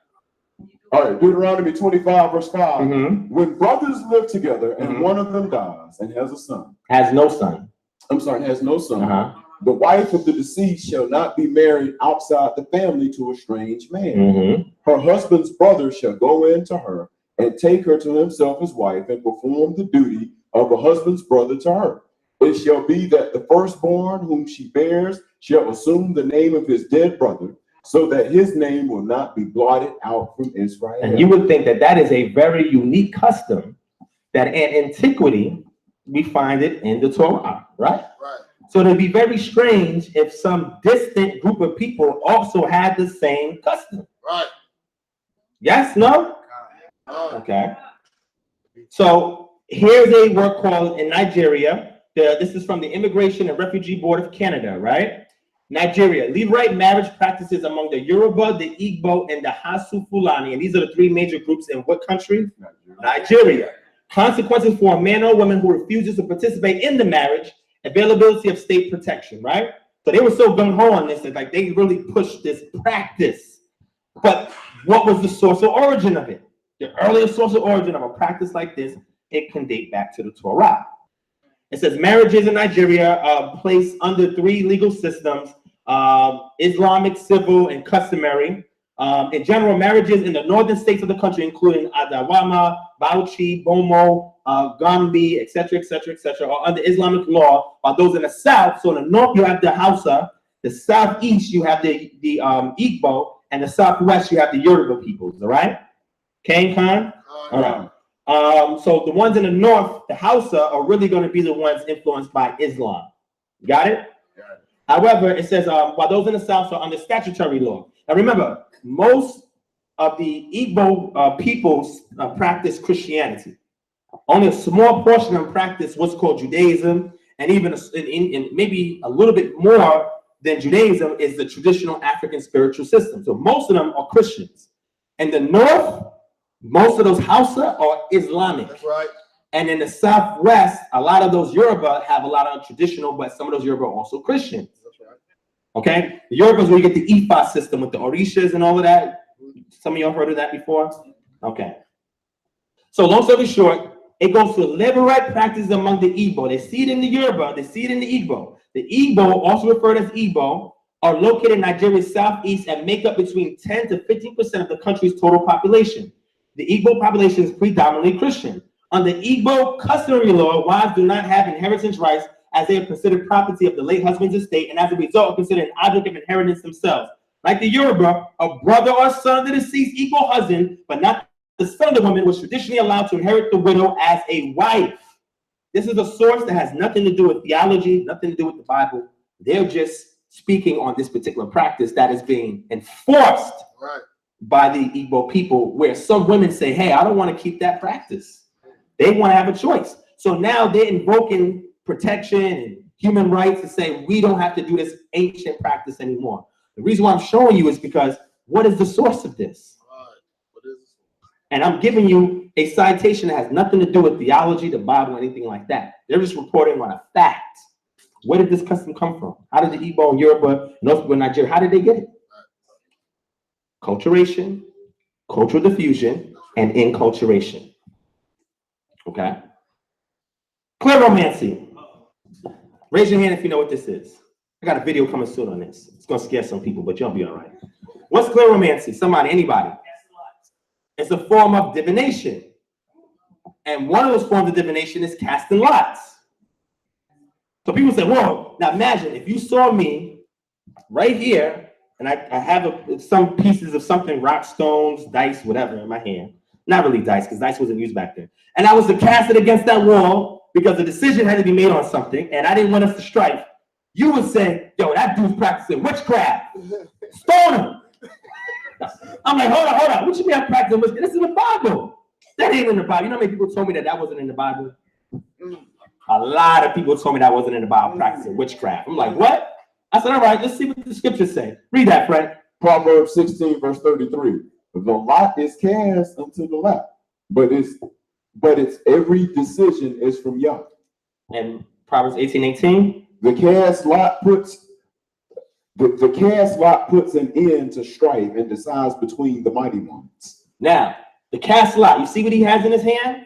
All right, Deuteronomy 25, verse 5. When brothers live together and one of them dies and has a son. Has no son. I'm sorry, has no son. The wife of the deceased shall not be married outside the family to a strange man. Her husband's brother shall go in to her and take her to himself as wife and perform the duty of a husband's brother to her. It shall be that the firstborn whom she bears shall assume the name of his dead brother, so that his name will not be blotted out from Israel. And you would think that that is a very unique custom that in antiquity, we find it in the Torah, right? So it'd be very strange if some distant group of people also had the same custom. Yes, no? Okay. So here's a work called in Nigeria. This is from the Immigration and Refugee Board of Canada, right? Nigeria, Levirate marriage practices among the Yoruba, the Igbo, and the Hasu Fulani. And these are the three major groups in what country? Nigeria. Consequences for a man or woman who refuses to participate in the marriage, availability of state protection, right? So they were so gung-ho on this that like they really pushed this practice. But what was the source or origin of it? The earliest source or origin of a practice like this, it can date back to the Torah. It says marriages in Nigeria are placed under three legal systems, Islamic, civil, and customary. In general, marriages in the northern states of the country, including Adamawa, Bauchi, Bomo, Gombe, etc., are under Islamic law, while those in the south, so in the north you have the Hausa, the southeast you have the Igbo, and the southwest you have the Yoruba peoples, all right? Kane Khan? All right. So the ones in the north, the Hausa, are really going to be the ones influenced by Islam. Got it? However, it says, while those in the south are under statutory law. Now remember, most of the Igbo peoples practice Christianity. Only a small portion of them practice what's called Judaism, and even in maybe a little bit more than Judaism is the traditional African spiritual system. So most of them are Christians. In the north, most of those Hausa are Islamic. That's right. And in the southwest, a lot of those Yoruba have a lot of traditional, but some of those Yoruba are also Christians. That's right. Okay? The Yoruba is where you get the Ifa system with the Orishas and all of that. Some of y'all heard of that before? Okay. So long story short, it goes to Levirate practices among the Igbo. They see it in the Yoruba, they see it in the Igbo. The Igbo, also referred as Igbo, are located in Nigeria's southeast and make up between 10 to 15% of the country's total population. The Igbo population is predominantly Christian. Under Igbo customary law, wives do not have inheritance rights as they are considered property of the late husband's estate and as a result are considered an object of inheritance themselves. Like the Yoruba, a brother or son of the deceased equal husband, but not the son of the woman, was traditionally allowed to inherit the widow as a wife. This is a source that has nothing to do with theology, nothing to do with the Bible. They're just speaking on this particular practice that is being enforced by the Igbo people, where some women say, hey, I don't want to keep that practice. They want to have a choice. So now they're invoking protection and human rights to say, we don't have to do this ancient practice anymore. The reason why I'm showing you is because what is the source of this? And I'm giving you a citation that has nothing to do with theology, the Bible, anything like that. They're just reporting on a fact. Where did this custom come from? How did the Igbo and Yoruba and those people in Nigeria, how did they get it? Culturation, cultural diffusion, and inculturation. Okay? Clairomancy. Raise your hand if you know what this is. I got a video coming soon on this. It's going to scare some people, but you'll be all right. What's clairomancy? Somebody, anybody? It's a form of divination. And one of those forms of divination is casting lots. So people say, whoa, now imagine if you saw me right here, and I have some pieces of something, rock, stones, dice, whatever in my hand. Not really dice, because dice wasn't used back then. And I was to cast it against that wall because a decision had to be made on something, and I didn't want us to strike. You would say, yo, that dude's practicing witchcraft. Stone him. I'm like, hold on. What you mean I'm practicing witchcraft? This is in the Bible. That ain't in the Bible. You know how many people told me that wasn't in the Bible? A lot of people told me that wasn't in the Bible, practicing witchcraft. I'm like, what? I said, all right, let's see what the scriptures say. Read that, Frank. Proverbs 16, verse 33. The lot is cast unto the left, but its every decision is from Yah. And Proverbs 18:18. The cast lot puts an end to strife and decides between the mighty ones. Now, the cast lot, you see what he has in his hand?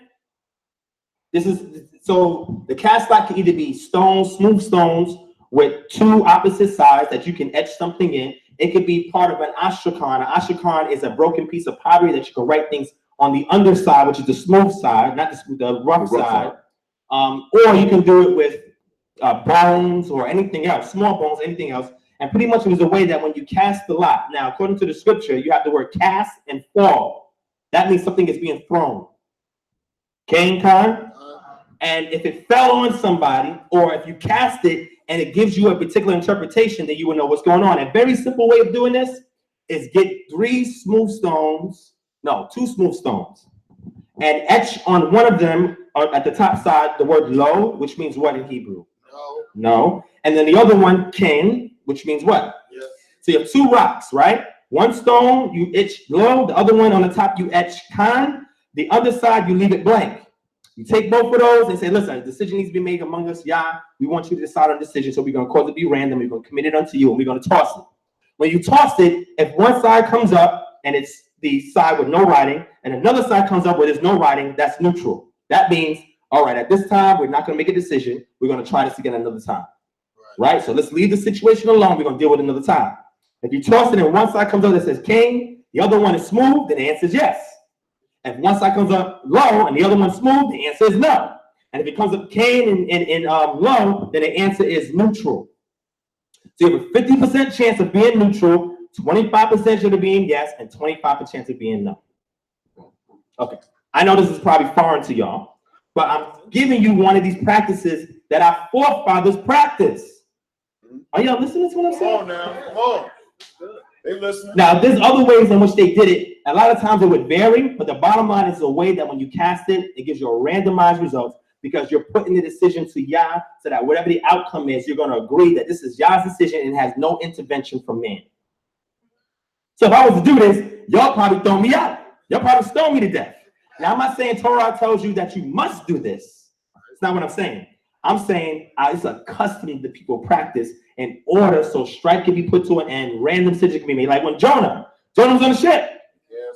So the cast lot can either be stones, smooth stones, with two opposite sides that you can etch something in. It could be part of an astrakhan. An astrakhan is a broken piece of pottery that you can write things on the underside, which is the smooth side, not the rough side. Or you can do it with bones or anything else, small bones, anything else. And pretty much it was a way that when you cast the lot, now according to the scripture, you have the word cast and fall. That means something is being thrown. Cain, Khan. And if it fell on somebody, or if you cast it and it gives you a particular interpretation, then you will know what's going on. A very simple way of doing this is get two smooth stones, and etch on one of them at the top side the word lo, which means what in Hebrew? No. And then the other one, kin, which means what? Yes. So you have two rocks, right? One stone you etch lo, the other one on the top you etch khan, the other side you leave it blank. You take both of those and say, listen, a decision needs to be made among us. Yeah, we want you to decide on a decision. So we're going to cause it to be random. We're going to commit it unto you, and we're going to toss it. When you toss it, if one side comes up and it's the side with no writing, and another side comes up where there's no writing, that's neutral. That means, all right, at this time, we're not going to make a decision. We're going to try this again another time. Right? So let's leave the situation alone. We're going to deal with it another time. If you toss it and one side comes up that says king, the other one is smooth, then the answer is yes. If one side comes up low and the other one's smooth, the answer is no. And if it comes up cane and low, then the answer is neutral. So you have a 50% chance of being neutral, 25% chance of being yes, and 25% chance of being no. Okay. I know this is probably foreign to y'all, but I'm giving you one of these practices that our forefathers practiced. Are y'all listening to what I'm saying? Come on now, come on. They listening. Now, there's other ways in which they did it. A lot of times it would vary, but the bottom line is a way that when you cast it, it gives you a randomized result because you're putting the decision to Yah so that whatever the outcome is, you're going to agree that this is Yah's decision and has no intervention from man. So if I was to do this, y'all probably throw me out. Y'all probably stone me to death. Now, I'm not saying Torah tells you that you must do this. It's not what I'm saying. I'm saying it's a custom that people practice in order so strife can be put to an end, random decisions can be made. Like when Jonah was on the ship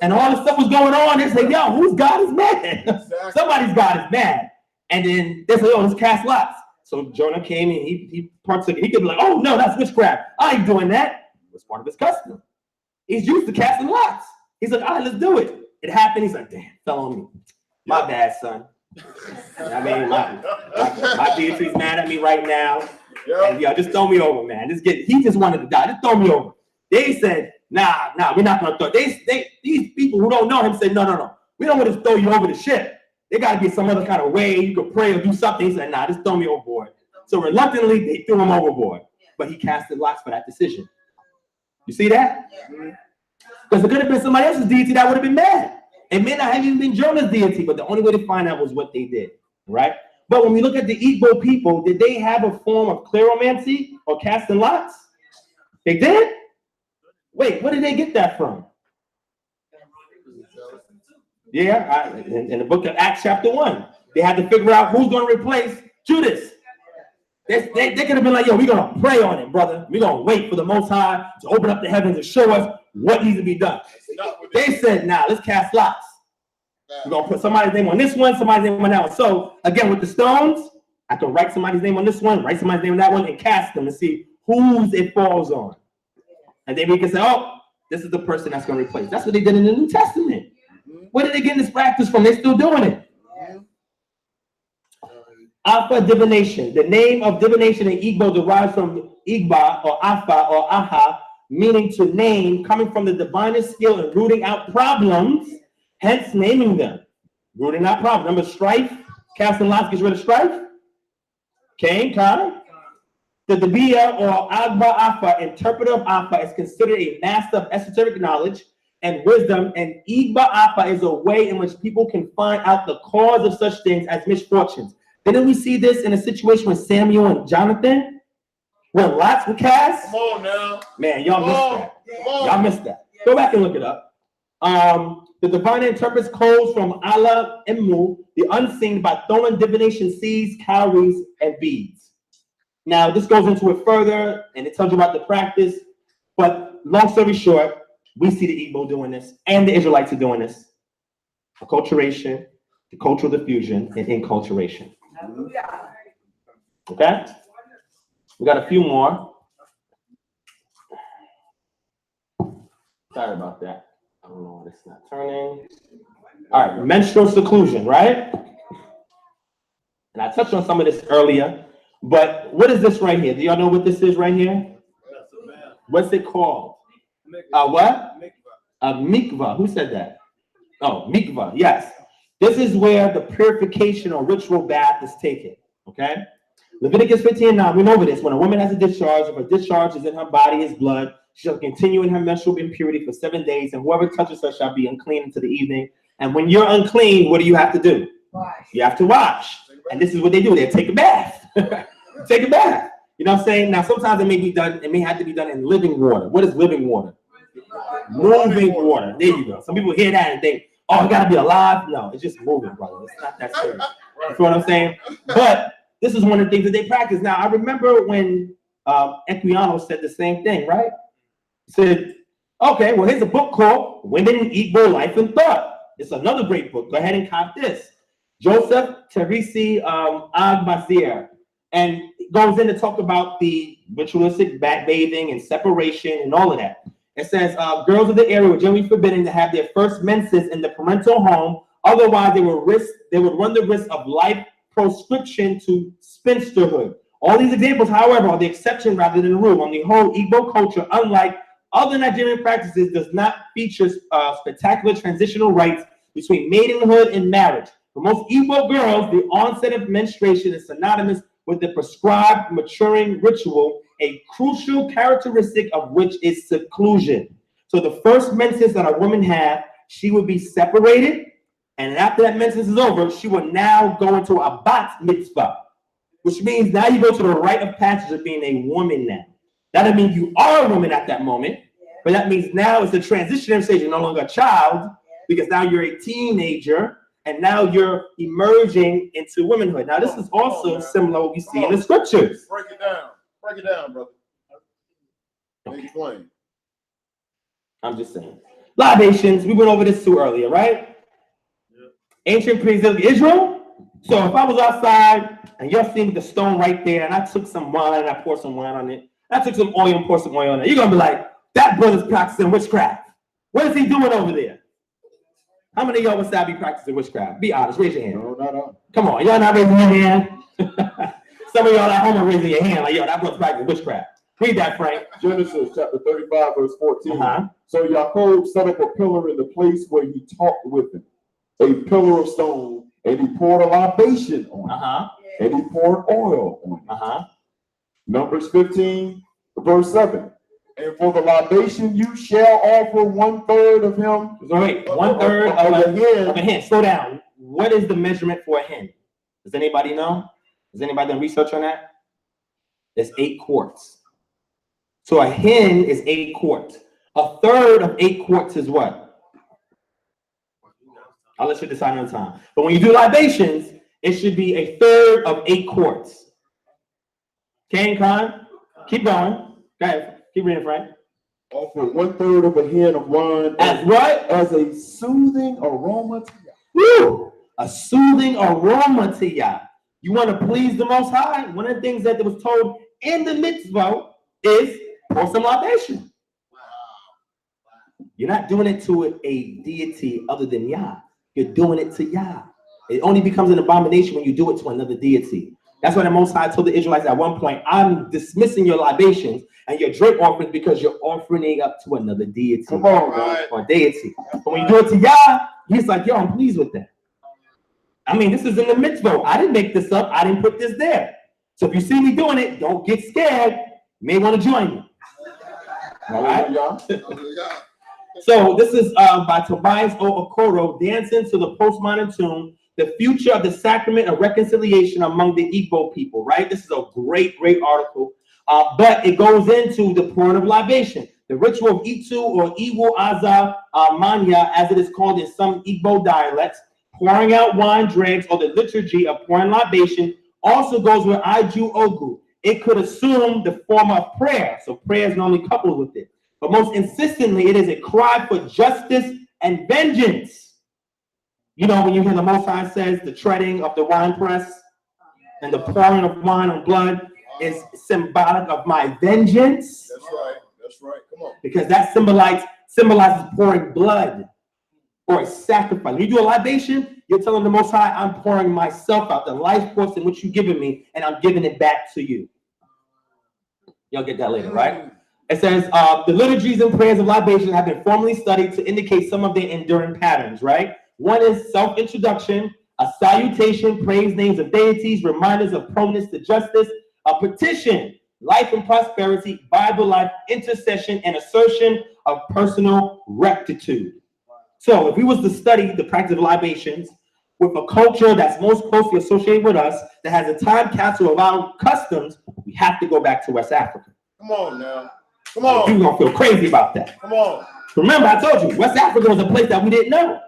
and all this stuff was going on, they say, yo, whose God is mad? Exactly. Somebody's God is mad. And then they say, oh, let's cast lots. So Jonah came and he partook. He could be like, oh, no, that's witchcraft. I ain't doing that. It's part of his custom. He's used to casting lots. He's like, all right, let's do it. It happened. He's like, damn, fell on me. My bad, son. I mean, my deity's mad at me right now. And just throw me over, man. He just wanted to die. Just throw me over. They said, nah, we're not gonna throw. These people who don't know him said, no. We don't want to throw you over the ship. There got to be some other kind of way you could pray or do something. He said, nah, just throw me overboard. So reluctantly, they threw him overboard. But he casted lots for that decision. You see that? Because it could have been somebody else's deity that would have been mad. It may not have even been Jonah's deity, but the only way to find out was what they did, right? But when we look at the Igbo people, did they have a form of cleromancy or casting lots? They did? Wait, where did they get that from? Yeah, in the book of Acts chapter 1, they had to figure out who's going to replace Judas. They could have been like, yo, we're going to pray on it, brother. We're going to wait for the Most High to open up the heavens and show us what needs to be done. They said, nah, let's cast lots. We're going to put somebody's name on this one, somebody's name on that one. So, again, with the stones, I can write somebody's name on this one, write somebody's name on that one, and cast them and see whose it falls on. And then we can say, oh, this is the person that's going to replace. That's what they did in the New Testament. Where did they get this practice from? They're still doing it. Alpha divination. The name of divination in Igbo derives from Igba or Afa or Aha, meaning to name, coming from the divinest skill in rooting out problems, hence naming them. Rooting out problems. Remember strife? Casting lots gets rid of strife? Cain, Kara. The Dabiya or Agba Afa, interpreter of Afa, is considered a master of esoteric knowledge and wisdom, and Igba Afa is a way in which people can find out the cause of such things as misfortunes. Didn't we see this in a situation with Samuel and Jonathan? When lots were cast? Come on now. Man, y'all missed that. Y'all missed that. Go back and look it up. The divine interprets codes from Allah Immu, the unseen, by throwing divination seeds, cowries, and beads. Now, this goes into it further, and it tells you about the practice. But long story short, we see the Igbo doing this, and the Israelites are doing this. Acculturation, the cultural diffusion, and inculturation. Okay? We got a few more. Sorry about that. I don't know why it's not turning. All right, menstrual seclusion, right? And I touched on some of this earlier, but what is this right here? Do y'all know what this is right here? What's it called? What? A mikvah. Who said that? Oh, mikvah. Yes. This is where the purification or ritual bath is taken. Okay. Leviticus 15:9. We know this. When a woman has a discharge, if a discharge is in her body is blood, she shall continue in her menstrual impurity for 7 days, and whoever touches her shall be unclean until the evening. And when you're unclean, what do you have to do? Wash. You have to wash. And this is what they do. They take a bath. Take a bath. You know what I'm saying? Now, sometimes it may be done, it may have to be done in living water. What is living water? Moving water. There you go. Some people hear that and think, oh, it gotta be alive. No, it's just moving, brother. It's not that serious. You feel what I'm saying? But this is one of the things that they practice. Now, I remember when Equiano said the same thing, right? He said, okay, well, here's a book called Women Equal Life and Thought. It's another great book. Go ahead and cop this. Joseph Teresi Agmasier. And it goes in to talk about the ritualistic bathing and separation and all of that. It says girls of the area were generally forbidden to have their first menses in the parental home. Otherwise, they would run the risk of life proscription to spinsterhood. All these examples, however, are the exception rather than the rule. On the whole, Igbo culture, unlike other Nigerian practices, does not feature spectacular transitional rites between maidenhood and marriage. For most Igbo girls, the onset of menstruation is synonymous with the prescribed maturing ritual, a crucial characteristic of which is seclusion. So the first menses that a woman had, she would be separated, and after that menses is over, she will now go into a bat mitzvah, which means now you go to the rite of passage of being a woman now. That doesn't mean you are a woman at that moment, but that means now it's a transitionary stage. You're no longer a child, because now you're a teenager, and now you're emerging into womanhood. Now, this is also similar to what we see in the scriptures. Break it down. Break it down, brother. Make it plain. I'm just saying. Libations, we went over this too earlier, right? Yeah. Ancient pre-Israelite Israel. So if I was outside and you're seeing the stone right there, and I took some wine and I poured some wine on it, I took some oil and poured some oil on it, you're going to be like, that brother's practicing witchcraft. What is he doing over there? How many of y'all would say I be practicing witchcraft? Be honest, raise your hand. No, not all. Come on, y'all not raising your hand? Some of y'all at home are raising your hand like, yo, that brother's practicing witchcraft. Read that, Frank. Genesis chapter 35, verse 14. So Jacob set up a pillar in the place where he talked with him, a pillar of stone, and he poured a libation on it, and he poured oil on it. Numbers 15, verse 7. And for the libation, you shall offer 1/3 of him. So wait, 1/3 of a hen. Slow down. What is the measurement for a hen? Does anybody know? Has anybody done research on that? It's 8 quarts. So a hen is 8 quarts. 1/3 of 8 quarts is what? I'll let you decide on time. But when you do libations, it should be 1/3 of 8 quarts. Okay, Khan? Keep going. Go ahead. Keep reading, Frank. Offer 1/3 of a hen of wine. As what? As a soothing aroma to Yah. Woo! A soothing aroma to Yah. You want to please the Most High? One of the things that was told in the mitzvah is pour some libation. You're not doing it to a deity other than Yah. You're doing it to Yah. It only becomes an abomination when you do it to another deity. That's why the Most High told the Israelites at one point, I'm dismissing your libations and your drink offerings because you're offering it up to another deity. Come on, right. Or deity. But when you do it to Yah, he's like, yo, I'm pleased with that. I mean, this is in the mitzvah. I didn't make this up. I didn't put this there. So if you see me doing it, don't get scared. You may want to join me. All right? So this is by Tobias O. Okoro, Dancing to the Postmodern Tune, The Future of the Sacrament of Reconciliation Among the Igbo People, right? This is a great, great article. But it goes into the pouring of libation. The ritual of Itu or Iwu Aza Manya, as it is called in some Igbo dialects, pouring out wine dregs, or the liturgy of pouring libation, also goes with Iju Ogu. It could assume the form of prayer, so prayer is normally coupled with it. But most insistently, it is a cry for justice and vengeance. You know, when you hear the Most High says the treading of the wine press and the pouring of wine on blood, is symbolic of my vengeance. That's right. That's right. Come on. Because that symbolizes pouring blood or a sacrifice. When you do a libation, you're telling the Most High, I'm pouring myself out, the life force in which you've given me, and I'm giving it back to you. You'll get that later, right? It says, the liturgies and prayers of libation have been formally studied to indicate some of their enduring patterns, right? One is self-introduction, a salutation, praise names of deities, reminders of proneness to justice, a petition, life and prosperity, Bible life, intercession, and assertion of personal rectitude. So if we was to study the practice of libations with a culture that's most closely associated with us, that has a time capsule of our customs, we have to go back to West Africa. Come on now. Come on. You're gonna feel crazy about that. Come on. Remember, I told you, West Africa was a place that we didn't know.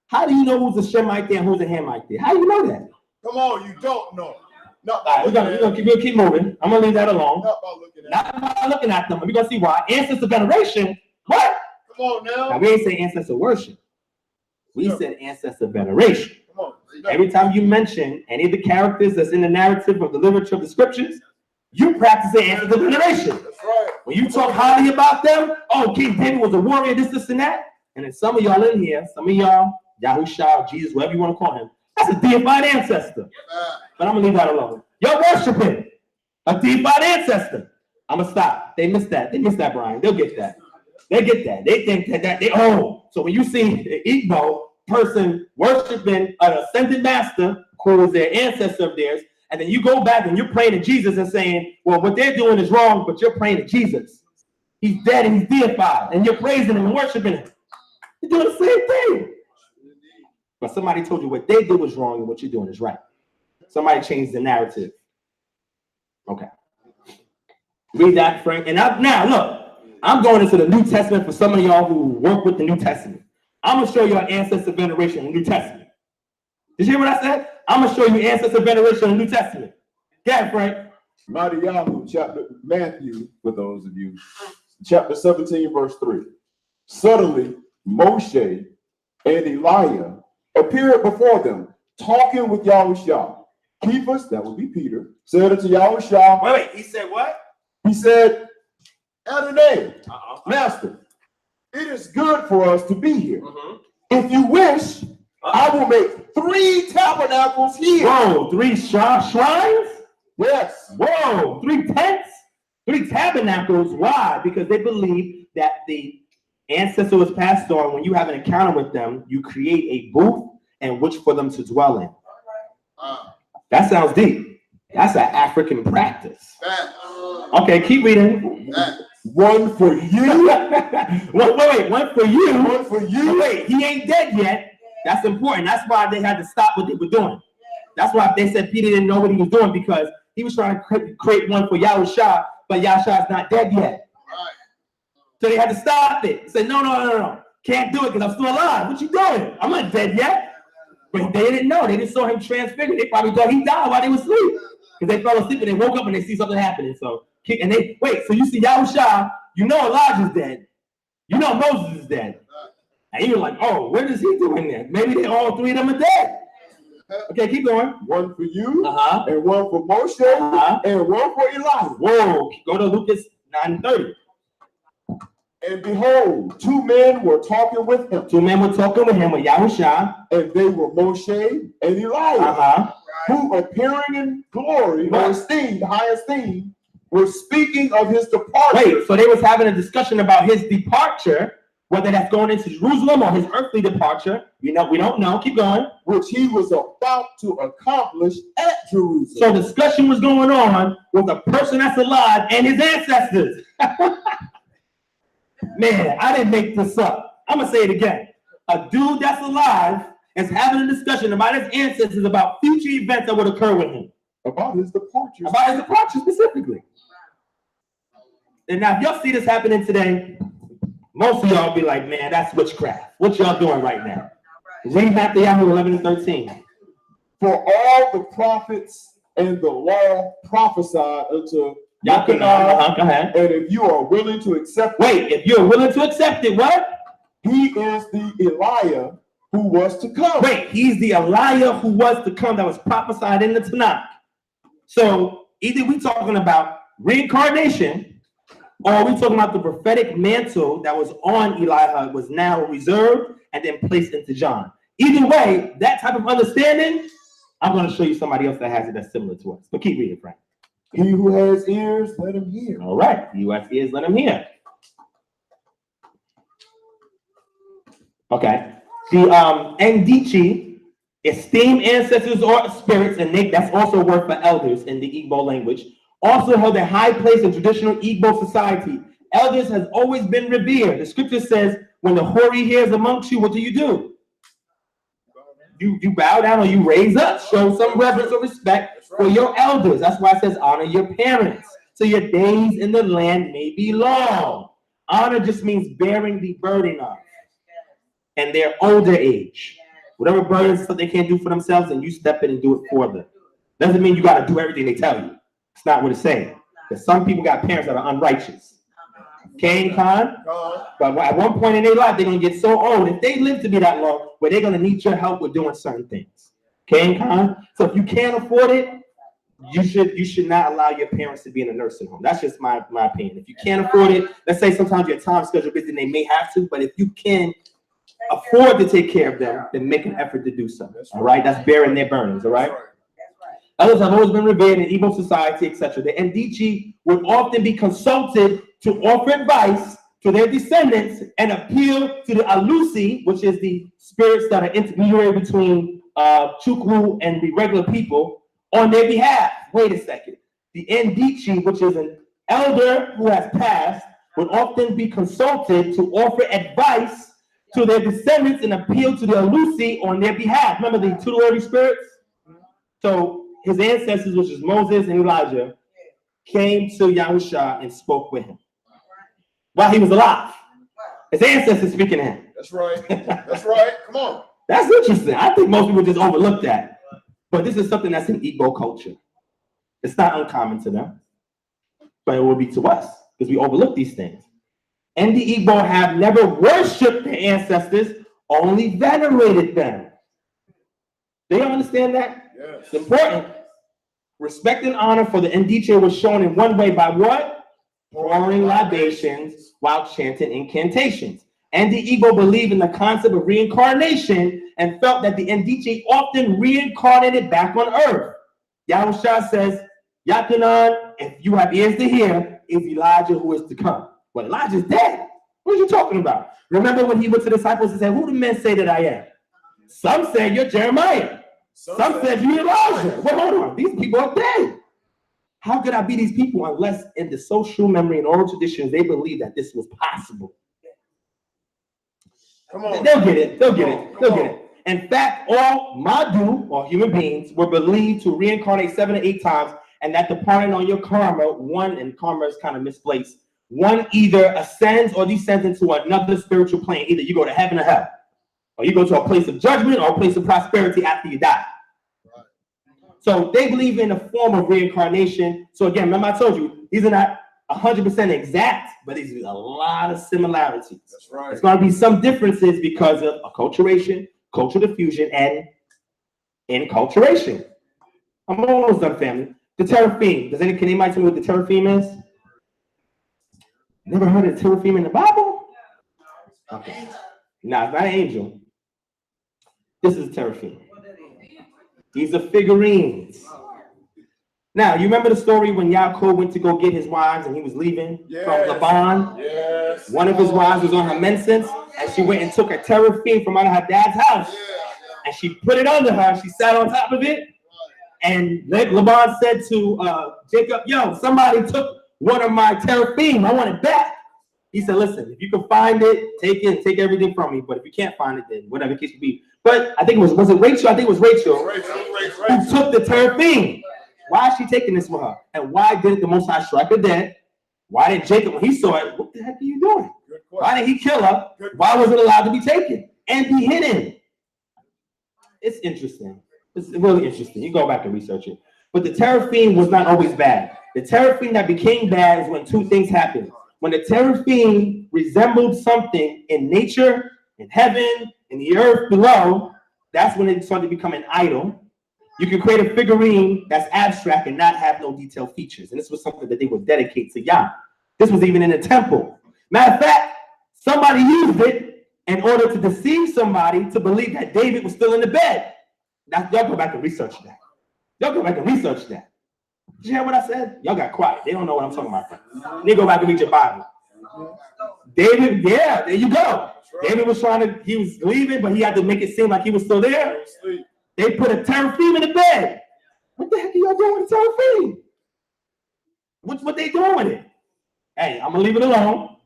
How do you know who's a Shemite there and who's a Hamite there? How do you know that? Come on, you don't know. All right, we're gonna keep moving. I'm gonna leave that alone. Not by looking at them. We're gonna see why. Ancestor veneration. What? Come on now. Now we ain't say ancestor worship. We said ancestor veneration. Come on. Every time you mention any of the characters that's in the narrative of the literature of the scriptures, you practice ancestor veneration. That's right. When you talk highly about them, oh, King David was a warrior, this, and that. And then some of y'all in here, some of y'all, Yahushua, Jesus, whatever you want to call him, that's a deified ancestor. But I'm gonna leave that alone. You're worshiping a deified ancestor. I'm gonna stop. They missed that. They missed that, Brian. They'll get that. They get that. They think that they so when you see an Igbo person worshiping an ascended master who is their ancestor of theirs, and then you go back and you're praying to Jesus and saying, well, what they're doing is wrong, but you're praying to Jesus. He's dead and he's deified, and you're praising him and worshiping him. You're doing the same thing. But somebody told you what they did was wrong and what you're doing is right. Somebody changed the narrative. Okay. Read that, Frank. And now, look, I'm going into the New Testament for some of y'all who work with the New Testament. I'm going to show you ancestor veneration in the New Testament. Did you hear what I said? I'm going to show you ancestor veneration in the New Testament. Go ahead, Frank. Matthew, for those of you, chapter 17, verse 3. Suddenly, Moshe and Elijah appeared before them, talking with Yahushua. Cephas, that would be Peter, said unto Yahushua. Wait, he said what? He said, Adonai, Master, it is good for us to be here. If you wish, I will make 3 tabernacles here. Whoa, 3 shrines? Yes. Whoa, 3 tents? 3 tabernacles. Why? Because they believe that the ancestor was passed on. When you have an encounter with them, you create a booth in which for them to dwell in. That sounds deep. That's an African practice. Okay, keep reading. 1 for you. wait, 1 for you. 1 for you. Wait, he ain't dead yet. That's important. That's why they had to stop what they were doing. That's why they said Peter didn't know what he was doing, because he was trying to create 1 for Yahushua, but Yahushua is not dead yet. So they had to stop it. Say, no. Can't do it because I'm still alive. What you doing? I'm not dead yet. But they didn't know. They just saw him transfigured. They probably thought he died while they were asleep. Because they fell asleep and they woke up and they see something happening. So you see Yahushua, you know Elijah's dead. You know Moses is dead. And you're like, oh, what is he doing there? Maybe all 3 of them are dead. Okay, keep going. 1 for you, and 1 for Moshe, and 1 for Elijah. Whoa, go to Lucas 9:30. And behold, 2 men were talking with him. 2 men were talking with him, with Yahushua. And they were Moshe and Elijah, who appearing in glory, or esteemed, high esteem, were speaking of his departure. Wait, so they was having a discussion about his departure, whether that's going into Jerusalem or his earthly departure. We don't know. Keep going. Which he was about to accomplish at Jerusalem. So discussion was going on with a person that's alive and his ancestors. Man, I didn't make this up. I'm going to say it again. A dude that's alive is having a discussion about his ancestors, about future events that would occur with him. About his departure. About his departure specifically. And now if y'all see this happening today, most of y'all be like, man, that's witchcraft. What y'all doing right now? Read Matthew 11:13. For all the prophets and the law prophesied unto Go ahead. And if you are willing to accept it. Wait, if you're willing to accept it, what? He is the Elijah who was to come. Wait, he's the Elijah who was to come that was prophesied in the Tanakh. So Either we talking about reincarnation, or we talking about the prophetic mantle that was on Elijah was now reserved and then placed into John. Either way, that type of understanding, I'm going to show you somebody else that has it that's similar to us. But keep reading, Frank. He who has ears, let him hear. All right. He who has ears, let him hear. Okay. The Ndichi, esteemed ancestors or spirits, and that's also a word for elders in the Igbo language, also held a high place in traditional Igbo society. Elders has always been revered. The scripture says, when the hoary hair is amongst you, what do? You bow down or you raise up, show some reverence or respect for your elders. That's why it says honor your parents, so your days in the land may be long. Honor just means bearing the burden of, and their older age. Whatever burdens that they can't do for themselves, then you step in and do it for them. Doesn't mean you got to do everything they tell you. It's not what it's saying. Because some people got parents that are unrighteous. Cain, Khan, but at one point in their life, they're going to get so old, if they live to be that long, where they're going to need your help with doing certain things. Cain, Khan. So if you can't afford it, you should not allow your parents to be in a nursing home. That's just my opinion. If you can't afford it, let's say sometimes your time schedule busy and they may have to, but if you can afford to take care of them, then make an effort to do so. All right, that's bearing their burdens. All right. Others have always been revered in Igbo society, etc. The Ndichi would often be consulted to offer advice to their descendants and appeal to the Alusi, which is the spirits that are intermediary between Chukwu and the regular people, on their behalf. Wait a second. The Ndichi, which is an elder who has passed, would often be consulted to offer advice to their descendants and appeal to the Alusi on their behalf. Remember the tutelary spirits? So his ancestors, which is Moses and Elijah, came to Yahusha and spoke with him while he was alive. His ancestors speaking to him. That's right. That's right. Come on. That's interesting. I think most people just overlook that. But this is something that's in Igbo culture. It's not uncommon to them, but it will be to us because we overlook these things. And the Igbo have never worshipped their ancestors, only venerated them. They don't understand that? Yes. It's important. Respect and honor for the Ndiche was shown in one way by what? Pouring libations while chanting incantations. And the Igbo believed in the concept of reincarnation and felt that the Ndiche often reincarnated back on earth. Yahusha says, Yakinan, if you have ears to hear, is Elijah who is to come. Well, Elijah's dead. What are you talking about? Remember when he went to the disciples and said, who do men say that I am? Some said you're Jeremiah. Some said you're Elijah. Well, hold on. These people are dead. How could I be these people unless in the social memory and oral traditions they believe that this was possible? Come on. They'll get it. They'll get it. They'll get it. In fact, all Madu, or human beings, were believed to reincarnate 7 to 8 times, and that depending on your karma, and karma is kind of misplaced, one either ascends or descends into another spiritual plane. Either you go to heaven or hell, or you go to a place of judgment or a place of prosperity after you die. Right. So they believe in a form of reincarnation. So again, remember I told you, these are not 100% exact, but these are a lot of similarities. That's right. There's going to be some differences because of acculturation, cultural diffusion, and enculturation. I'm almost done, family. The teraphim. Can anybody tell me what the teraphim is? Never heard of the teraphim in the Bible? Okay. Nah, it's not an angel. This is teraphim. These are figurines. Now, you remember the story when Yaakov went to go get his wives and he was leaving from Laban? Yes. One of his wives was on her menses and she went and took a teraphim from out of her dad's house. And she put it under her. She sat on top of it. And Laban said to Jacob, yo, somebody took one of my teraphim. I want it back. He said, listen, if you can find it, take everything from me. But if you can't find it, then whatever the case may be. But I think it was it Rachel? I think it was Rachel who took the teraphim. Why is she taking this with her? And why did the Most High strike her dead? Why did Jacob, when he saw it, what the heck are you doing? Why did he kill her? Why was it allowed to be taken and be hidden? It's interesting. It's really interesting. You go back and research it. But the teraphim was not always bad. The teraphim that became bad is when 2 things happened. When the teraphim resembled something in nature, in heaven, in the earth below, that's when it started to become an idol. You can create a figurine that's abstract and not have no detailed features. And this was something that they would dedicate to Yah. This was even in the temple. Matter of fact, somebody used it in order to deceive somebody to believe that David was still in the bed. Now, y'all go back and research that. Y'all go back and research that. Did you hear what I said? Y'all got quiet. They don't know what I'm talking about. They go back and read your Bible. David, yeah, there you go. David was he was leaving, but he had to make it seem like he was still there. They put a teraphim in the bed. What the heck are y'all doing with a teraphim? What they doing with it? Hey, I'm gonna leave it alone.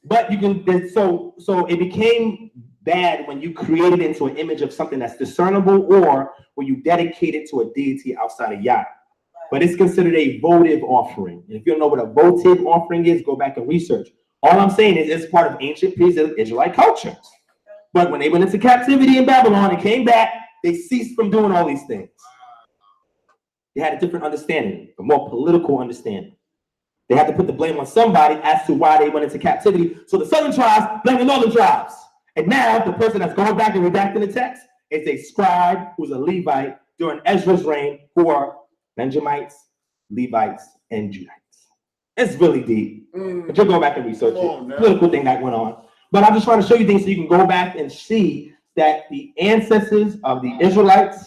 But you can, so it became bad when you created it into an image of something that's discernible, or when you dedicate it to a deity outside of Yah. But it's considered a votive offering. And if you don't know what a votive offering is, go back and research. All I'm saying is it's part of ancient Israelite culture. But when they went into captivity in Babylon and came back, they ceased from doing all these things. They had a different understanding, a more political understanding. They had to put the blame on somebody as to why they went into captivity. So the southern tribes blame the northern tribes. And now the person that's going back and redacting the text is a scribe who's a Levite during Ezra's reign, who are Benjamites, Levites, and Judites. It's really deep. But you'll go back and research it. Political thing that went on. But I'm just trying to show you things so you can go back and see that the ancestors of the Israelites,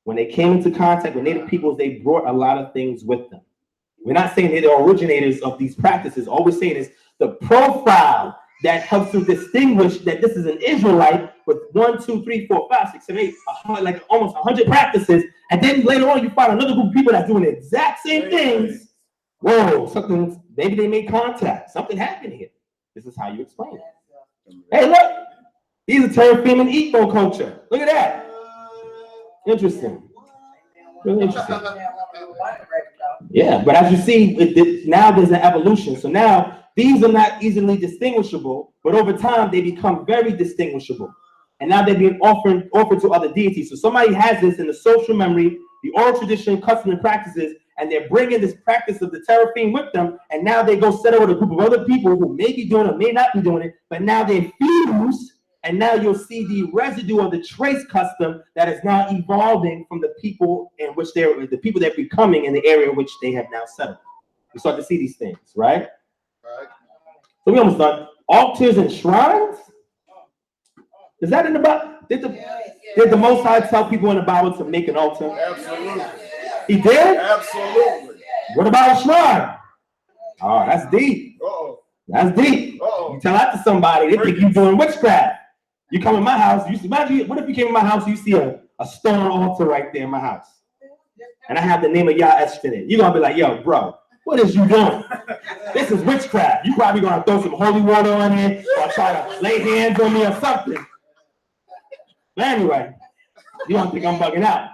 when they came into contact with Native peoples, they brought a lot of things with them. We're not saying they're the originators of these practices. All we're saying is the profile that helps to distinguish that this is an Israelite with 1, 2, 3, 4, 5, 6, 7, 8, like almost 100 practices. And then later on, you find another group of people that's doing the exact same things. Whoa, something, maybe they made contact. Something happened here. This is how you explain it. Hey, look, these are teraphim and Igbo culture. Look at that. Interesting. Really interesting. Yeah, but as you see, now there's an evolution. So now these are not easily distinguishable, but over time they become very distinguishable. And now they're being offered to other deities. So somebody has this in the social memory, the oral tradition, custom, and practices, and they're bringing this practice of the teraphim with them. And now they go settle with a group of other people who may be doing it, may not be doing it, but now they fuse. And now you'll see the residue of the trace custom that is now evolving from the people in which the people they're becoming in the area in which they have now settled. We start to see these things, right? So we almost done. Altars and shrines? Is that in the Bible? Did the Most High tell people in the Bible to make an altar? Absolutely. He did? Absolutely. What about a shrine? Oh, that's deep. That's deep. You tell that to somebody, they think you're doing witchcraft. You come in my house, imagine, what if you came in my house, you see a stone altar right there in my house, and I have the name of Yah etched in it. You're gonna be like, yo, bro, what is you doing? This is witchcraft. You probably gonna throw some holy water on it or try to lay hands on me or something. But anyway, you don't think I'm bugging out.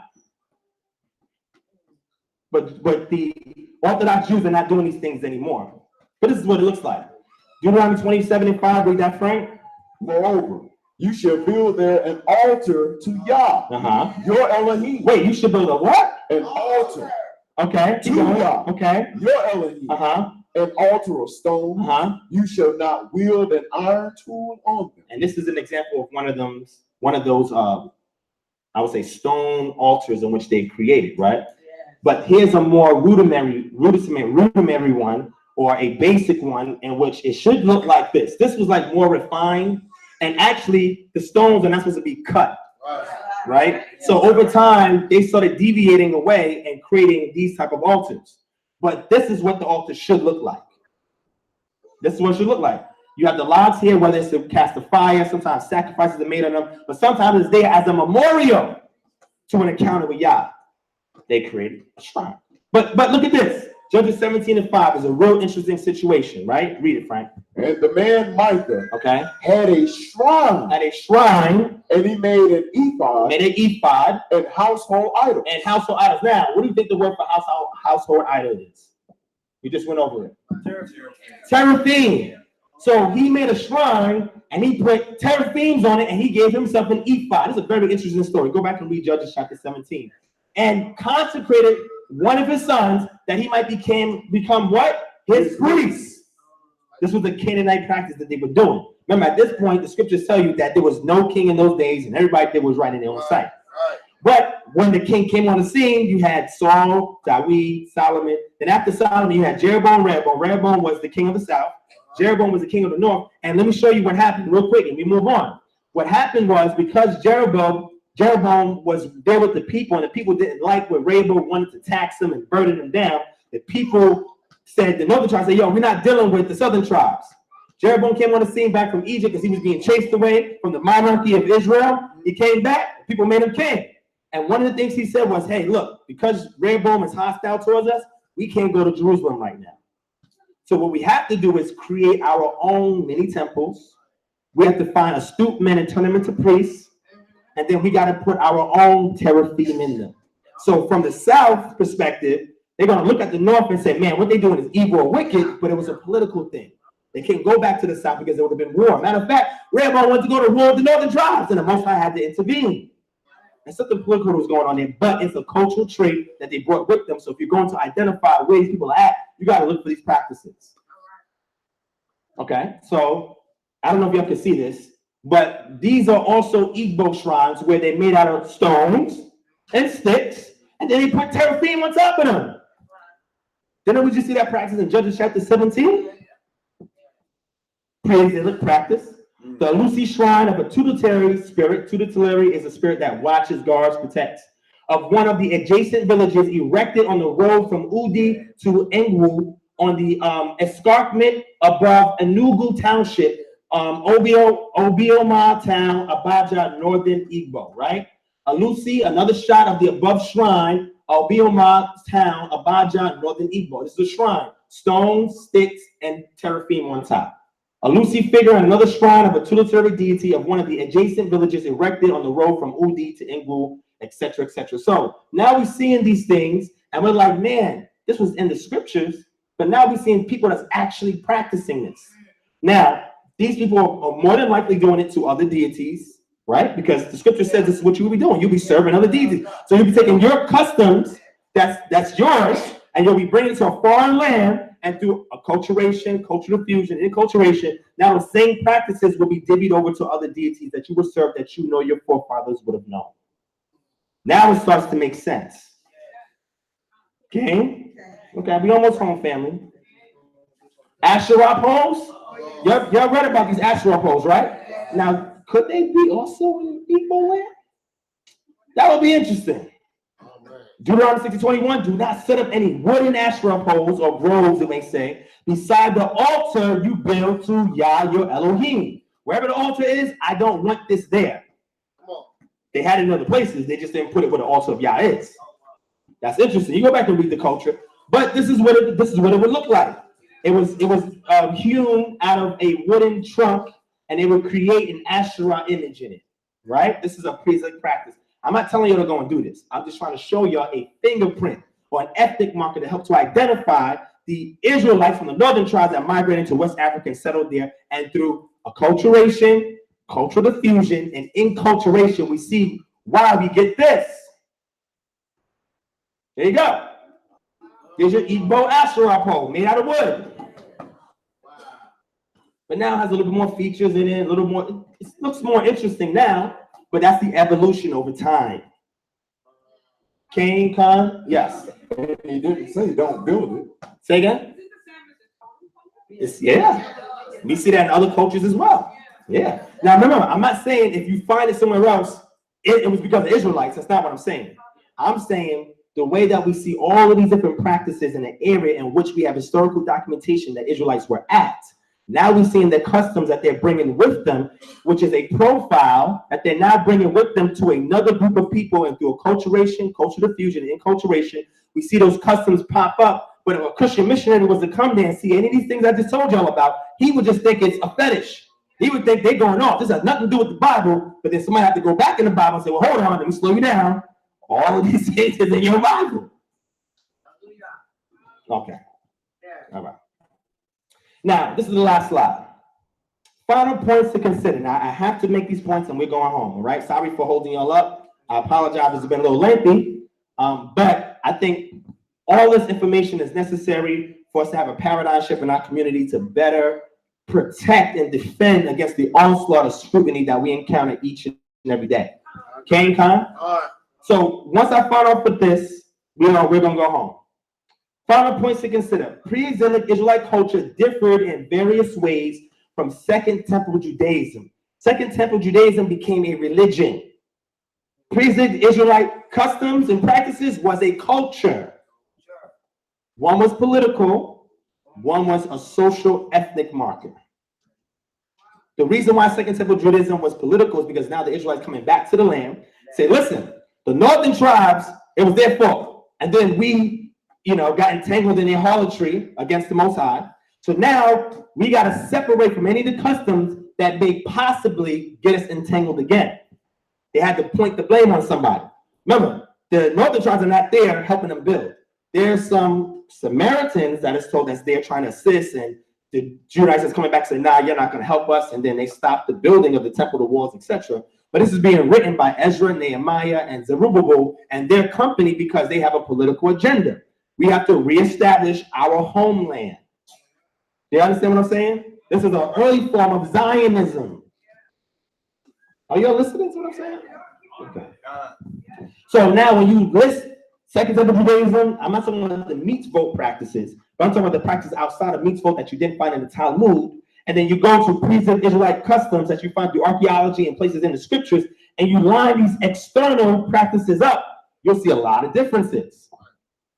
But the Orthodox Jews are not doing these things anymore. But this is what it looks like. Deuteronomy 27:5, read that, Frank. Moreover, you shall build there an altar to Yah, your Elohim. Wait, you should build a what? An altar. Okay. To Yah. Okay. Your Elohim. An altar of stone. You shall not wield an iron tool on them. And this is an example of one of those I would say stone altars in which they created, right? But here's a more rudimentary one, or a basic one, in which it should look like this. This was like more refined, and actually the stones are not supposed to be cut, right? So over time, they started deviating away and creating these type of altars. But this is what the altar should look like. This is what it should look like. You have the logs here, whether it's to cast a fire, sometimes sacrifices are made on them, but sometimes it's there as a memorial to an encounter with Yah. They created a shrine. But look at this. Judges 17:5 is a real interesting situation, right? Read it, Frank. And the man Micah had a shrine. And he made an ephod. And household idols. Now, what do you think the word for household idol is? We just went over it. Teraphim. So he made a shrine and he put teraphims on it and he gave himself an ephod. This is a very interesting story. Go back and read Judges chapter 17. And consecrated one of his sons that he might become what? His priest. This was the Canaanite practice that they were doing. Remember, at this point, the scriptures tell you that there was no king in those days and everybody did was right in their own sight. But when the king came on the scene, you had Saul, David, Solomon. Then after Solomon, you had Jeroboam, Rehoboam. Rehoboam was the king of the south. Jeroboam was the king of the north. And let me show you what happened real quick and we move on. What happened was because Jeroboam was there with the people and the people didn't like what Rehoboam wanted to tax them and burden them down. The people said, the northern tribes said, yo, we're not dealing with the southern tribes. Jeroboam came on the scene back from Egypt because he was being chased away from the monarchy of Israel. He came back, people made him king. And one of the things he said was, hey, look, because Rehoboam is hostile towards us, we can't go to Jerusalem right now. So what we have to do is create our own mini temples. We have to find astute men and turn them into priests. And then we got to put our own teraphim in them. So from the south perspective, they're going to look at the north and say, man, what they're doing is evil or wicked, but it was a political thing. They can't go back to the south because there would have been war. Matter of fact, Rehoboam wanted to go to war with the northern tribes, and the Most High had to intervene. And something political was going on there, but it's a cultural trait that they brought with them. So if you're going to identify ways people act, you got to look for these practices. Okay, so I don't know if y'all can see this, but these are also Igbo shrines where they're made out of stones and sticks, and then they put teraphim on top of them. Didn't we just see that practice in Judges chapter 17? Praise and practice. The Alusi shrine of a tutelary spirit. Tutelary is a spirit that watches, guards, protects. Of one of the adjacent villages erected on the road from Udi to Engwu on the escarpment above Enugu Township, Obioma Town, Abaja, Northern Igbo, right? Alusi, another shot of the above shrine, Obioma Town, Abaja, Northern Igbo. This is a shrine. Stones, sticks, and teraphim on top. A Lucy figure and another shrine of a tutelary deity of one of the adjacent villages erected on the road from Udi to Engwu, etc., etc. So now we're seeing these things and we're like, man, this was in the scriptures, but now we're seeing people that's actually practicing this. Now, these people are more than likely doing it to other deities, right? Because the scripture says this is what you will be doing. You'll be serving other deities. So you'll be taking your customs that's yours, and you'll be bringing it to a foreign land. And through acculturation, cultural fusion, enculturation, now the same practices will be divvied over to other deities that you will serve that you know your forefathers would have known. Now it starts to make sense. Okay? Okay, we almost home, family. Asherah poles? Y'all read about these Asherah poles, right? Now, could they be also in Igbo land? That would be interesting. Deuteronomy 60:21, do not set up any wooden Asherah poles or groves, it may say, beside the altar you build to Yah your Elohim. Wherever the altar is, I don't want this there. They had it in other places, they just didn't put it where the altar of Yah is. That's interesting. You go back and read the culture, but this is what it would look like. It was hewn out of a wooden trunk, and they would create an Asherah image in it. Right? This is a priestly practice. I'm not telling you to go and do this. I'm just trying to show y'all a fingerprint or an ethnic marker to help to identify the Israelites from the northern tribes that migrated to West Africa and settled there. And through acculturation, cultural diffusion, and enculturation, we see why we get this. There you go. Here's your Igbo Asherah pole made out of wood. But now it has a little bit more features in it, a little more, it looks more interesting now. But that's the evolution over time. King Khan, yes. He didn't say don't build it. Say again? Yeah. We see that in other cultures as well. Yeah. Now remember, I'm not saying if you find it somewhere else, it was because of Israelites. That's not what I'm saying. I'm saying the way that we see all of these different practices in an area in which we have historical documentation that Israelites were at. Now we're seeing the customs that they're bringing with them, which is a profile that they're now bringing with them to another group of people, and through acculturation, cultural diffusion, and enculturation, we see those customs pop up. But if a Christian missionary was to come there and see any of these things I just told y'all about, he would just think it's a fetish. He would think they're going off. This has nothing to do with the Bible, but then somebody have to go back in the Bible and say, well, hold on, let me slow you down. All of these things is in your Bible. Okay. All right. Now, this is the last slide. Final points to consider. Now, I have to make these points and we're going home, all right? Sorry for holding y'all up. I apologize, it's been a little lengthy, but I think all this information is necessary for us to have a paradigm shift in our community to better protect and defend against the onslaught of scrutiny that we encounter each and every day. King Khan? So once I found out with this, we're gonna go home. Final points to consider. Pre-exilic Israelite culture differed in various ways from Second Temple Judaism. Second Temple Judaism became a religion. Pre-exilic Israelite customs and practices was a culture. One was political, one was a social ethnic marker. The reason why Second Temple Judaism was political is because now the Israelites coming back to the land say, listen, the northern tribes, it was their fault. And then we, got entangled in their harlotry against the Most High. So now we got to separate from any of the customs that may possibly get us entangled again. They had to point the blame on somebody. Remember, the northern tribes are not there helping them build. There's some Samaritans that is told that's there trying to assist, and the Judaizers coming back saying, nah, you're not going to help us. And then they stop the building of the temple, the walls, etc. But this is being written by Ezra, Nehemiah, and Zerubbabel and their company because they have a political agenda. We have to reestablish our homeland. Do you understand what I'm saying? This is an early form of Zionism. Are you all listening to what I'm saying? Okay. So now when you list Second Temple Judaism, I'm not talking about the mitzvot practices, but I'm talking about the practices outside of mitzvot that you didn't find in the Talmud. And then you go to pre-exilic Israelite customs that you find through archaeology and places in the scriptures, and you line these external practices up, you'll see a lot of differences.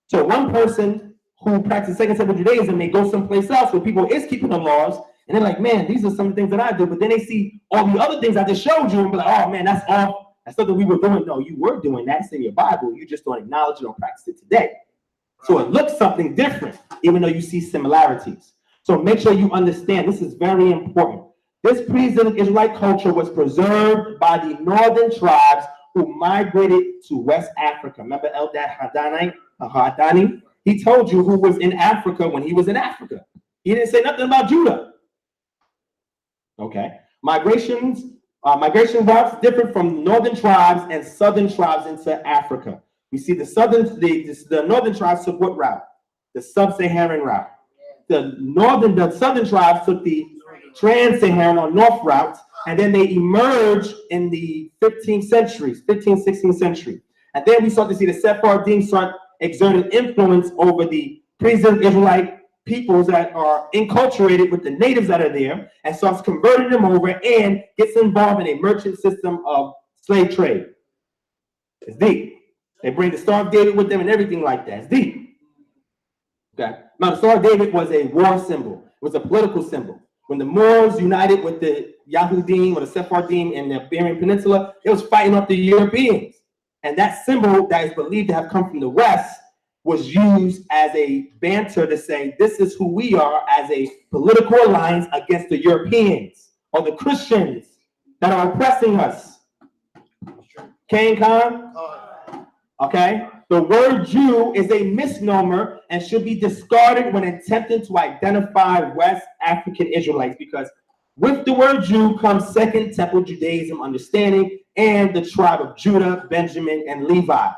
So one person who practices Second Temple Judaism may go someplace else where people is keeping the laws, and they're like, man, these are some of the things that I do. But then they see all the other things I just showed you and be like, oh man, that's all. That's something we were doing. No, you were doing that. It's in your Bible. You just don't acknowledge it or practice it today. So it looks something different, even though you see similarities. So make sure you understand, this is very important. This pre-exilic Israelite culture was preserved by the northern tribes who migrated to West Africa. Remember Eldad Hadani? He told you who was in Africa when he was in Africa. He didn't say nothing about Judah. Okay. Migration routes different from northern tribes and southern tribes into Africa. We see the northern tribes took what route? The sub-Saharan route. The southern tribes took the trans-Saharan or north route, and then they emerged in the 15th century, 15th, 16th century. And then we start to see the Sephardim start exerting influence over the pre-exilic Israelite peoples that are enculturated with the natives that are there, and starts converting them over and gets involved in a merchant system of slave trade. It's deep. They bring the Star of David with them and everything like that. It's deep. Okay. Now, the Star of David was a war symbol. It was a political symbol. When the Moors united with the Yahudim or the Sephardim in the Iberian Peninsula, it was fighting off the Europeans. And that symbol that is believed to have come from the West was used as a banter to say, this is who we are as a political alliance against the Europeans or the Christians that are oppressing us. Kane Khan? Okay? The word Jew is a misnomer and should be discarded when attempting to identify West African Israelites, because with the word Jew comes Second Temple Judaism understanding and the tribe of Judah, Benjamin, and Levi.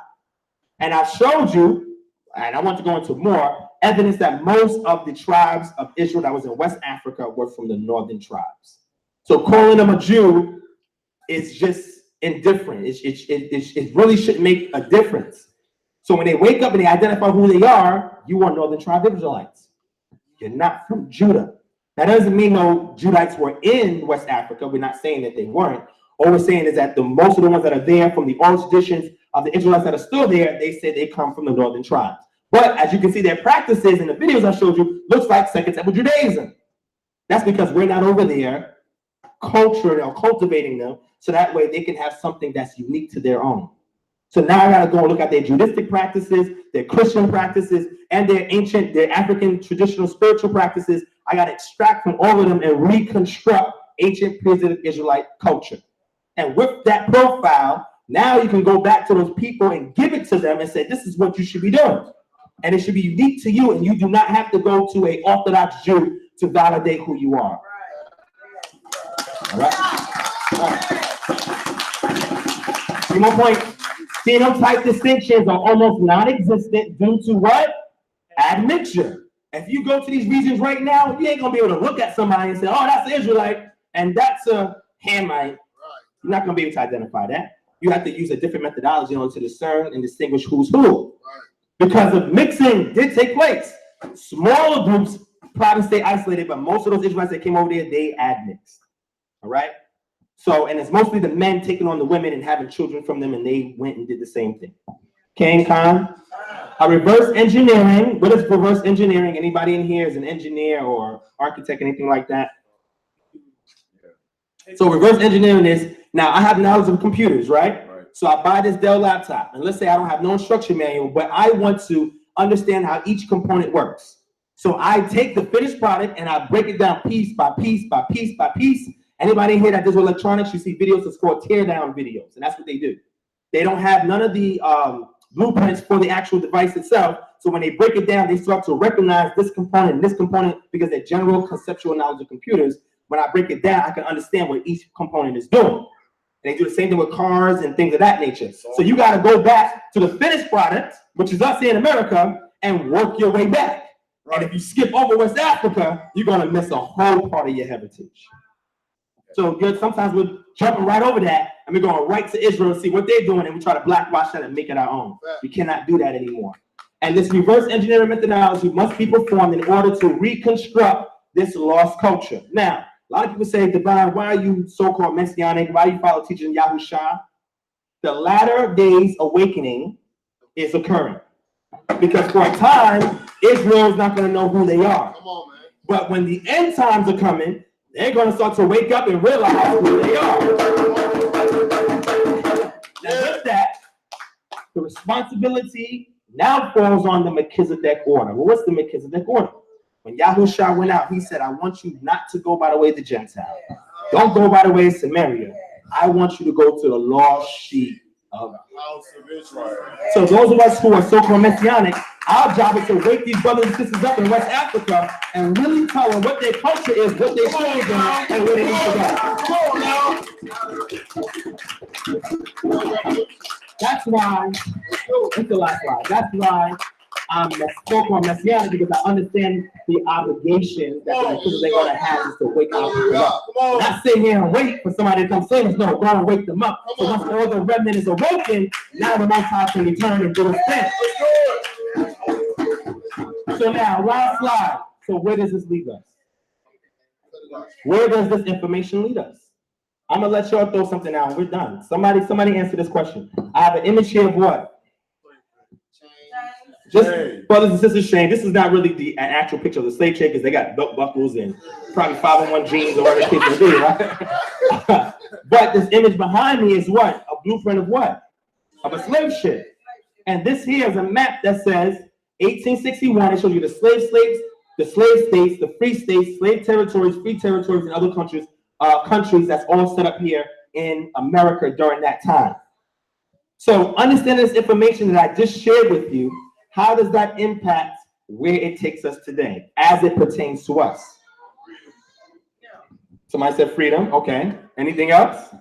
And I showed you, and I want to go into more, evidence that most of the tribes of Israel that was in West Africa were from the northern tribes. So calling them a Jew is just indifferent. It really shouldn't make a difference. So when they wake up and they identify who they are, you are northern tribe Israelites. You're not from Judah. That doesn't mean no Judites were in West Africa. We're not saying that they weren't. All we're saying is that most of the ones that are there from the oral traditions of the Israelites that are still there, they say they come from the northern tribes. But as you can see, their practices in the videos I showed you looks like Second Temple Judaism. That's because we're not over there culturing or cultivating them, so that way they can have something that's unique to their own. So now I got to go and look at their Judaistic practices, their Christian practices, and their African traditional spiritual practices. I got to extract from all of them and reconstruct ancient pre-exilic Israelite culture. And with that profile, now you can go back to those people and give it to them and say, this is what you should be doing. And it should be unique to you, and you do not have to go to an Orthodox Jew to validate who you are. All right? Two more points. Phenotype distinctions are almost non-existent due to what? Admixture. If you go to these regions right now, you ain't gonna be able to look at somebody and say, oh, that's an Israelite and that's a Hamite. You're not gonna be able to identify that. you have to use a different methodology in order to discern and distinguish who's who. Because the mixing did take place. Smaller groups probably stay isolated, but most of those Israelites that came over there, they admixed. All right? So, and it's mostly the men taking on the women and having children from them, and they went and did the same thing. King Khan? A reverse engineering. What is reverse engineering? Anybody in here is an engineer or architect, anything like that? So reverse engineering is, now I have knowledge of computers, right? So I buy this Dell laptop, and let's say I don't have no instruction manual, but I want to understand how each component works. So I take the finished product and I break it down piece by piece by piece by piece. Anybody here that does electronics, you see videos that's called tear down videos, and that's what they do. They don't have none of the blueprints for the actual device itself. So when they break it down, they start to recognize this component and this component because they're general conceptual knowledge of computers. When I break it down, I can understand what each component is doing. They do the same thing with cars and things of that nature. So you got to go back to the finished product, which is us here in America, and work your way back. Right. And if you skip over West Africa, you're going to miss a whole part of your heritage. So sometimes we're jumping right over that, and we're going right to Israel and see what they're doing, and we try to blackwash that and make it our own. We cannot do that anymore. And this reverse engineering methodology must be performed in order to reconstruct this lost culture. Now, a lot of people say, Divine, why are you so-called Messianic? Why do you follow teaching Yahusha? The latter days awakening is occurring. Because for a time, Israel is not going to know who they are. Come on, man. But when the end times are coming, they're going to start to wake up and realize who they are. Now with that, the responsibility now falls on the Melchizedek order. Well, what's the Melchizedek order? When Yahusha went out, he said, I want you not to go by the way of the Gentiles. Don't go by the way of Samaria. I want you to go to the lost sheep of the house of Israel. So those of us who are so-called Messianic, our job is to wake these brothers and sisters up in West Africa and really tell them what their culture is, what their stories are, and where they need to go. That's why, it's the last slide. That's why I'm so-called Messianic, because I understand the obligation that the Messianics are going to have is to wake our people up. Not sit here and wait for somebody to come save us. No, go and wake them up. So once all the remnant is awoken, now the Most High can return and do his thing. So now, last slide. So where does this lead us? Where does this information lead us? I'm gonna let y'all throw something out. We're done. Somebody answer this question. I have an image here of what? Just brothers and sisters chain. This is not really an actual picture of the slave chain because they got belt buckles and probably 501 jeans or whatever the case may be, right? But this image behind me is what? A blueprint of what? Of a slave ship. And this here is a map that says 1861. It shows you the slave states, the free states, slave territories, free territories, and other countries that's all set up here in America during that time. So understanding this information that I just shared with you, how does that impact where it takes us today as it pertains to us? Somebody said freedom. Okay. Anything else?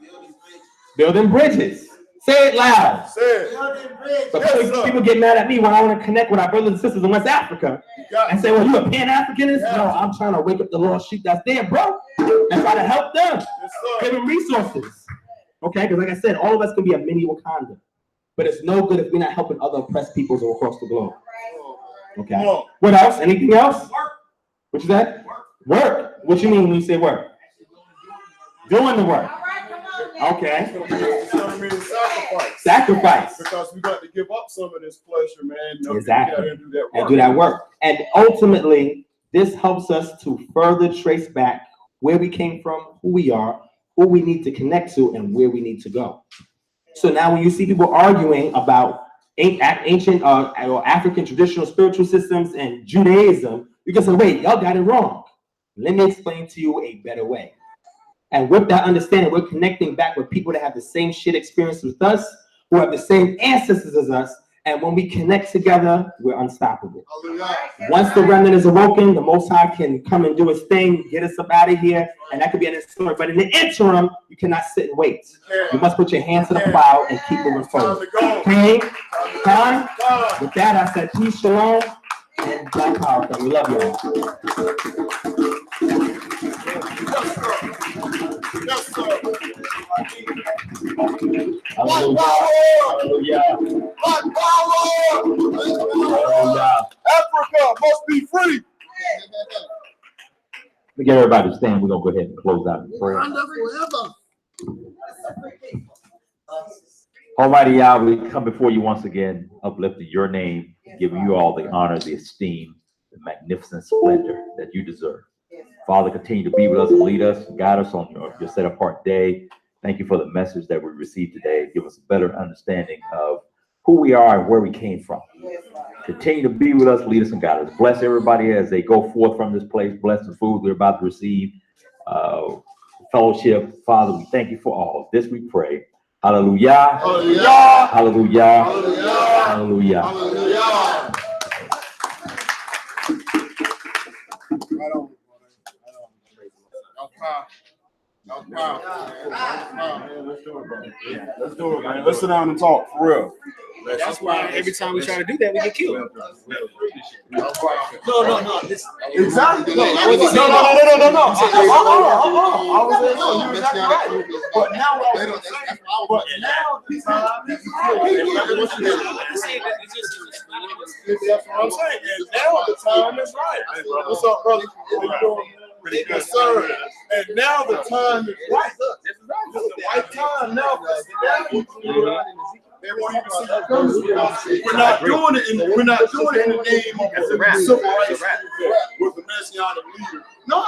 Building bridges. Say it loud. Say it. But people get mad at me when I want to connect with our brothers and sisters in West Africa and say, well, you a Pan-Africanist? Yeah. No, I'm trying to wake up the lost sheep that's there, bro, and try to help them. Give them resources. Okay? Because like I said, all of us can be a mini Wakanda. But it's no good if we're not helping other oppressed peoples across the globe. Okay. What else? Anything else? What you said? Work. What you mean when you say work? Doing the work. Okay. Sacrifice. Because we got to give up some of this pleasure, man. Exactly. And do that work. And ultimately, this helps us to further trace back where we came from, who we are, who we need to connect to, and where we need to go. So now when you see people arguing about ancient or African traditional spiritual systems and Judaism, you can say, wait, y'all got it wrong. Let me explain to you a better way. And with that understanding, we're connecting back with people that have the same shit experience with us, who have the same ancestors as us. And when we connect together, we're unstoppable. Once the remnant is awoken, the Most High can come and do his thing, get us up out of here, and that could be an story. But in the interim, you cannot sit and wait. You must put your hands to the plow and keep moving forward. Okay? Time? With that, I said peace, shalom, and black power. We love y'all. Yes, sir. Yes, sir. Hallelujah. Black power. Hallelujah. Africa must be free. We get everybody to stand. We're gonna go ahead and close out in prayer. Almighty Yah, we come before you once again, uplifting your name, giving you all the honor, the esteem, the magnificent splendor that you deserve. Father, continue to be with us and lead us, guide us on your set apart day. Thank you for the message that we received today. Give us a better understanding of who we are and where we came from. Continue to be with us, lead us and guide us. Bless everybody as they go forth from this place. Bless the food we're about to receive. Fellowship. Father, we thank you for all of this. We pray. Hallelujah. Hallelujah. Hallelujah. Hallelujah. Hallelujah. Let's do it, man. Let's sit down and talk for real. That's why every time we try to do that, we get killed. No. Exactly. No. I was saying no. You're exactly right. But now the time is that's what I'm saying. And now the time is right. What's up, brother? How you doing? Yes, sir. And now the time is right. It's the right time now. We're not doing it in the name of civil rights with the messianic leader. No.